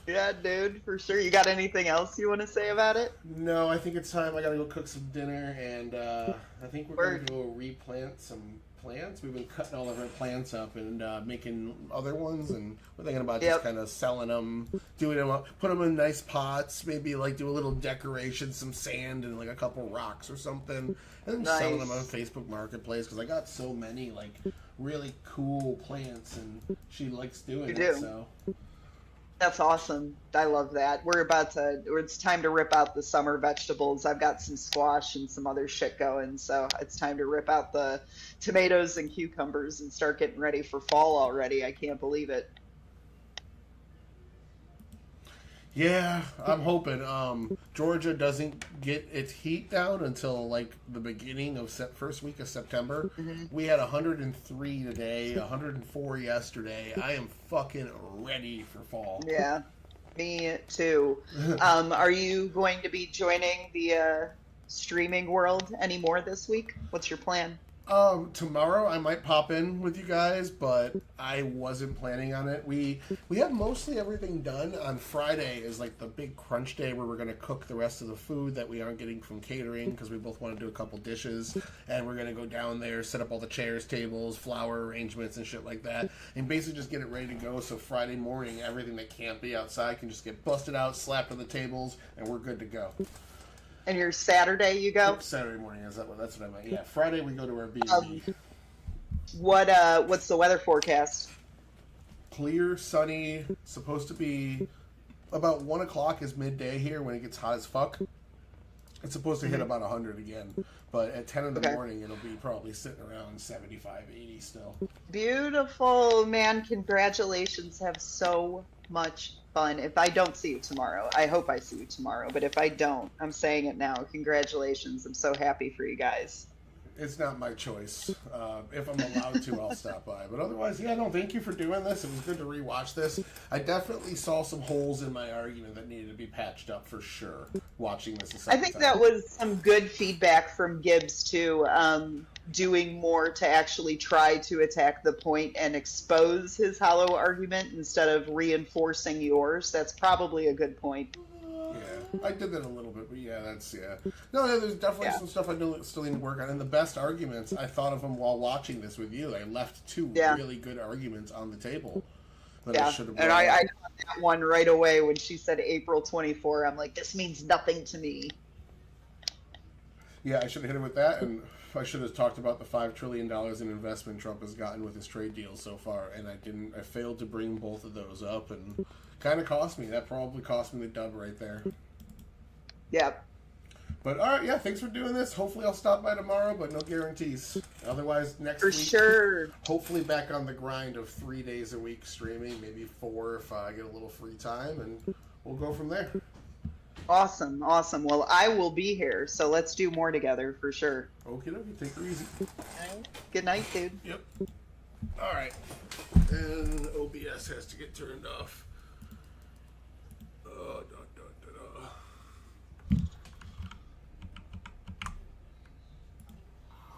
Yeah, dude, for sure. You got anything else you want to say about it? No, I think it's time. I gotta go cook some dinner, and I think we're gonna go replant some plants. We've been cutting all of our plants up and making other ones, and we're thinking about just kind of selling them, doing them up, put them in nice pots, maybe like do a little decoration, some sand and like a couple rocks or something, and then selling them on Facebook Marketplace because I got so many like really cool plants, and she likes doing it. So that's awesome. I love that. It's time to rip out the summer vegetables. I've got some squash and some other shit going, so it's time to rip out the tomatoes and cucumbers and start getting ready for fall already. I can't believe it. yeah, I'm hoping Georgia doesn't get its heat down until like the beginning of first week of September. We had 103 today, 104 yesterday. I am fucking ready for fall. Yeah, me too. Are you going to be joining the streaming world anymore this week? What's your plan? Tomorrow I might pop in with you guys, but I wasn't planning on it. We have mostly everything done. On Friday is like the big crunch day where we're going to cook the rest of the food that we aren't getting from catering because we both want to do a couple dishes, and we're going to go down there, set up all the chairs, tables, flower arrangements and shit like that, and basically just get it ready to go so Friday morning everything that can't be outside can just get busted out, slapped on the tables, and we're good to go. And your Saturday you go? Saturday morning, that's what I meant. Yeah, Friday we go to our B&B. What's the weather forecast? Clear, sunny, supposed to be about 1 o'clock is midday here when it gets hot as fuck. It's supposed to hit about 100 again, but at 10 in the morning it'll be probably sitting around 75, 80 still. Beautiful, man. Congratulations. Have so much fun. If I don't see you tomorrow, I hope I see you tomorrow, but if I don't, I'm saying it now. Congratulations. I'm so happy for you guys. It's not my choice. If I'm allowed to, I'll stop by. But otherwise, yeah, no, thank you for doing this. It was good to rewatch this. I definitely saw some holes in my argument that needed to be patched up for sure. watching this a I second think time. that was some good feedback from Gibbs too. Doing more to actually try to attack the point and expose his hollow argument instead of reinforcing yours. That's probably a good point. Yeah, I did that a little bit, but yeah, that's No, yeah, there's definitely Yeah. some stuff I still need to work on. And the best arguments, I thought of them while watching this with you. I left two Yeah. really good arguments on the table that I Yeah, should have. and I got that one right away when she said April 24. I'm like, this means nothing to me. Yeah, I should have hit it with that, and I should have talked about the $5 trillion in investment Trump has gotten with his trade deals so far, and I didn't. I failed to bring both of those up, and kind of cost me. That probably cost me the dub right there. Yep. But all right, yeah, thanks for doing this. Hopefully, I'll stop by tomorrow, but no guarantees. Otherwise, next For week, sure. hopefully back on the grind of 3 days a week streaming, maybe 4 if I get a little free time, and we'll go from there. Awesome, awesome. Well, I will be here, so let's do more together for sure. Okie dokie, take her easy. Good night, dude. Yep. All right. And OBS has to get turned off. Oh,